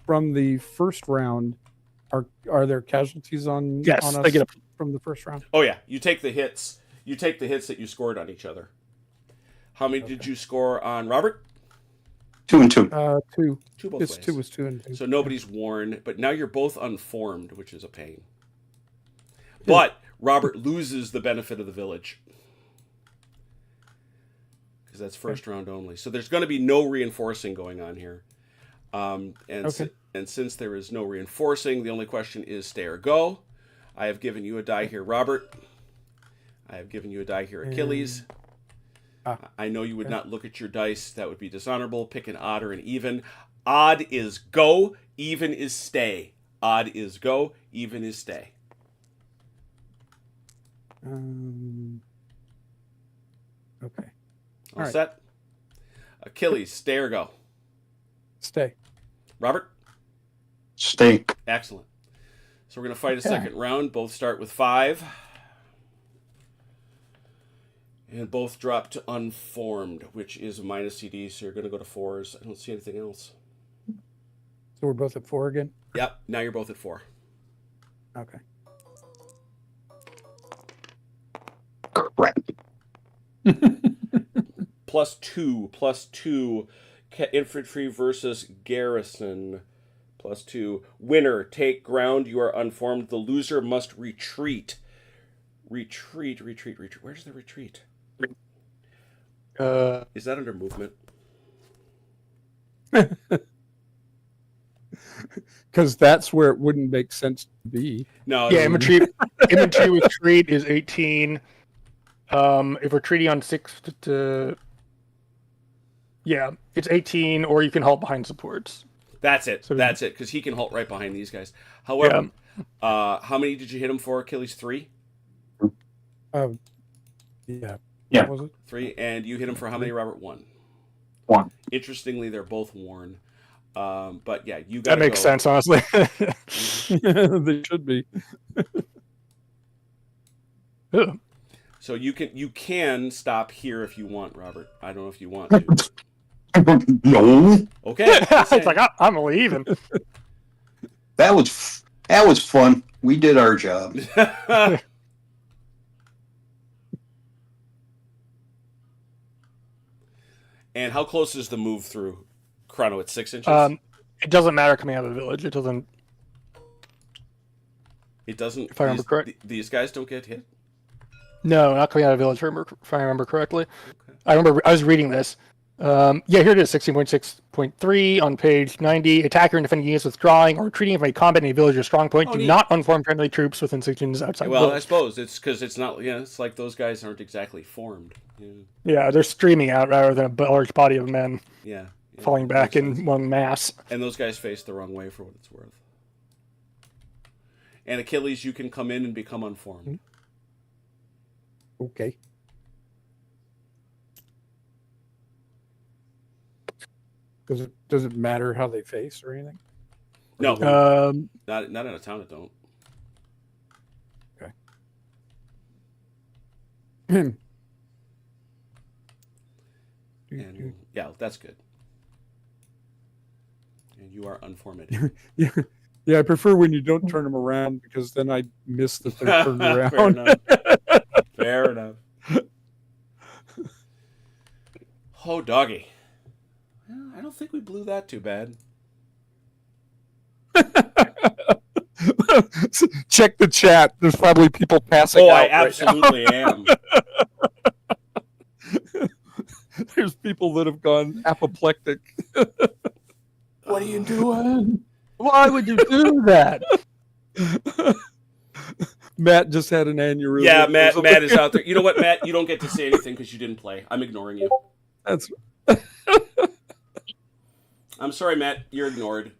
From the first round, are there casualties on Yes, on us they get from the first round? Oh yeah, you take the hits. You take the hits that you scored on each other. How many did you score on Robert? 2 and 2. 2. Two both It's ways. 2 was 2 and 2. So nobody's worn, but now you're both unformed, which is a pain. But Robert loses the benefit of the village. Because that's first round only. So there's going to be no reinforcing going on here. And since there is no reinforcing, the only question is stay or go. I have given you a die here, Robert. I have given you a die here, Achilles. I know you would not look at your dice. That would be dishonorable. Pick an odd or an even. Odd is go. Even is stay. Odd is go. Even is stay. Okay. All set? Achilles, stay or go? Stay. Robert? Stay. Excellent. So we're going to fight a second round. Both start with 5. And both drop to unformed, which is a minus CD, so you're going to go to 4s. I don't see anything else. So we're both at 4 again? Yep, now you're both at 4. Okay. Crap. +2. Infantry versus garrison. +2. Winner, take ground. You are unformed. The loser must retreat. Retreat. Where's the retreat? Is that under movement? Because that's where it wouldn't make sense to be. No. Yeah, infantry retreat is 18. If we're treating on 6 to yeah, it's 18, or you can halt behind supports. That's it. That's it, because he can halt right behind these guys. However, how many did you hit him for, Achilles? 3? Yeah. Yeah. Was it? 3, and you hit him for how many, Robert? 1. 1. Interestingly, they're both worn. But yeah, you got that makes sense, honestly. They should be. So you can stop here if you want, Robert. I don't know if you want to. No. Okay. It's like I'm leaving. That was fun. We did our job. And how close is the move through Chrono? At 6 inches? It doesn't matter coming out of the village. It doesn't. It doesn't. If I remember correct. These guys don't get hit? No, not coming out of the village. If I remember correctly. Okay. I was reading this. Yeah, here it is, 16.6.3 on page 90. Attacker and defending units withdrawing or retreating from a combat in a village or strong point do not unform friendly troops within 6 inches outside. Well, the I suppose it's because it's not. Yeah, it's like those guys aren't exactly formed. Yeah, they're streaming out rather than a large body of men. Yeah. Falling back in one mass. And those guys face the wrong way for what it's worth. And Achilles, you can come in and become unformed. Okay. Does it matter how they face or anything? No. Not in a town it don't. Okay. And yeah, that's good. And you are unformed. Yeah, I prefer when you don't turn them around because then I miss that they're turned around. Fair enough. Oh, doggy. Well, I don't think we blew that too bad. Check the chat. There's probably people passing out. Oh, I absolutely am. There's people that have gone apoplectic. What are you doing? Why would you do that? Matt just had an aneurysm. Yeah, Matt is out there. You know what, Matt? You don't get to say anything because you didn't play. I'm ignoring you. That's. I'm sorry, Matt. You're ignored.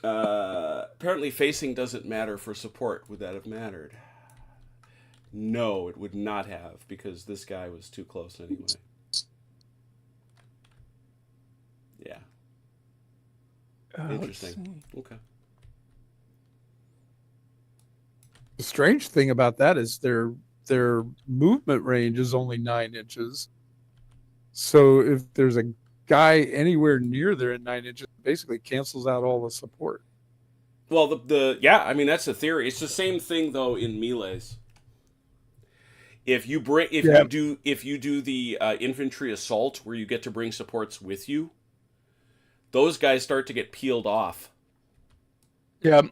Apparently, facing doesn't matter for support. Would that have mattered? No, it would not have, because this guy was too close anyway. Yeah. Interesting. Okay. The strange thing about that is their movement range is only 9 inches. So if there's a guy anywhere near there at 9 inches, it basically cancels out all the support. Well, I mean, that's the theory. It's the same thing though in melees. If you do the infantry assault where you get to bring supports with you, those guys start to get peeled off. Yeah.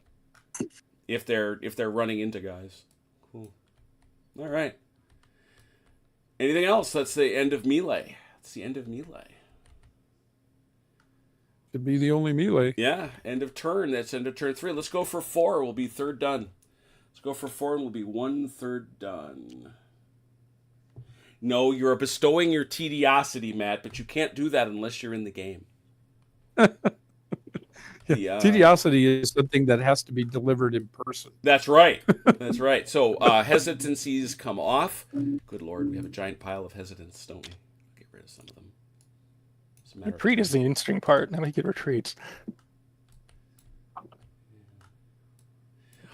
If they're running into guys. Cool. All right. Anything else? That's the end of melee. That's the end of melee. Could be the only melee. Yeah, end of turn. That's end of turn 3. Let's go for 4. We'll be third done. Let's go for 4 and we'll be 1/3 done. No, you're bestowing your tediosity, Matt, but you can't do that unless you're in the game. Tediosity is something that has to be delivered in person. That's right. That's right. So hesitancies come off. Good Lord, we have a giant pile of hesitants, don't we? Get rid of some of them. Retreat is the interesting part. Now we get retreats.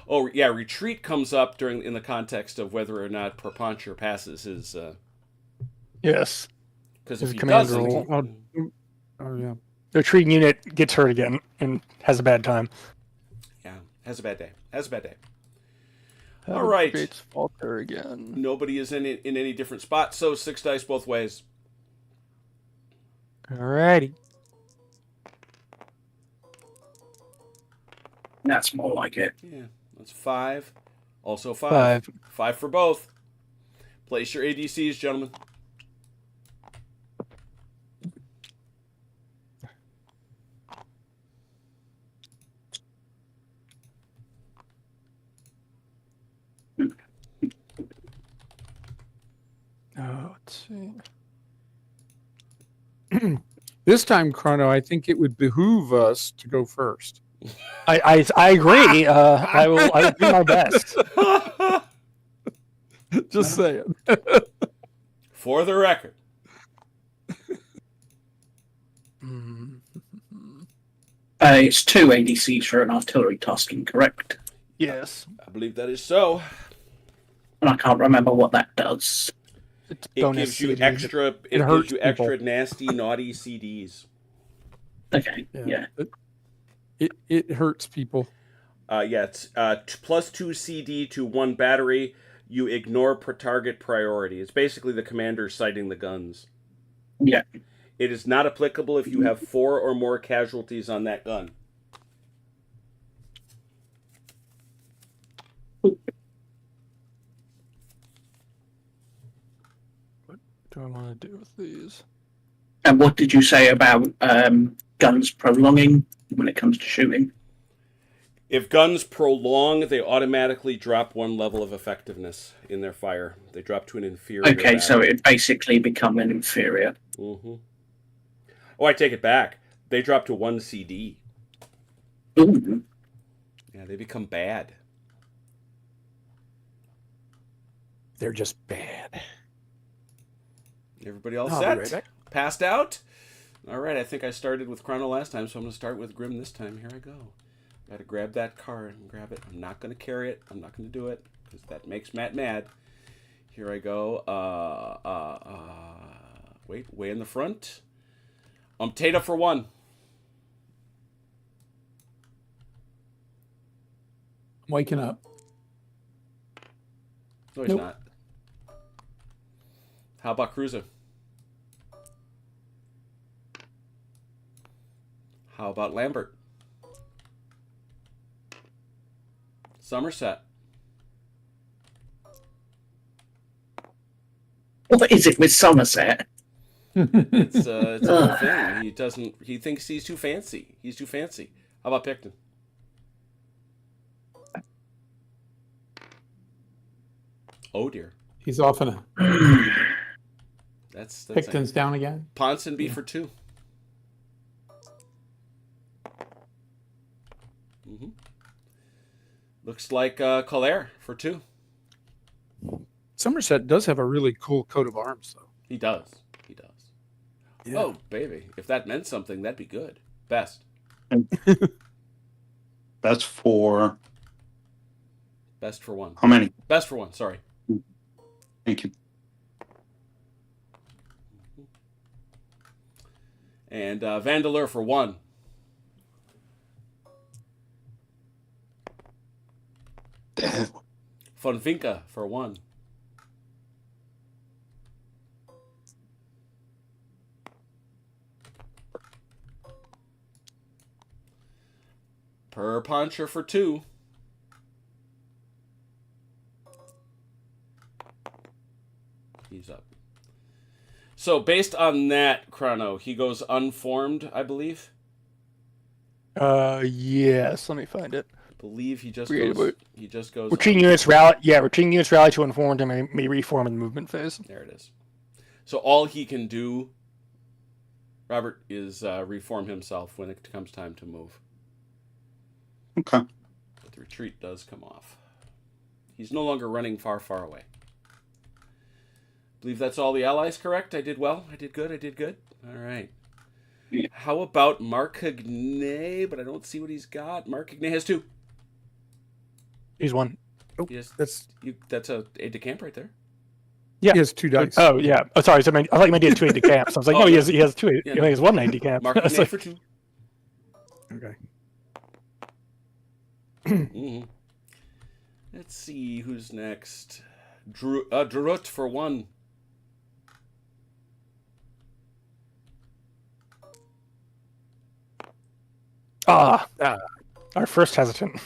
Oh yeah, retreat comes up in the context of whether or not Proponcher passes his. Yes. Because if he command doesn't, rule. Oh yeah. The retreat unit gets hurt again and has a bad time. Yeah, has a bad day. All right. Retreats falter again. Nobody is in any different spot, so 6 dice both ways. Alrighty. That's more like it. Yeah, that's 5. Also 5. 5 for both. Place your ADCs, gentlemen. Oh, let's see. This time, Chrono, I think it would behoove us to go first. I agree. I will do my best. Just saying. For the record. It's 2 ADCs for an artillery tasking, correct? Yes. I believe that is so. And I can't remember what that does. It's It bonus gives you CD. extra. It gives hurts you extra nasty, naughty CDs. Okay, yeah. It hurts people. Yeah, it's plus 2 CD to 1 battery. You ignore target priority. It's basically the commander sighting the guns. Yeah. It is not applicable if you have 4 or more casualties on that gun. What do I want to do with these? And what did you say about guns prolonging when it comes to shooting? If guns prolong, they automatically drop 1 level of effectiveness in their fire. They drop to an inferior. Okay, so battery. it basically become an inferior. Mm-hmm. Oh, I take it back. They drop to 1 CD. Ooh. Yeah, they become bad. They're just bad. Everybody all I'll be set? right back. Passed out? All right, I think I started with Chrono last time, so I'm going to start with Grim this time. Here I go. Got to grab that card and grab it. I'm not going to carry it. I'm not going to do it because that makes Matt mad. Here I go. Wait, way in the front. Tata for 1. I'm waking up. No, he's Nope. not. How about Cruiser? How about Lambert? Somerset. What is it with Somerset? It's a whole thing. He thinks he's too fancy. He's too fancy. How about Picton? Oh dear. He's off in a That's Picton's down again. Ponsonby for 2. Mm-hmm. Looks like Colaire for 2. Somerset does have a really cool coat of arms, though. He does. He does. Yeah. Oh, baby. If that meant something, that'd be good. Best. That's for Best for one. how many? Best for one, sorry. Thank you. And Vandeleur for one. Von Vinca for one. Per Poncher for two. He's up. So based on that, Chrono, he goes unformed, I believe. Yes. Let me find it. I believe he just Forget goes. about it. He just goes. Retreating units rally. Yeah, retreating units rally to informed and may reform in the movement phase. There it is. So all he can do, Robert, is reform himself when it comes time to move. Okay. But the retreat does come off. He's no longer running far, far away. Believe that's all the allies, correct? I did well. I did good. I did good. All right. Yeah. How about Marcagnet? But I don't see what he's got. Marcagnet has two. He's one. Oh, He has, that's that's a aide-de-camp right there. Yeah. he has 2 dice. Oh yeah. Oh sorry. So I thought you meant he had 2 aide de camps. I was like, Oh, no, yeah. he has 2. Yeah. He only has 1 aide de camp. Marcagnet for two. Okay. Mm-hmm. Let's see who's next. Drut for one. Our first hesitant.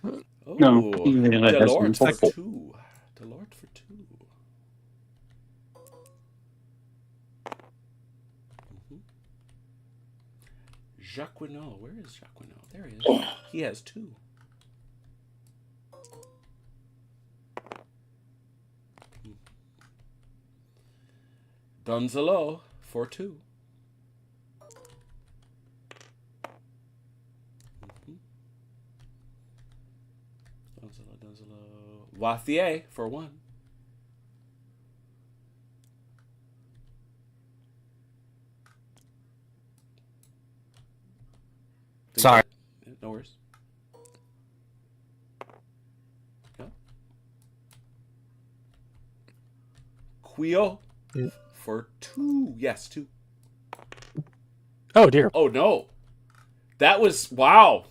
Oh, No, yeah, that's Delort for helpful. two. Delort for two. Jacquinot. Where is Jacquinot? There he is. He has 2. Donzelot for 2. Donzelot. Wathier for 1. Sorry. No worries. Yeah. Quio for 2. Yes, 2. Oh dear. Oh no. That was wow.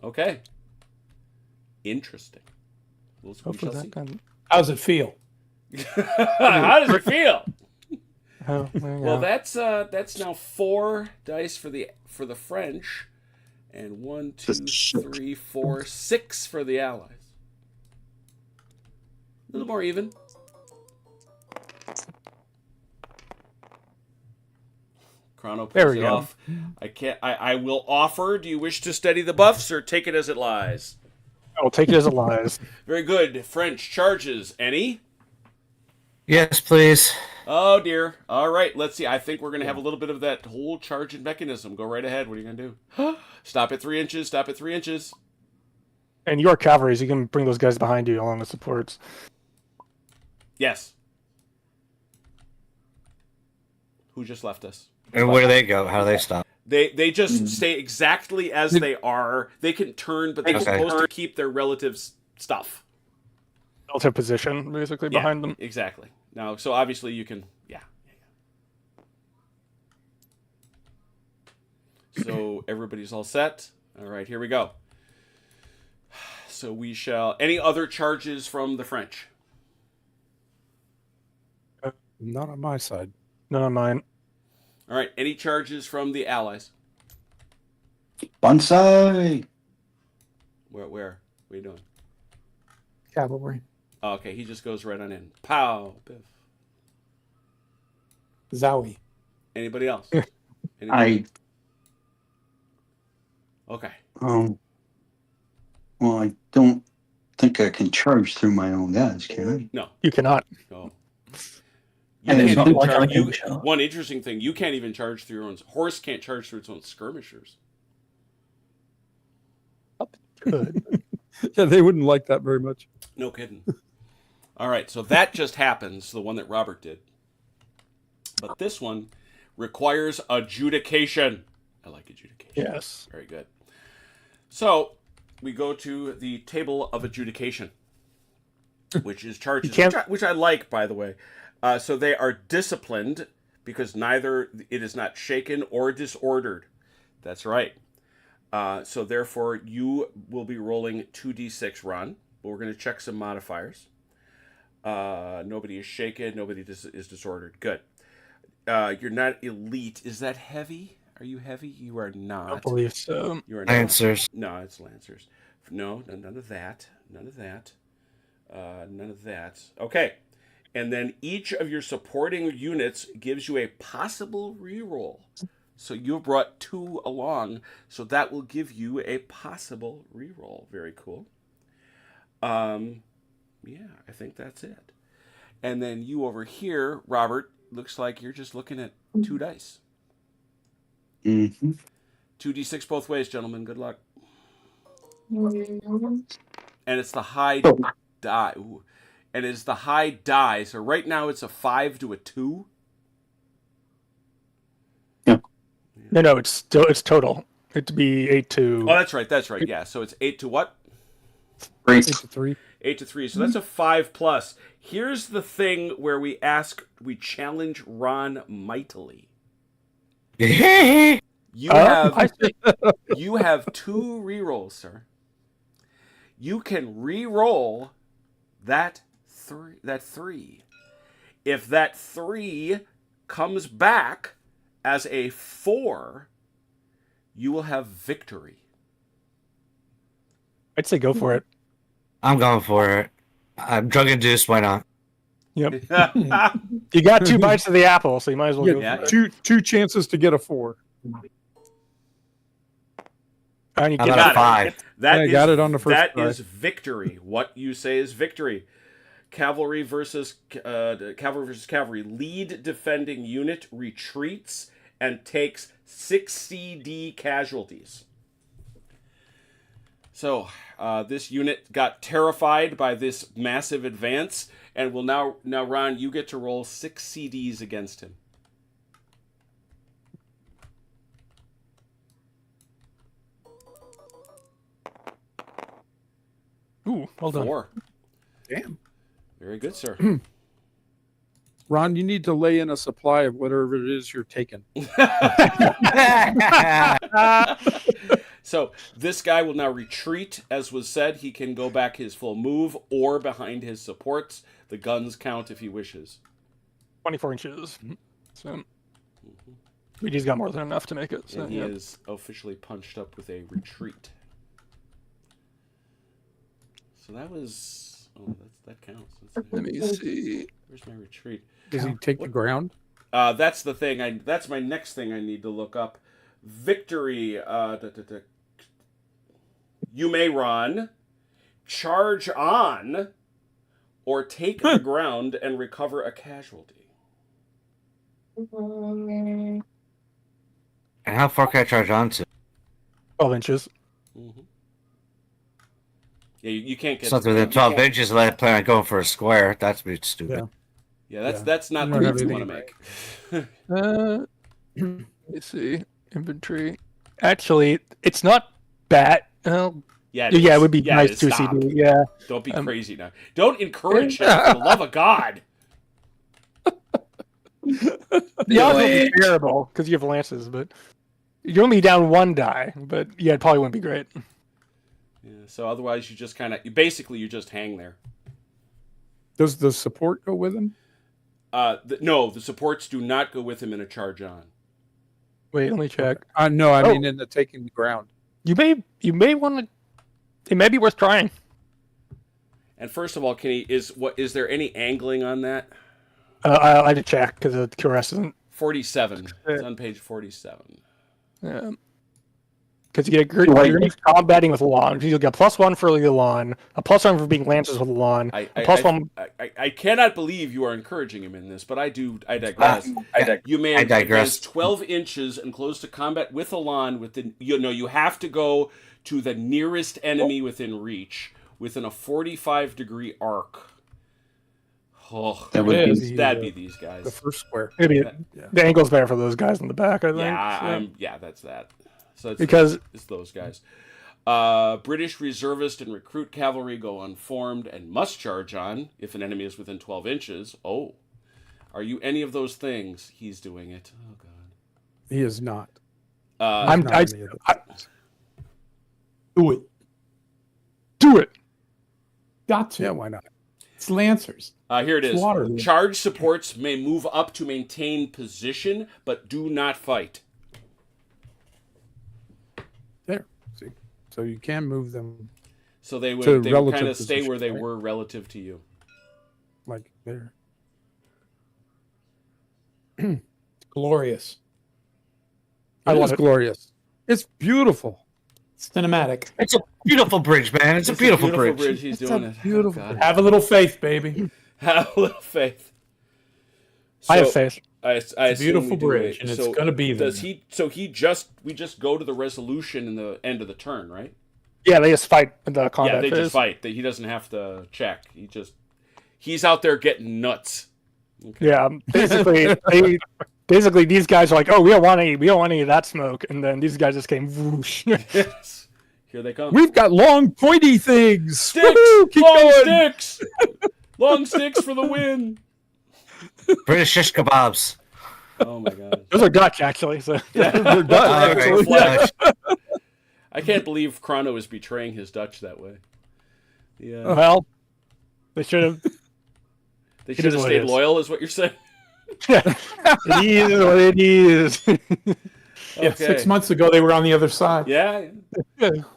Okay. Interesting. We Hopefully shall that see. can. How's it feel? How does it feel? Oh, there you Well, go. that's now 4 dice for the French, and 1, 2, Just 3, 4, 6 for the Allies. A little more even. Chrono There pulls we it go. off. I can't. I will offer. Do you wish to study the buffs or take it as it lies? I'll take it as it lies. Very good. French charges. Any? Yes, please. Oh dear. All right. Let's see. I think we're gonna have a little bit of that whole charging mechanism. Go right ahead. What are you gonna do? Stop at 3 inches. Stop at 3 inches. And your cavalry, you can bring those guys behind you along with supports. Yes. Who just left us? And where do they go? How do they stop? They just stay exactly as they are. They can turn, but they're Okay. supposed to keep their relatives' stuff. Relative position, basically, behind them. Exactly. Now, so obviously you can, yeah. So everybody's all set. All right, here we go. So we shall. Any other charges from the French? Not on my side. None on mine. All right. Any charges from the Allies? Bonsai. Where? What are you doing? Cavalry. Oh, okay, he just goes right on in. Pow. Biff. Zowie. Anybody else? I Anybody? Okay. well, I don't think I can charge through my own guys, can I? No. You cannot. No. And You it's can't not even like I charge- can you- charge. one interesting thing, you can't even charge through your own horse. Can't charge through its own skirmishers. Good. Yeah, they wouldn't like that very much. No kidding. All right, so that just happens, the one that Robert did. But this one requires adjudication. I like adjudication. Yes. Very good. So we go to the table of adjudication, which is charges, which I like, by the way. So they are disciplined because neither it is not shaken or disordered. That's right. So therefore, you will be rolling 2d6, Ron. But we're going to check some modifiers. Nobody is shaken. Nobody is disordered. Good. You're not elite. Is that heavy? Are you heavy? You are not. I don't believe so. You are not. Lancers. No, it's Lancers. No, none of that. None of that. None of that. Okay. And then each of your supporting units gives you a possible reroll. So you brought 2 along, so that will give you a possible reroll. Very cool. Yeah, I think that's it. And then you over here, Robert, looks like you're just looking at 2 dice. Mm-hmm. 2d6 both ways, gentlemen. Good luck. And it's the high die. Ooh. And it's the high die. So right now it's a 5 to a 2. Yeah. No, it's total. It'd be 8 to. Oh, that's right. That's right. Yeah. So it's 8 to what? 3. 8 to 3. 8 to 3. So that's a 5 plus. Here's the thing where we challenge Ron mightily. You have 2 rerolls, sir. You can reroll that 3. If that 3 comes back as a 4, you will have victory. I'd say go for it. I'm going for it. I'm drug induced. Why not? Yep. You got 2 bites of the apple, so you might as well go Yeah. for it. Two chances to get a 4. And you I get got a it. 5. That I got it on the first That try. is victory. What you say is victory. Cavalry versus cavalry. Lead defending unit retreats and takes 6 CD casualties. So this unit got terrified by this massive advance, and will now Ron, you get to roll 6 CDs against him. Ooh, well done. 4. Damn. Very good, sir. Ron, you need to lay in a supply of whatever it is you're taking. So this guy will now retreat. As was said, he can go back his full move or behind his supports. The guns count if he wishes. 24 inches. So Luigi's got more than enough to make it. So, And he yeah. is officially punched up with a retreat. So that was... Oh, that counts. Let me see. Where's my retreat? Does he take the ground? That's the thing. That's my next thing I need to look up. Victory. You may run, charge on, or take the ground and recover a casualty. And how far can I charge on to? 12 inches. Mm-hmm. Yeah, you can't get. So within 12 inches, I plan on going for a square. That's stupid. Yeah, that's not You the don't move have you want to anything. make. Let me see. Inventory. Actually, it's not bad. Yeah, It would be nice is. to Stop. CD. Yeah. Don't be crazy now. Don't encourage him, for the love of God. The odds will be bearable because you have lances, but you're only down 1 die. But yeah, it probably wouldn't be great. Yeah, so otherwise, you just you just hang there. Does the support go with him? No, the supports do not go with him in a charge on. Wait, let me check. No, I mean in the taking the ground. You may want to. It may be worth trying. And first of all, is there any angling on that? I had to check because the QRS isn't. 47. It's on page 47. Because you're going to be combating with lawn. You'll get +1 for the lawn, a +1 for being lances with the lawn, +1. I cannot believe you are encouraging him in this, but I digress. You may digress. advance 12 inches and close to combat with a lawn. You have to go to the nearest enemy within reach within a 45-degree arc. Oh, That would It be is. that'd be these The guys. first square. Maybe That- the angle's better for those guys in the back. I think. Yeah, that's that. So it's Because- it's those guys. British reservist and recruit cavalry go unformed and must charge on if an enemy is within 12 inches. Oh, are you any of those things? He's doing it. Oh God. He is not. I'm- Not I- any of the- Do it. Do it. Got to. yeah, why not? It's Lancers. Here it is. Slaughter. Charge supports may move up to maintain position, but do not fight. There. See, so you can move them So they To would relative kind of stay position, where they right? were relative to you. like there. Glorious. I It love is it. glorious. It's beautiful. Cinematic. It's a beautiful bridge, man. It's a beautiful bridge. He's It's doing a it. beautiful Oh, God. Have a little faith, baby. Have a little faith. I have So, faith. I It's a assume beautiful we do bridge, it. and it's So going to be there. Does he? So we just go to the resolution in the end of the turn, right? Yeah, they just fight in the combat Yeah, they phase. just fight. He doesn't have to check. He's out there getting nuts. Okay. Yeah, basically these guys are like, oh, we don't want any of that smoke, and then these guys just came whoosh. Yes. Here they come. We've got long, pointy things. Sticks! Woo-hoo, keep Long going. sticks! Long sticks for the win! British shish kebabs. Oh my god. Those are Dutch, actually. So Yeah. They're done, All actually. right. I can't believe Chrono is betraying his Dutch that way. Yeah. well, they should have. They it should is have what it stayed is. loyal, is what you're saying? It is what it is. Yeah, Okay. 6 months ago they were on the other side. Yeah.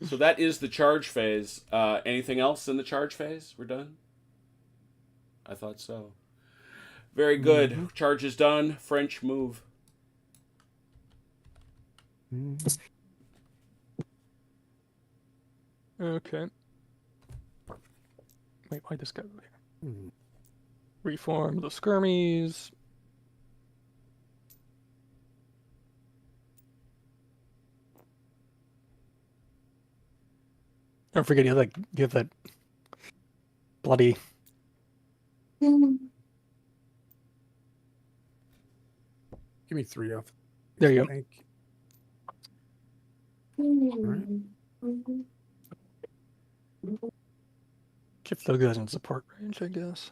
So that is the charge phase. Anything else in the charge phase? We're done? I thought so. Very good. Mm-hmm. Charge is done. French move. Okay. Wait, why this guy over here? Hmm. Reform the skirmies. Don't forget you have that bloody. Give me 3 of. There you go. Thank you. Keep those guys in support range, I guess.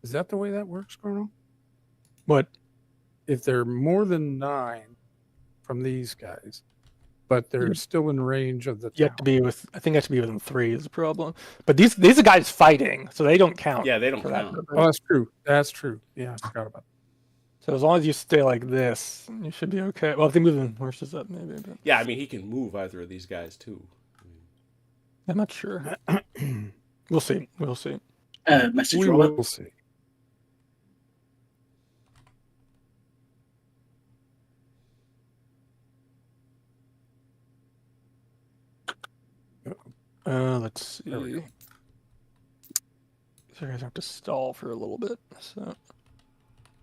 Is that the way that works, Colonel? What? If they're more than 9 from these guys, but they're still in range of the You tower. have to be with. I think you have to be within 3 is the problem. But these are guys fighting, so they don't count. Yeah, they don't for that count. purpose. Oh, that's true. That's true. Yeah, I forgot about So as long as you stay like this, you should be okay. Well, if they move the horses up, maybe. But Yeah, I mean, he can move either of these guys, too. I'm not sure. We'll see. We'll see. that. Message, We Robert. will see. Let's see. There we go. So you guys have to stall for a little bit. So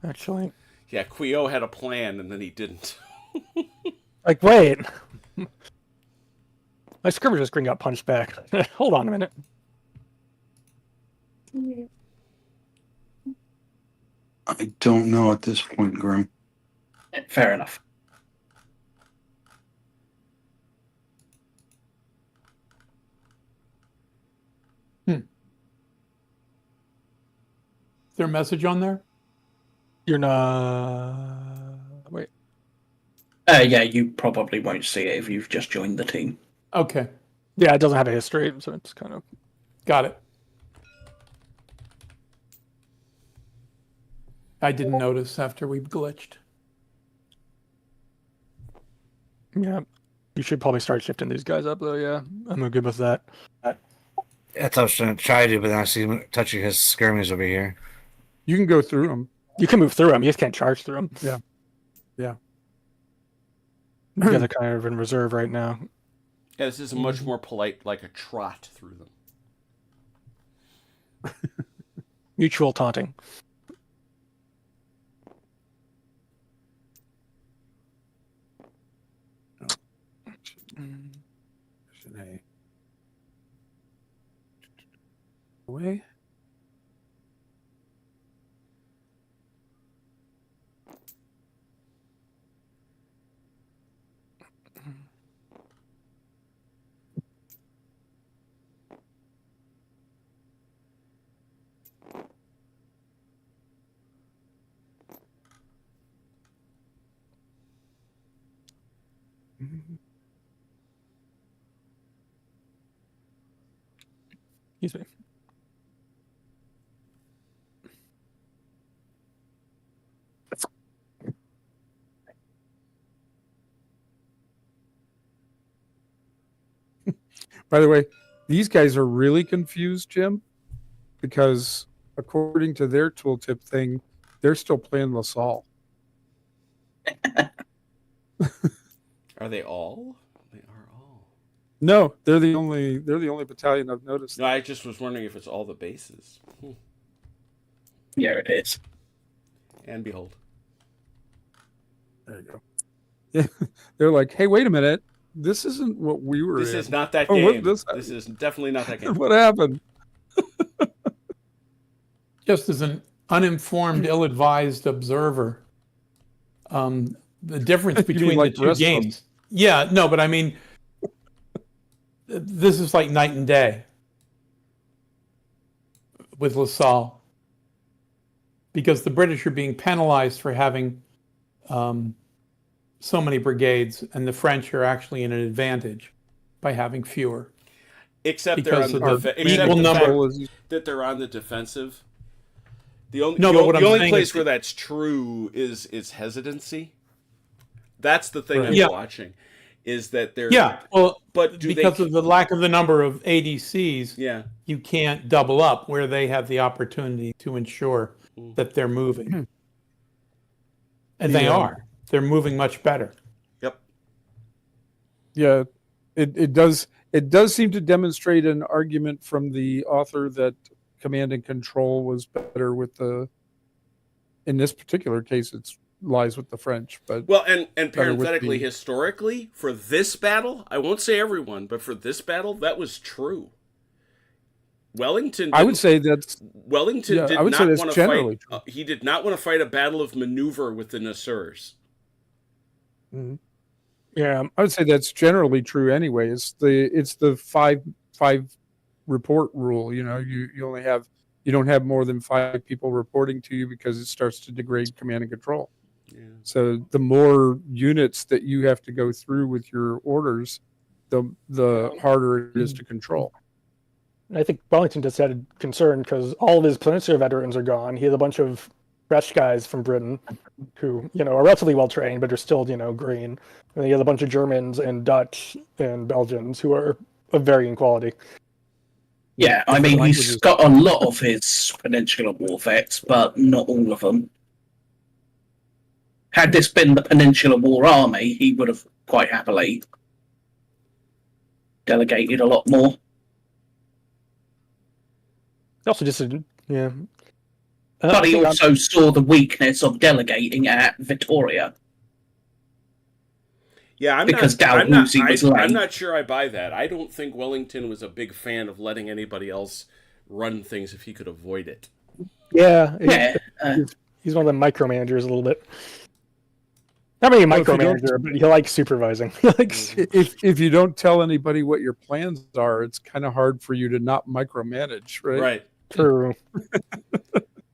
actually, Yeah, Quio had a plan, and then he didn't. like, wait. My skirmisher screen got punched back. Hold on a minute. I don't know at this point, Grim. Fair enough. Is there a message on there? You're not. Wait. Yeah, you probably won't see it if you've just joined the team. Okay, Yeah, it doesn't have a history, so it's kind of. got it. I didn't notice after we glitched. Yeah. You should probably start shifting these guys up, though. Yeah, I'm good with that. That's what I was trying to try to, but then I see him touching his skirmers over here. You can go through them. You can move through them. You just can't charge through them. Yeah. Yeah, they're kind of in reserve right now. Yeah, this is a much more polite, like a trot through them. Mutual taunting. Away. Excuse me. By the way, these guys are really confused, Jim, because according to their tooltip thing, they're still playing LaSalle. Are they all? They are all. No, they're the only battalion I've noticed. No, I just was wondering if it's all the bases. Yeah, it is. And behold. There you go. Yeah, they're like, hey, wait a minute. This isn't what we were This in. is not that Oh, game. this is definitely not that game. What happened? Just as an uninformed, ill-advised observer, the difference between like the two games. Yeah, no, but I mean, this is like night and day with LaSalle, because the British are being penalized for having so many brigades, and the French are actually in an advantage by having fewer. Except Because they're of on the the except equal the number. fact that they're on the defensive. The only No, the, but what the I'm only saying place is- where that's true is hesitancy. That's the thing I'm Yeah. watching. Is that they're Yeah, well, but do because they, of the lack of the number of ADCs, yeah. you can't double up where they have the opportunity to ensure that they're moving. And they Yeah. are. They're moving much better. Yep. Yeah, it does seem to demonstrate an argument from the author that command and control was better with the. In this particular case, it lies with the French, but Well, and better with parenthetically, the- historically, for this battle, I won't say everyone, but for this battle, that was true. Wellington. I would say that's Wellington yeah, did I would say not that's want to generally fight. true. He did not want to fight a battle of maneuver with the Nassurs. Yeah, I would say that's generally true anyway. It's the five report rule. You know, you don't have more than 5 people reporting to you because it starts to degrade command and control. Yeah. So the more units that you have to go through with your orders, the harder it is to control. I think Wellington just had a concern because all of his Peninsula veterans are gone. He had a bunch of fresh guys from Britain who, are relatively well trained, but are still, green. And he has a bunch of Germans and Dutch and Belgians who are of varying quality. Yeah, I mean, he's got a lot of his Peninsular War vets, but not all of them. Had this been the Peninsular War Army, he would have quite happily delegated a lot more. Also, just yeah. But he also saw the weakness of delegating at Vittoria. Yeah, I'm Because not I'm not sure I buy that. I don't think Wellington was a big fan of letting anybody else run things if he could avoid it. Yeah, Yeah, he's one of the micromanagers a little bit. Not really a Well, if you micromanager, but he likes supervising. He likes. If you don't tell anybody what your plans are, it's kind of hard for you to not micromanage, right? Right. True.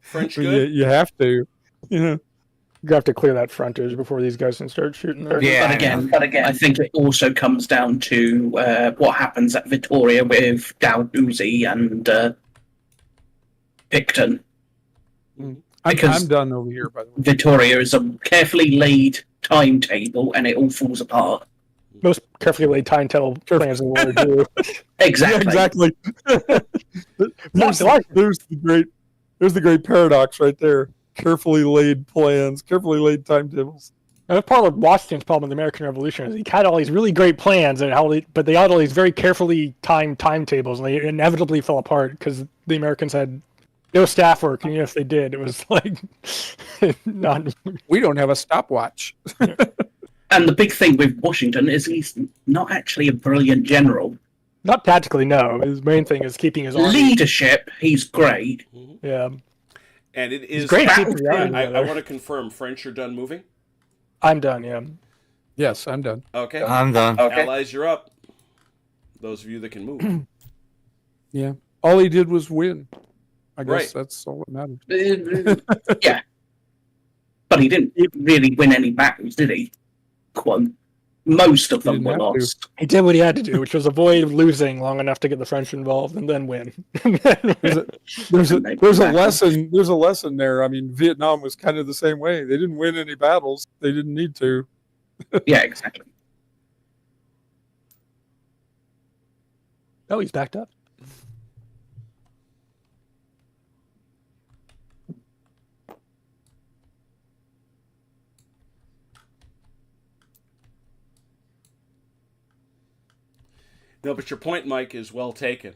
French You, good? you have to. You have to clear that frontage before these guys can start shooting there. Yeah, but again, I think it also comes down to what happens at Vittoria with Dalhousie and Picton. Because- I'm done over here, by the way. Vittoria is a carefully laid timetable, and it all falls apart. Most carefully laid timetable plans in war do. Exactly. Exactly. there's the great paradox right there. Carefully laid plans, carefully laid timetables. That was part of Washington's problem with the American Revolution. Is he had all these really great plans, but they had all these very carefully timed timetables, and they inevitably fell apart because the Americans had no staff work, and even if they did, it was like not. We don't have a stopwatch. And the big thing with Washington is he's not actually a brilliant general. Not tactically, no. His main thing is keeping his army. Leadership, he's great. Yeah. And it is great keeping the army I together. want to confirm, French are done moving. I'm done. Yeah. Yes, I'm done. Okay. I'm done. Allies, you're up. Those of you that can move. Yeah. All he did was win. I guess Right. that's all that matters. Yeah. But he didn't really win any battles, did he? Quote. Most of them didn't were have to. lost. He did what he had to do, which was avoid losing long enough to get the French involved and then win. There's a lesson. There's a lesson there. I mean, Vietnam was kind of the same way. They didn't win any battles. They didn't need to. Yeah, exactly. Oh, he's backed up. No, but your point, Mike, is well taken.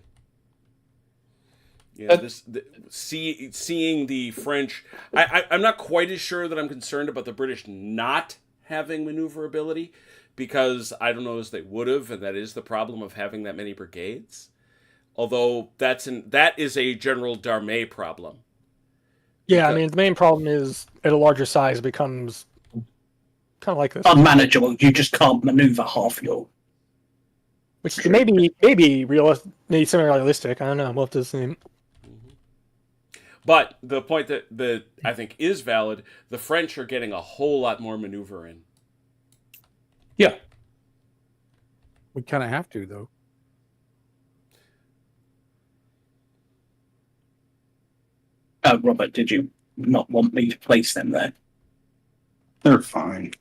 Yeah, seeing the French, I'm not quite as sure that I'm concerned about the British not having maneuverability, because I don't know as they would have, and that is the problem of having that many brigades. Although that is a General Darmé problem. Yeah, I mean, the main problem is at a larger size it becomes kind of like this. Unmanageable. You just can't maneuver half your. Which maybe maybe semi-realistic. I don't know. We'll have to see. But the point that I think is valid, the French are getting a whole lot more maneuver in. Yeah. We kind of have to, though. Robert, did you not want me to place them there? They're fine.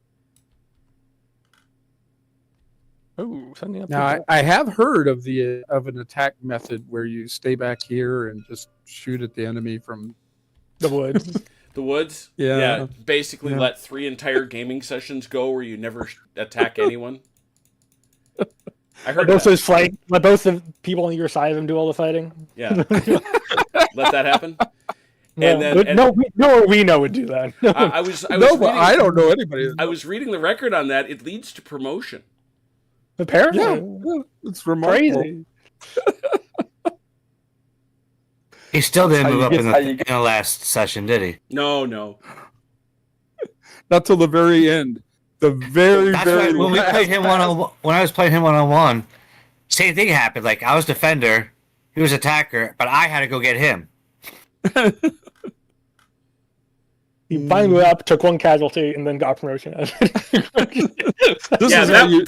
Oh, sending up. Now, I have heard of an attack method where you stay back here and just shoot at the enemy from the woods. The woods? Yeah. Basically Yeah. let 3 entire gaming sessions go where you never attack anyone. I heard Both that. those fight. Let both the people on your side of them do all the fighting. Yeah. Let that happen. No, we know would do that. I was no, reading, but I don't know anybody. I was reading the record on that. It leads to promotion. Apparently, Yeah, it's remarkable. crazy. He still didn't How move you up get- in how you the last session, did he? No. Not till the very end. The very, That's very right. When we last played him when I was playing him 1-on-1, same thing happened. Like I was defender, he was attacker, but I had to go get him. He finally moved up, took one casualty, and then got promotion. This Yeah, is how you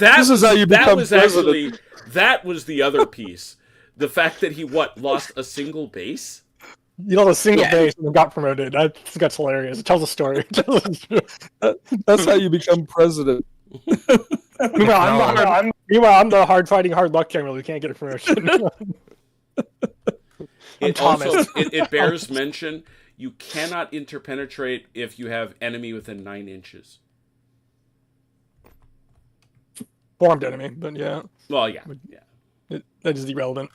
become was president. actually that was the other piece. The fact that he lost a single base. You know, a single base and then got promoted. That's hilarious. It tells a story. That's how you become president. Meanwhile, I'm the hard-fighting, hard-luck general who can't get a promotion. It bears mention you cannot interpenetrate if you have enemy within 9 inches. Formed enemy, but yeah. Well, yeah. That is irrelevant.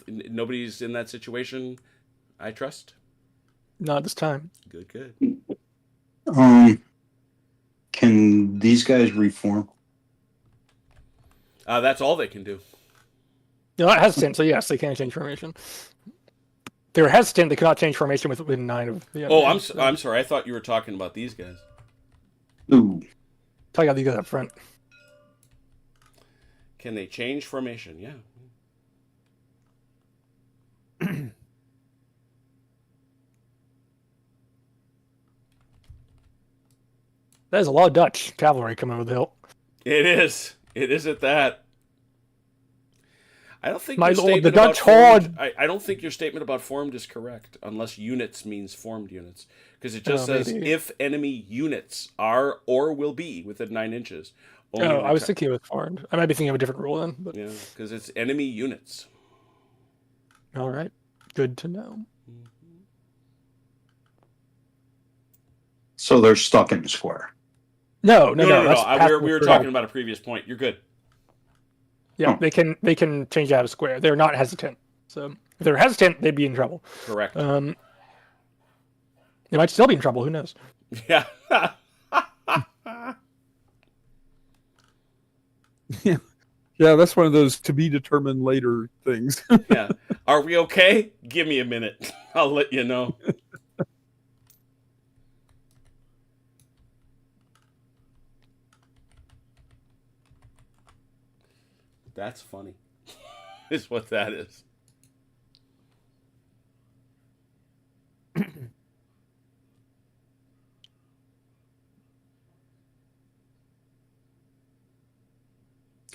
Nobody's in that situation, I trust. Not this time. Good. Can these guys reform? That's all they can do. They're not hesitant, so yes, they can change formation. They were hesitant; they could not change formation within 9 of. Yeah, Oh, I'm sorry. I thought you were talking about these guys. Ooh. Talk about these guys up front. Can they change formation? Yeah. There's a lot of Dutch cavalry coming over the hill. It is. It is at that. I don't think My your lord, statement the about Dutch formed, horde- I don't think your statement about formed is correct, unless units means formed units, because it just says maybe. if enemy units are or will be within 9 inches. only I was return- thinking it was formed. I might be thinking of a different rule then. But Yeah, because it's enemy units. all right, good to know. So they're stuck in the square. No. No. That's We were talking about a previous point. You're good. Yeah, Oh. they can change out a square. They're not hesitant. So if they're hesitant, they'd be in trouble. Correct. They might still be in trouble. Who knows? Yeah. Yeah, that's one of those to be determined later things. Yeah. Are we okay? Give me a minute. I'll let you know. That's funny. Is what that is.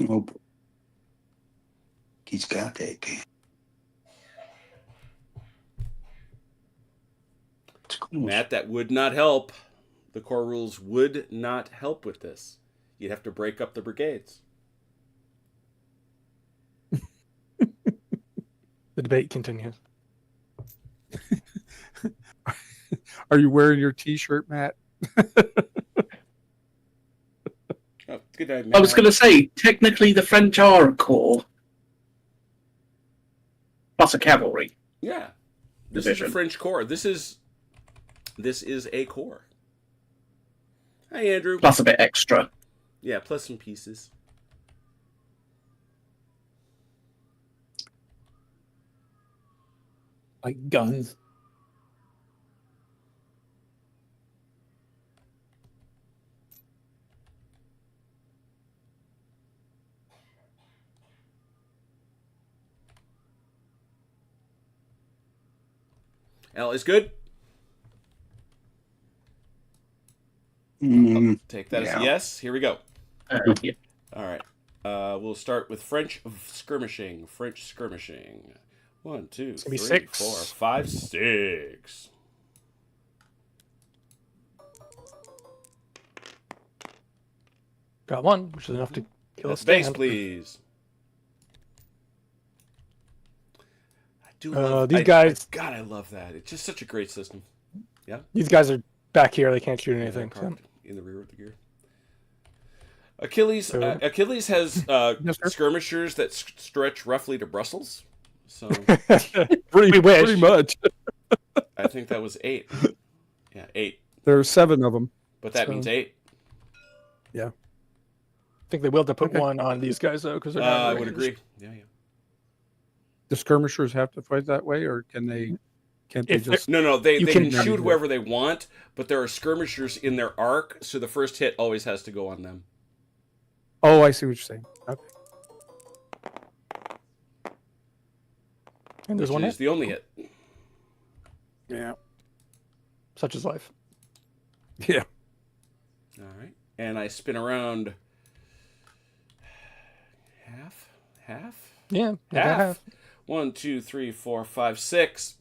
Oh, he's got that game. It's cool. Matt, that would not help. The core rules would not help with this. You'd have to break up the brigades. The debate continues. Are you wearing your T-shirt, Matt? Oh, good night, Matt. I was going to say, technically the French are a corps. Plus a cavalry. Yeah. This is Division. a French corps. This is a corps. Hi, Andrew. Plus a bit extra. Yeah, plus some pieces. Like guns. Al is good. Take that as a Yeah. yes. Here we go. Yeah. All right. We'll start with French skirmishing. French skirmishing. 1, 2, gonna be 3, six. 4, 5, 6. Got one, which is enough to kill a Space, stand. please. I do These guys- God, I love that. It's just such a great system. These guys are back here. They can't shoot Yeah, anything. they're So. parked in the rear of the gear. Achilles So- Achilles has Yes, sir. skirmishers that stretch roughly to Brussels. So We wish. Pretty much. I think that was 8. Yeah, 8. There are 7 of them. But that So- means 8. I think they will have to put Okay. one on these guys though, because they're not I would Rangers. agree. Yeah. The skirmishers have to fight that way, or can they? Can't they If they're- just? No, they You can can- shoot whoever they want, but there are skirmishers in their arc, so the first hit always has to go on them. Oh, I see what you're saying. Okay. And there's Which one is hit. the only hit. Yeah. Such is life. Yeah. All right. And I spin around half. Yeah. about Half. 1, 2, 3, 4, 5, 6.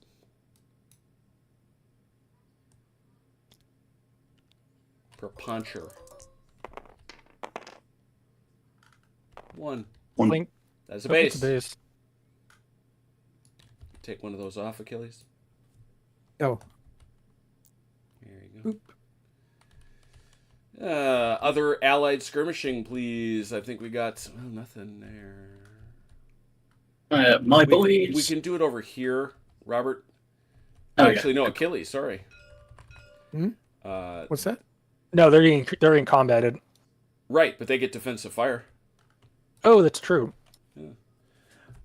Per puncher. 1. One. Blink. That's a Nope, base. it's a base. Take one of those off, Achilles. Oh. There you go. Other allied skirmishing, please. I think we got nothing there. My boys. We can do it over here, Robert. Oh, Actually, yeah. no, Achilles. Sorry. Hmm? Uh, What's that? No, they're in combated. right, but they get defensive fire. Oh, that's true.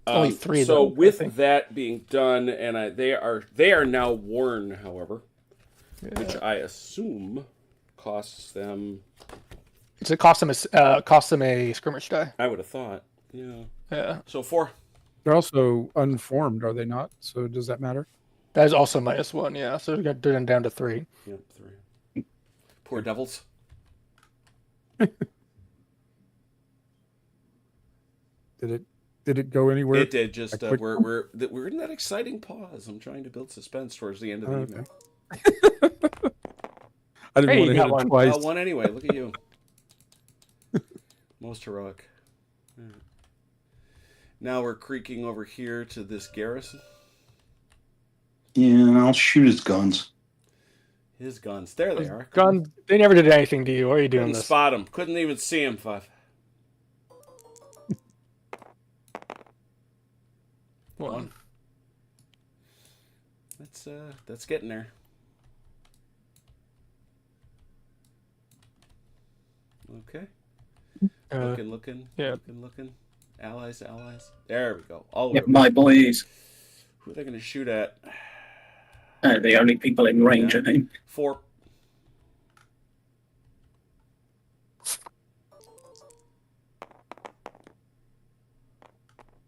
Only 3 So though, I with think. that being done, and they are now worn, however, which I assume costs them. So it costs them a skirmish die. I would have thought. Yeah. Yeah. So 4. They're also unformed, are they not? So does that matter? That is also -1. Yeah. So we got down to 3. Yep, 3. Poor devils. Did it go anywhere? It did. Just A quick one? we're in that exciting pause. I'm trying to build suspense towards the end of the Oh, evening. I didn't Hey, want you to got hit it one. twice. One anyway. Look at you. Most heroic. All right. Now we're creaking over here to this garrison. Yeah, I'll shoot his guns. His guns. There they are. Gun. They never did anything to you. Why are you doing Couldn't this? spot him. Couldn't even see him. 5. One. That's getting there. Okay. Looking. Yeah. Looking. Allies. There we go. All Yep, over. my boys. Who are they going to shoot at? The only people in range, I think. 4.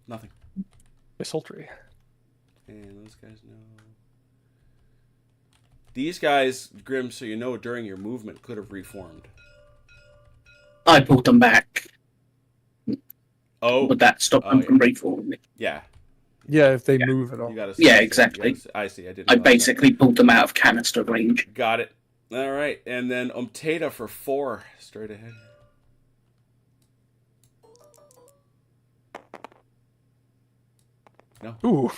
Nothing. Sultry. And those guys know. These guys, Grim, so you know, during your movement, could have reformed. I pulled them back. Oh. Would that stop them from reforming? Yeah. Yeah, if they move at all. You gotta Yeah, exactly. I see. I didn't. I know basically pulled them out of canister range. that. Got it. All right, and then Umtata for 4, straight ahead. No. Ooh.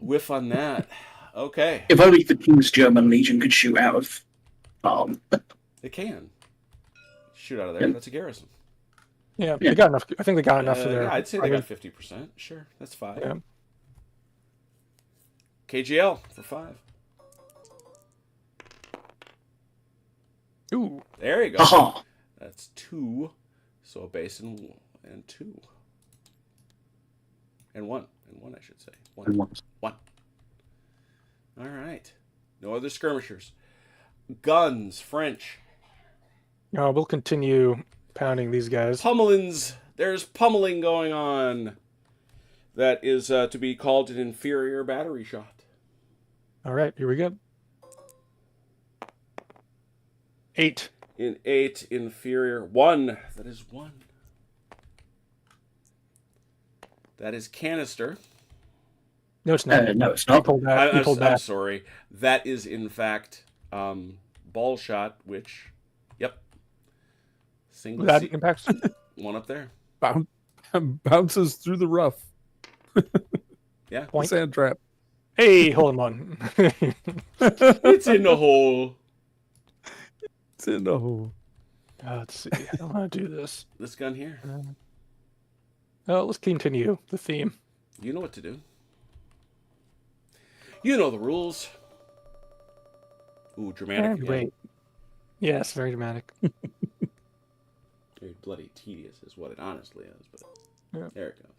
Whiff on that. Okay. If only the King's German Legion could shoot out of They can. Shoot out of there. That's a garrison. Yeah, they got enough. I think they got enough of their. Yeah, I'd say they got 50%. Sure, that's 5. Yeah. KGL for 5. Ooh. There you go. Aha! That's 2. So a base and 2. And 1. And 1, I should say. 1. 1. All right. No other skirmishers. Guns, French. We'll continue pounding these guys. Pummelings. There's pummeling going on. That is to be called an inferior battery shot. All right, here we go. 8. In 8, inferior. 1. That is 1. That is canister. No, it's not. No, it's You not. pulled back. You pulled I'm back. sorry. That is, in fact, ball shot, which, yep. Single That seat. impacts. 1 up there. Bounces through the rough. Yeah. Point. Sand trap. Hey, hold on. It's in the hole. It's in the hole. Let's see. I don't want to do this. This gun here. Let's continue the theme. You know what to do. You know the rules. Ooh, dramatic. Yeah. Wait. Yes, very dramatic. Very bloody tedious is what it honestly is, but Yeah. there it goes.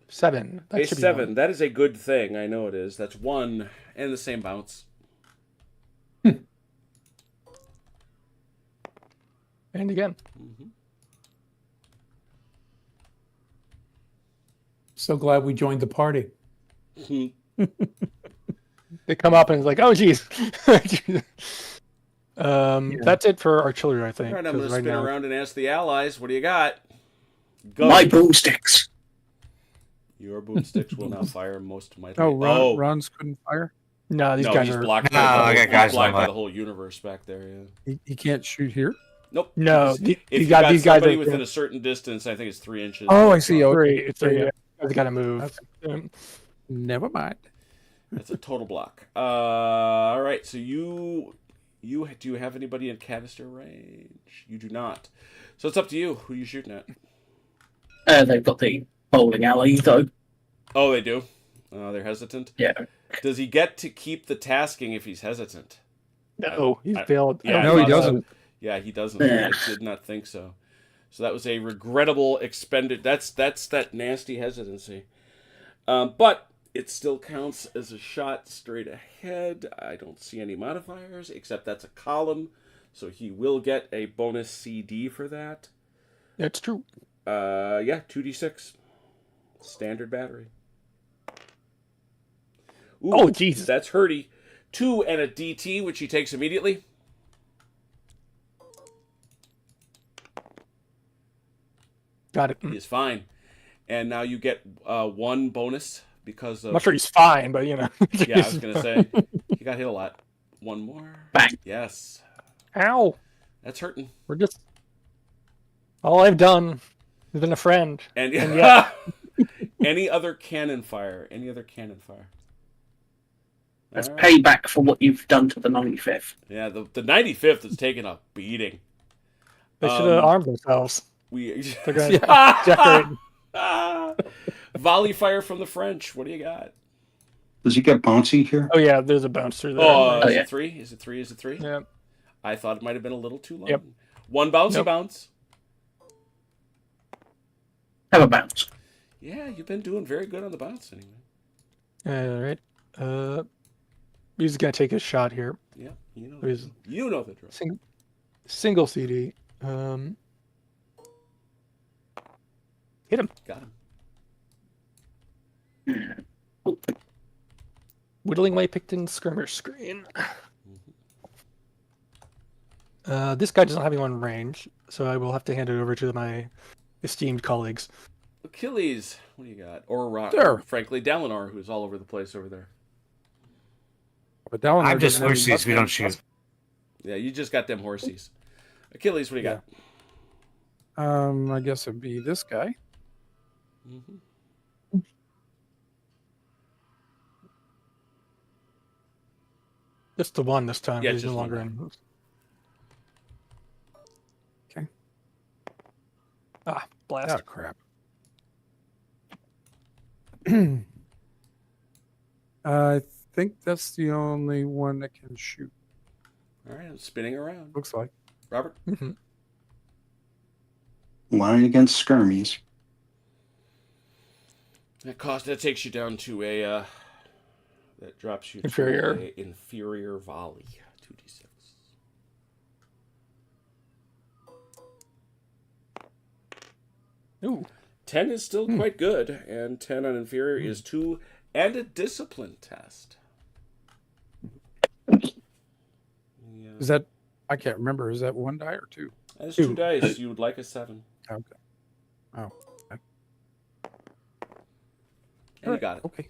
7. That A should be 7. one. That is a good thing. I know it is. That's 1 and the same bounce. And again. Mm-hmm. So glad we joined the party. They come up and it's like, oh, geez. That's it for artillery, I think. All right, I'm going to 'cause right spin now- around and ask the allies, what do you got? Go. My boomsticks. Your boomsticks will now fire most mightily. Oh, Ron's couldn't fire. No, these no, guys he's are. blocked, No, by, the I whole, got he's guys blocked on by my- the whole universe back there. Yeah. He can't shoot here. Nope. No, If these you guys. got These guys somebody are within a certain distance, I think it's 3 inches. Oh, I see. Oh, three. It's Yeah, three. yeah. They got to move. Never mind. That's a total block. All right, so you do you have anybody in canister range? You do not. So it's up to you. Who are you shooting at? They've got the bowling alley, though. Oh, they do. They're hesitant. Yeah. Does he get to keep the tasking if he's hesitant? No, he's I- failed. yeah, No, he I thought so. doesn't. Yeah, he doesn't. Yeah. I did not think so. So that was a regrettable expended. That's that nasty hesitancy. But it still counts as a shot straight ahead. I don't see any modifiers, except that's a column. So he will get a bonus CD for that. That's true. Yeah, 2d6. Standard battery. Ooh, Oh, Jesus. That's hurty. 2 and a DT, which he takes immediately. Got it. He is fine. And now you get 1 bonus because of... I'm not sure he's fine, but you know. Yeah, I was going to say. He got hit a lot. 1 more. Bang. Yes. Ow. That's hurting. We're just. All I've done has been a friend. And, And any other cannon fire? That's All right. payback for what you've done to the 95th. Yeah, the 95th is taking a beating. They should have armed themselves. We They're going to decorate. volley fire from the French. What do you got? Does he get bouncy here? Oh yeah, there's a bounce through there. Oh, is yeah. it 3? Is it 3? Is it 3? Yeah. I thought it might have been a little too long. Yep. One bouncy Nope. bounce. Have a bounce. Yeah, you've been doing very good on the bounce anyway. All right. He's gonna take his shot here. Yeah, you know He's- the drill. Single CD. Hit him. Got him. Whittling away Picton skirmish screen. This guy doesn't have anyone in range, so I will have to hand it over to my esteemed colleagues. Achilles, what do you got? Or There. frankly, Dalinar, who's all over the place over there. But Dallin I'm just doesn't have any horses. We muscle. don't shoot. Yeah, you just got them horsies. Achilles, what do you got? I guess it'd be this guy. Mm-hmm. Just the one this time. Yeah, He's no just one longer guy. in. Okay. Ah, blast. Oh crap. I think that's the only one that can shoot. All right, I'm spinning around. Looks like. Robert? Mhm. Line against skirmies. That takes you down to a that drops you Inferior. to a inferior volley. 2d6. Ooh. 10 is still quite good, and 10 on inferior is 2 and a discipline test. Yeah. Is that? I can't remember. Is that 1 die or 2? That's Two. 2 dice. You would like a 7. Okay. Oh. And you got it. Okay.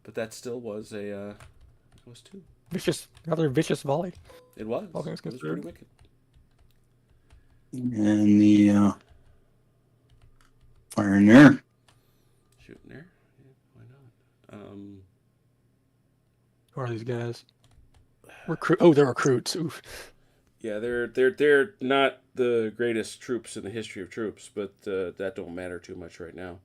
But that still was a it was 2. Another vicious volley. It was. All things It was pretty considered. wicked. And the fire in there. Shooting there. Yeah, why not? Who are these guys? Oh, they're recruits. Oof. Yeah, they're not the greatest troops in the history of troops, but that don't matter too much right now.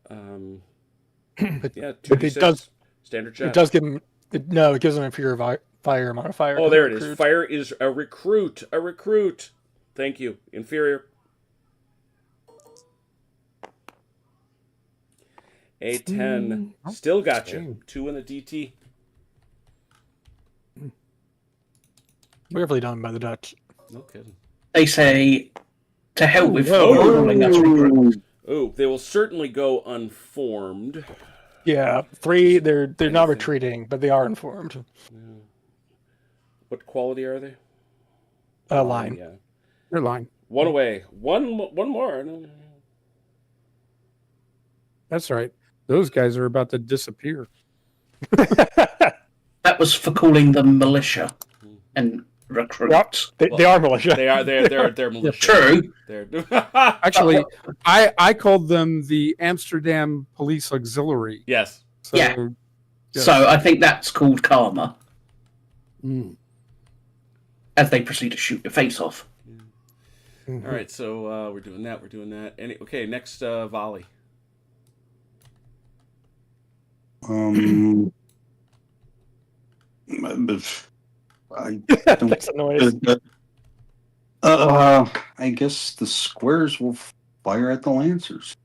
But, Yeah, but it 2d6, does. standard shot. It does give him. It gives him inferior fire modifier. Oh, there it is. Recruit. Fire is a recruit. A recruit. Thank you. Inferior. A 10. Still got you. dang. 2 in the DT. Beautifully done by the Dutch. No kidding. They say, to hell with Whoa. rolling us recruits. Oh, they will certainly go unformed. Yeah, 3. They're not retreating, but they are informed. What quality are they? Line. Yeah. You're lying. 1 away. One more. No. That's right. Those guys are about to disappear. That was for calling them militia and recruits. They are militia. They are. They're militia. True. They're. Actually, I called them the Amsterdam Police Auxiliary. Yes. So, Yeah. yes. So I think that's called karma Mm. as they proceed to shoot your face off. Mhm. All right. So we're doing that. Okay. Next volley. I don't. That's a noise. I guess the squares will fire at the lancers.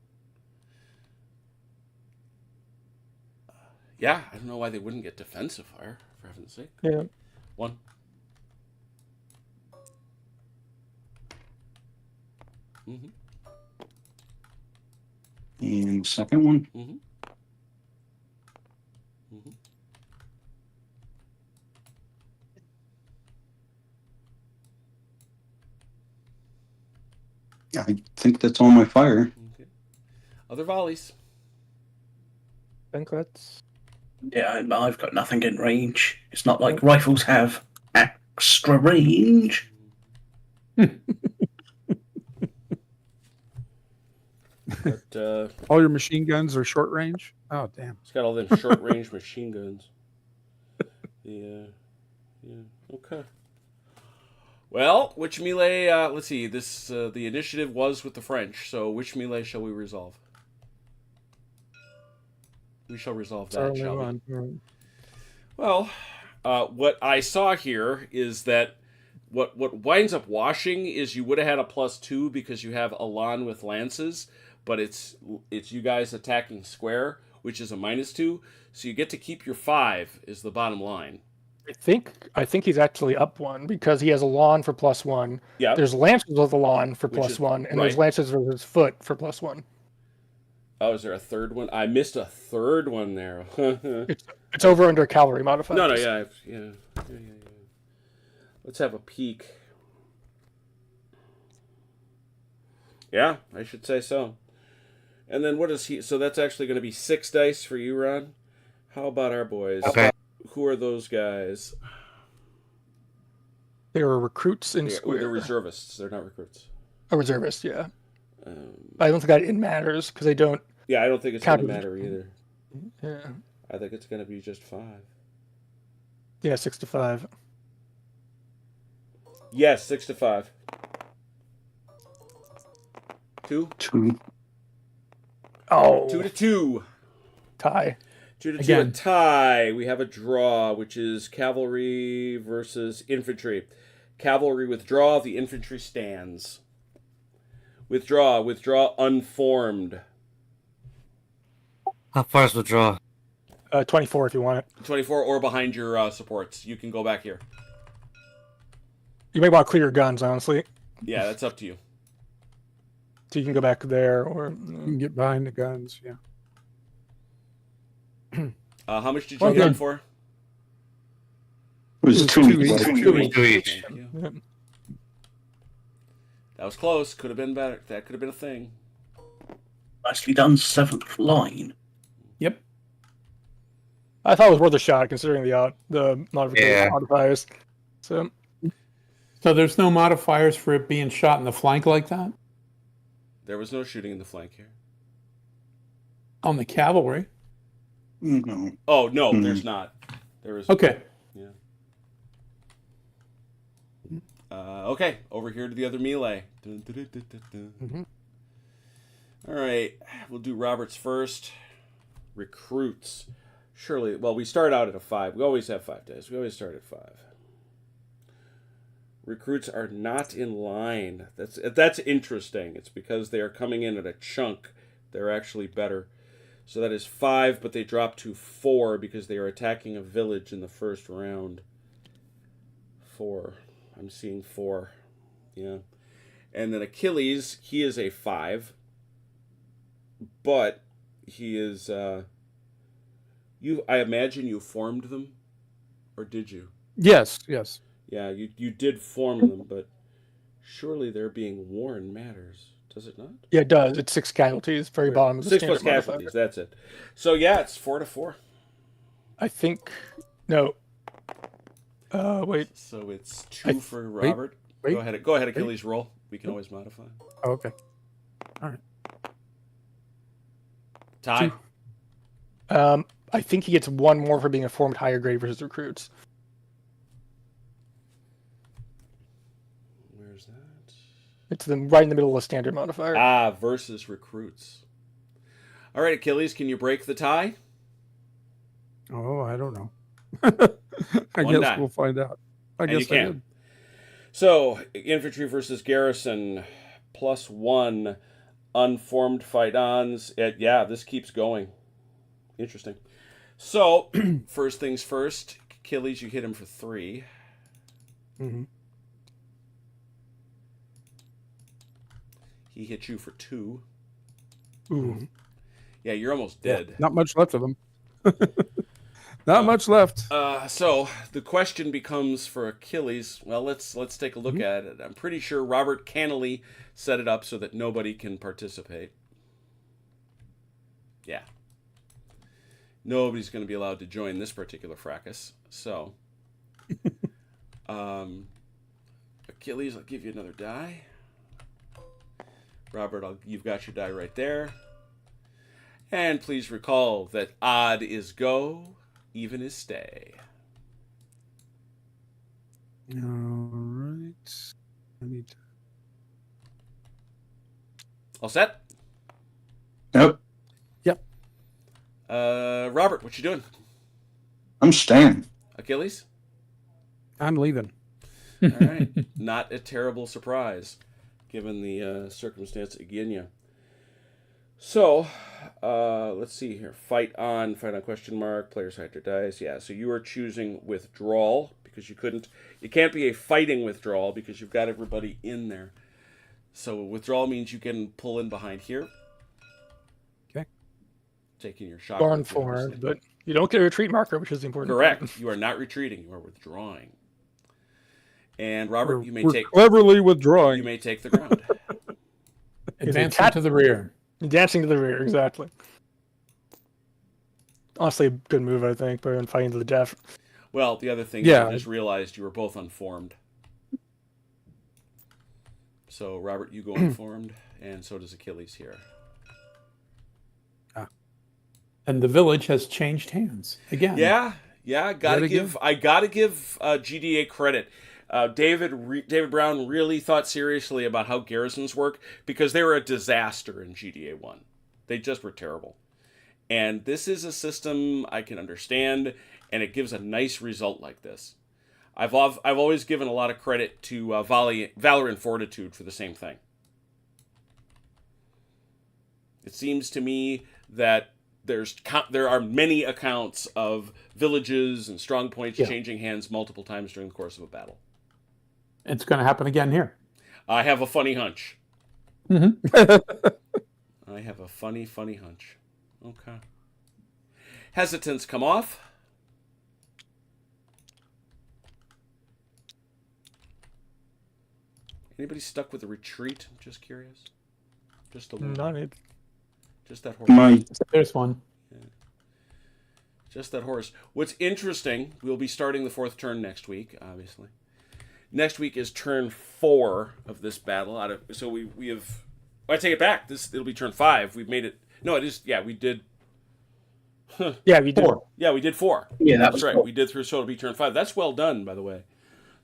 Yeah. I don't know why they wouldn't get defensive fire. For heaven's sake. Yeah. 1. Mm-hmm. And second one. Mm-hmm. Mm-hmm. I think that's all my fire. Okay. Other volleys. Banquets. Yeah, I've got nothing in range. It's not like rifles have extra range. But All your machine guns are short range. Oh damn! it's got all them short range machine guns. Yeah. Okay. Well, which melee? Let's see. This the initiative was with the French. So which melee shall we resolve? We shall resolve that, Certainly shall we? one. Well, what I saw here is that what winds up washing is you would have had a +2 because you have Elan with lances, but it's you guys attacking square, which is a -2. So you get to keep your 5 is the bottom line. I think he's actually up one because he has a lawn for +1. Yeah. There's lances with a lawn for Which is- +1, and there's right. lances with his foot for +1. Oh, is there a third one? I missed a third one there. It's over under cavalry modifiers. No, yeah. Let's have a peek. Yeah, I should say so. And then what is he? So that's actually going to be 6 dice for you, Ron. How about our boys? Okay. Who are those guys? They were recruits in They're square. reservists. They're not recruits. A reservist, yeah. I don't think that it matters because they don't. Yeah, I don't think it's going to Counter- matter either. Yeah, I think it's going to be just 5. yeah, 6 to 5. Yes, 6 to 5. 2? 2. Oh, 2 to 2. tie. 2 to 2 Again. a tie. We have a draw, which is cavalry versus infantry. Cavalry withdraw, the infantry stands. Withdraw, unformed. How far is withdraw? 24 if you want it. 24 or behind your supports. You can go back here. You may want to clear your guns, honestly. Yeah, that's up to you. So you can go back there, or You can get behind the guns. Yeah. How much did you Well, get good. for? It was It was 2 two each. each. Two each. Thank you. Yeah. That was close. Could have been better. That could have been a thing. Nicely done, 7th line. Yep. I thought it was worth a shot considering the modification Yeah. modifiers. So So there's no modifiers for it being shot in the flank like that There was no shooting in the flank here. on the cavalry. No. Oh, no, there's not. There is. Okay. Yeah. Okay, over here to the other melee. Dun, dun, dun, dun, dun, dun. Mhm. All right, we'll do Robert's first. Recruits. Surely, well, we start out at a 5. We always have 5 dice. We always start at 5. Recruits are not in line. That's interesting. It's because they are coming in at a chunk. They're actually better. So that is 5, but they drop to 4 because they are attacking a village in the first round. 4. I'm seeing 4. Yeah. And then Achilles, he is a 5. But he is I imagine you formed them, or did you? Yes. Yeah, you did form them, but surely they're being worn matters, does it not? yeah, it does. It's 6 casualties, very bottom of the 6 plus standard modifier. casualties, that's it. So yeah, it's 4 to 4. I think no. Wait. So it's 2 for Robert. wait, Go ahead, Achilles, roll. We can always modify. Oh, okay. Tie. 2. I think he gets 1 more for being a formed higher grade versus recruits. Where's that? It's right in the middle of the standard modifier. Versus recruits. All right, Achilles, can you break the tie? Oh, I don't know. I One guess die. we'll find out. I And you guess I can. did. So, infantry versus garrison, +1, unformed fight-ons. Yeah, this keeps going. Interesting. So, first things first, Achilles, you hit him for 3. Mm-hmm. He hit you for 2. Ooh. Yeah, you're almost dead. Not much left of them. Not much left. So the question becomes for Achilles. Well, let's take a look at it. I'm pretty sure Robert Cannelly set it up so that nobody can participate. Yeah. Nobody's going to be allowed to join this particular fracas. So, Achilles, I'll give you another die. Robert, you've got your die right there. And please recall that odd is go, even is stay. All right. I need to... All set? Yep. Robert, what you doing? I'm staying. Achilles? I'm leaving. All right. Not a terrible surprise, given the circumstance again. Yeah. So, let's see here. Fight on question mark. Players hide their dice. Yeah. So you are choosing withdrawal because you couldn't. It can't be a fighting withdrawal because you've got everybody in there. So withdrawal means you can pull in behind here. Okay. Taking your shot. Barn forward, but you don't get a retreat marker, which is the important. Correct. Part. You are not retreating. You are withdrawing. And Robert, you may We're take cleverly withdrawing. You may take the ground. Advancing to the rear. Dancing to the rear, exactly. Honestly, a good move, I think, but in fighting to the death. Well, the other thing Yeah. I just realized you were both unformed. So, Robert, you go unformed, and so does Achilles here. And the village has changed hands again. Yeah. I gotta give GDA credit. David Brown really thought seriously about how garrisons work because they were a disaster in GDA 1. They just were terrible. And this is a system I can understand, and it gives a nice result like this. I've always given a lot of credit to Valor and Fortitude for the same thing. It seems to me that there are many accounts of villages and strong points changing hands multiple times during the course of a battle. It's going to happen again here. I have a funny hunch. Mm-hmm. I have a funny hunch. Okay. Hesitance come off. Anybody stuck with a retreat? I'm just curious. Just the one. Not it. Just that horse. There's one. Yeah. Just that horse. What's interesting, we'll be starting the 4th turn next week, obviously. Next week is turn 4 of this battle. So we have... I take it back. It'll be turn 5. We've made it... No, it is... Yeah, we did... Yeah, we did. 4. Yeah, we did 4. Yeah, That's right. 4. We did through, so it'll be turn 5. That's well done, by the way.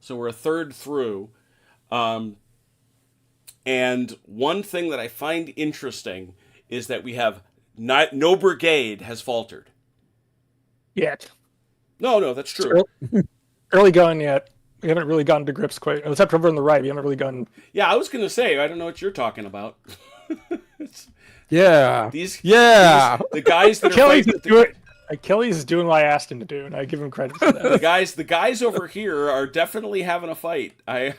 So we're a third through. And one thing that I find interesting is that we have no brigade has faltered. Yet. No, that's true. Early gun yet. We haven't really gotten to grips quite. Except over on the right, we haven't really gotten. Yeah, I was going to say, I don't know what you're talking about. Yeah. The guys that are Achilles is doing what I asked him to do, and I give him credit for that. the guys over here are definitely having a fight. I'm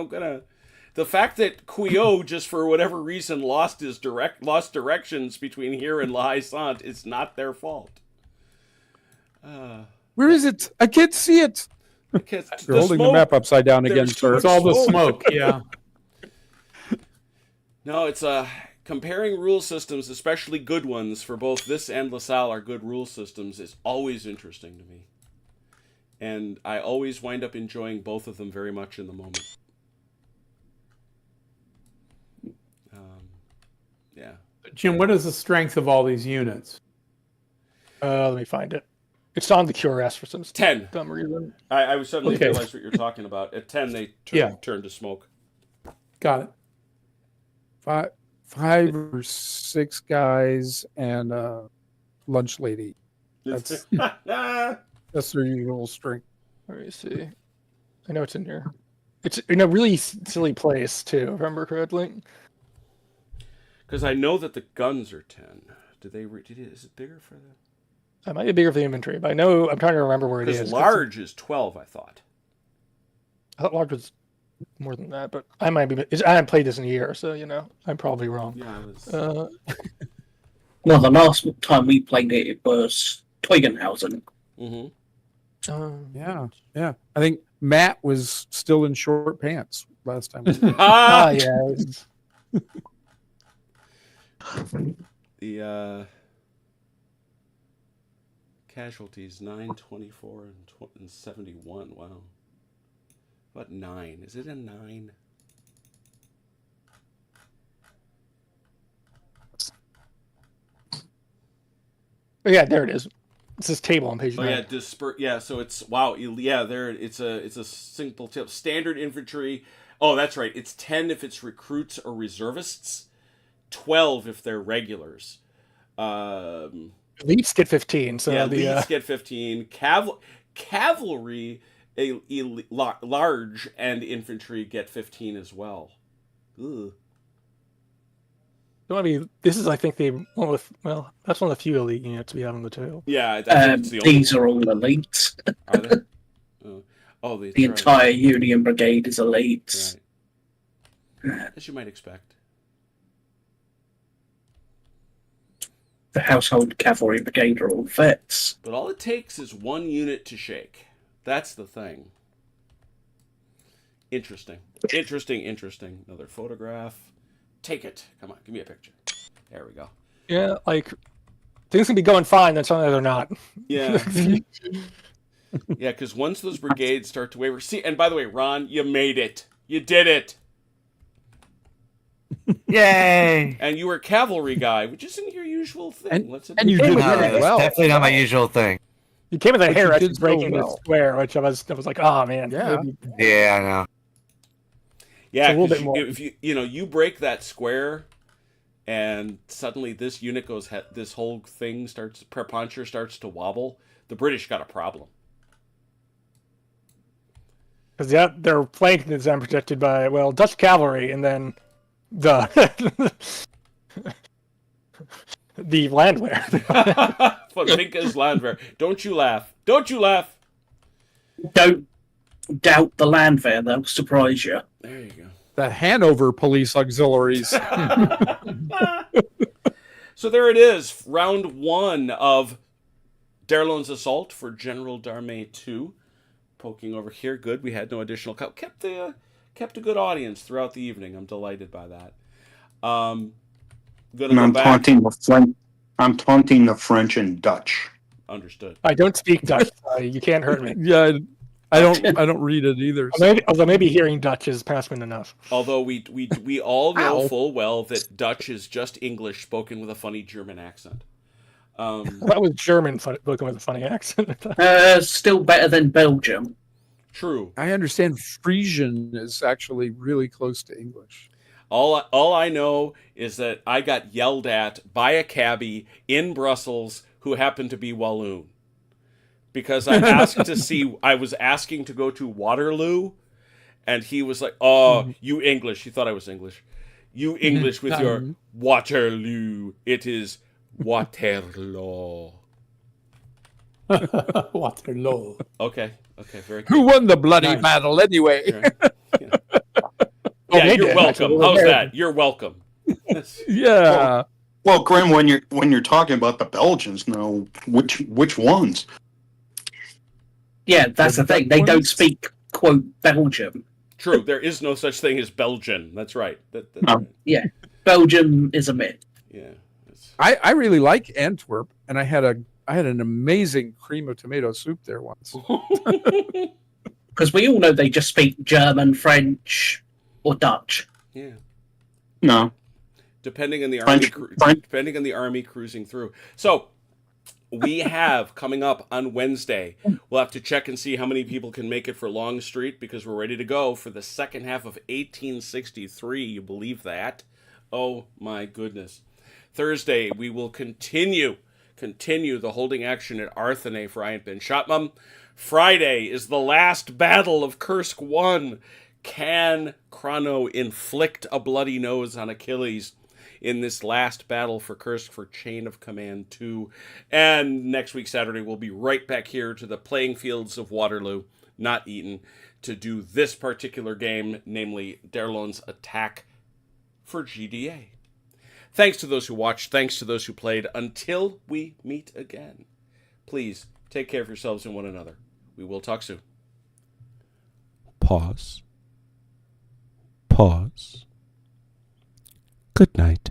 gonna. The fact that Quio, just for whatever reason, lost directions between here and La Haye-Sainte, it's not their fault. Where is it? I can't see it. You're holding the map upside down again, sir. It's all the smoke, yeah. No, it's comparing rule systems, especially good ones, for both this and LaSalle are good rule systems, is always interesting to me. And I always wind up enjoying both of them very much in the moment. Yeah. Jim, what is the strength of all these units? Let me find it. It's on the QRS for some 10. dumb reason. I suddenly realized what you're talking about. At 10, they turn to smoke. Got it. 5 or 6 guys and a lunch lady. That's their usual strength. Let me see. I know it's in here. It's in a really silly place too, if I remember correctly. Because I know that the guns are 10. Is it bigger for the... It might be bigger for the inventory, but I'm trying to remember where it is. Because large is 12, I thought. I thought large was more than that, but I might be. I haven't played this in a year, so I'm probably wrong. Yeah, I was... Well, the last time we played it was Teugenhausen. Mm-hmm. Yeah. I think Matt was still in short pants last time. Yeah. The casualties 9, 24, and 71. Wow. What 9? Is it a 9? Oh, yeah, there it is. this table on page Oh 9. yeah, yeah. So it's wow. Yeah, there. It's a single tip. Standard infantry. Oh, that's right. It's 10 if it's recruits or reservists. 12 if they're regulars. Elites get 15. So yeah, the elites get 15. Cavalry, large and infantry get 15 as well. Ugh. this is, I think, the one with, well, that's one of the few elite units we have on the tail. Yeah, I think it's the only These one. are all elites. Are they? Oh, The entire Union Brigade is elites. Right. As you might expect. The Household Cavalry Brigade are all vets. But all it takes is one unit to shake. That's the thing. Interesting. Another photograph. Take it. Come on, give me a picture. There we go. Yeah, like, things can be going fine, then suddenly they're not. Yeah. Yeah, because once those brigades start to waver... See, and by the way, Ron, you made it. You did it. Yay! And you were a cavalry guy, which isn't your usual thing. And you did No, really that's well. definitely not my usual thing. You came with a But hair you actually did so breaking the well. square, which I was like, oh man. Yeah. maybe- Yeah, I know. Yeah, It's a little 'cause bit more. if you break that square, and suddenly this unit goes, this whole thing starts, Preponture starts to wobble. The British got a problem. Because yeah, their flank is then protected by, well, Dutch cavalry, and then the the landwehr. Von Vinca's Landwehr. Don't you laugh. Don't you laugh. Don't doubt the landwehr, they'll surprise you. There you go. The Hanover Police Auxiliaries. So there it is. Round 1 of Darlon's Assault for General d'Armée 2. Poking over here. Good. We had no additional... Kept a good audience throughout the evening. I'm delighted by that. Gonna And go I'm back. taunting the French. I'm taunting the French and Dutch. Understood. I don't speak Dutch. You can't hurt me. Yeah, I don't read it either. so- Although maybe hearing Dutch is passing enough. Although we all know Ow. full well that Dutch is just English spoken with a funny German accent. That was German spoken with a funny accent. Still better than Belgium. True. I understand Frisian is actually really close to English. All I know is that I got yelled at by a cabbie in Brussels who happened to be Walloon. Because I was asking to go to Waterloo, and he was like, "Oh, you English." He thought I was English. You English with your Waterloo. It is Waterloo. Waterloo. Okay, very good. Who won the bloody Nice. battle anyway? Yeah, they you're did, welcome. actually. How's that? You're welcome. Yeah. Well, Grim, when you're talking about the Belgians, now which ones? Yeah, that's the thing. They don't speak, quote, Belgium. True, there is no such thing as Belgian. That's right. That's No. right. Yeah, Belgium is a myth. Yeah. It's- I really like Antwerp, and I had an amazing cream of tomato soup there once. Because we all know they just speak German, French, or Dutch. Yeah. No. Depending on the French- army, French- depending on the army cruising through. So we have coming up on Wednesday. We'll have to check and see how many people can make it for Longstreet because we're ready to go for the second half of 1863. You believe that? Oh my goodness! Thursday we will continue the holding action at Arthenay for Ayant Ben Shatmum. Friday is the last battle of Kursk 1. Can Chrono inflict a bloody nose on Achilles in this last battle for Kursk for Chain of Command 2? And next week, Saturday, we'll be right back here to the playing fields of Waterloo, not Eton, to do this particular game, namely Darlon's attack for GDA. Thanks to those who watched. Thanks to those who played. Until we meet again, please take care of yourselves and one another. We will talk soon. Pause. Good night.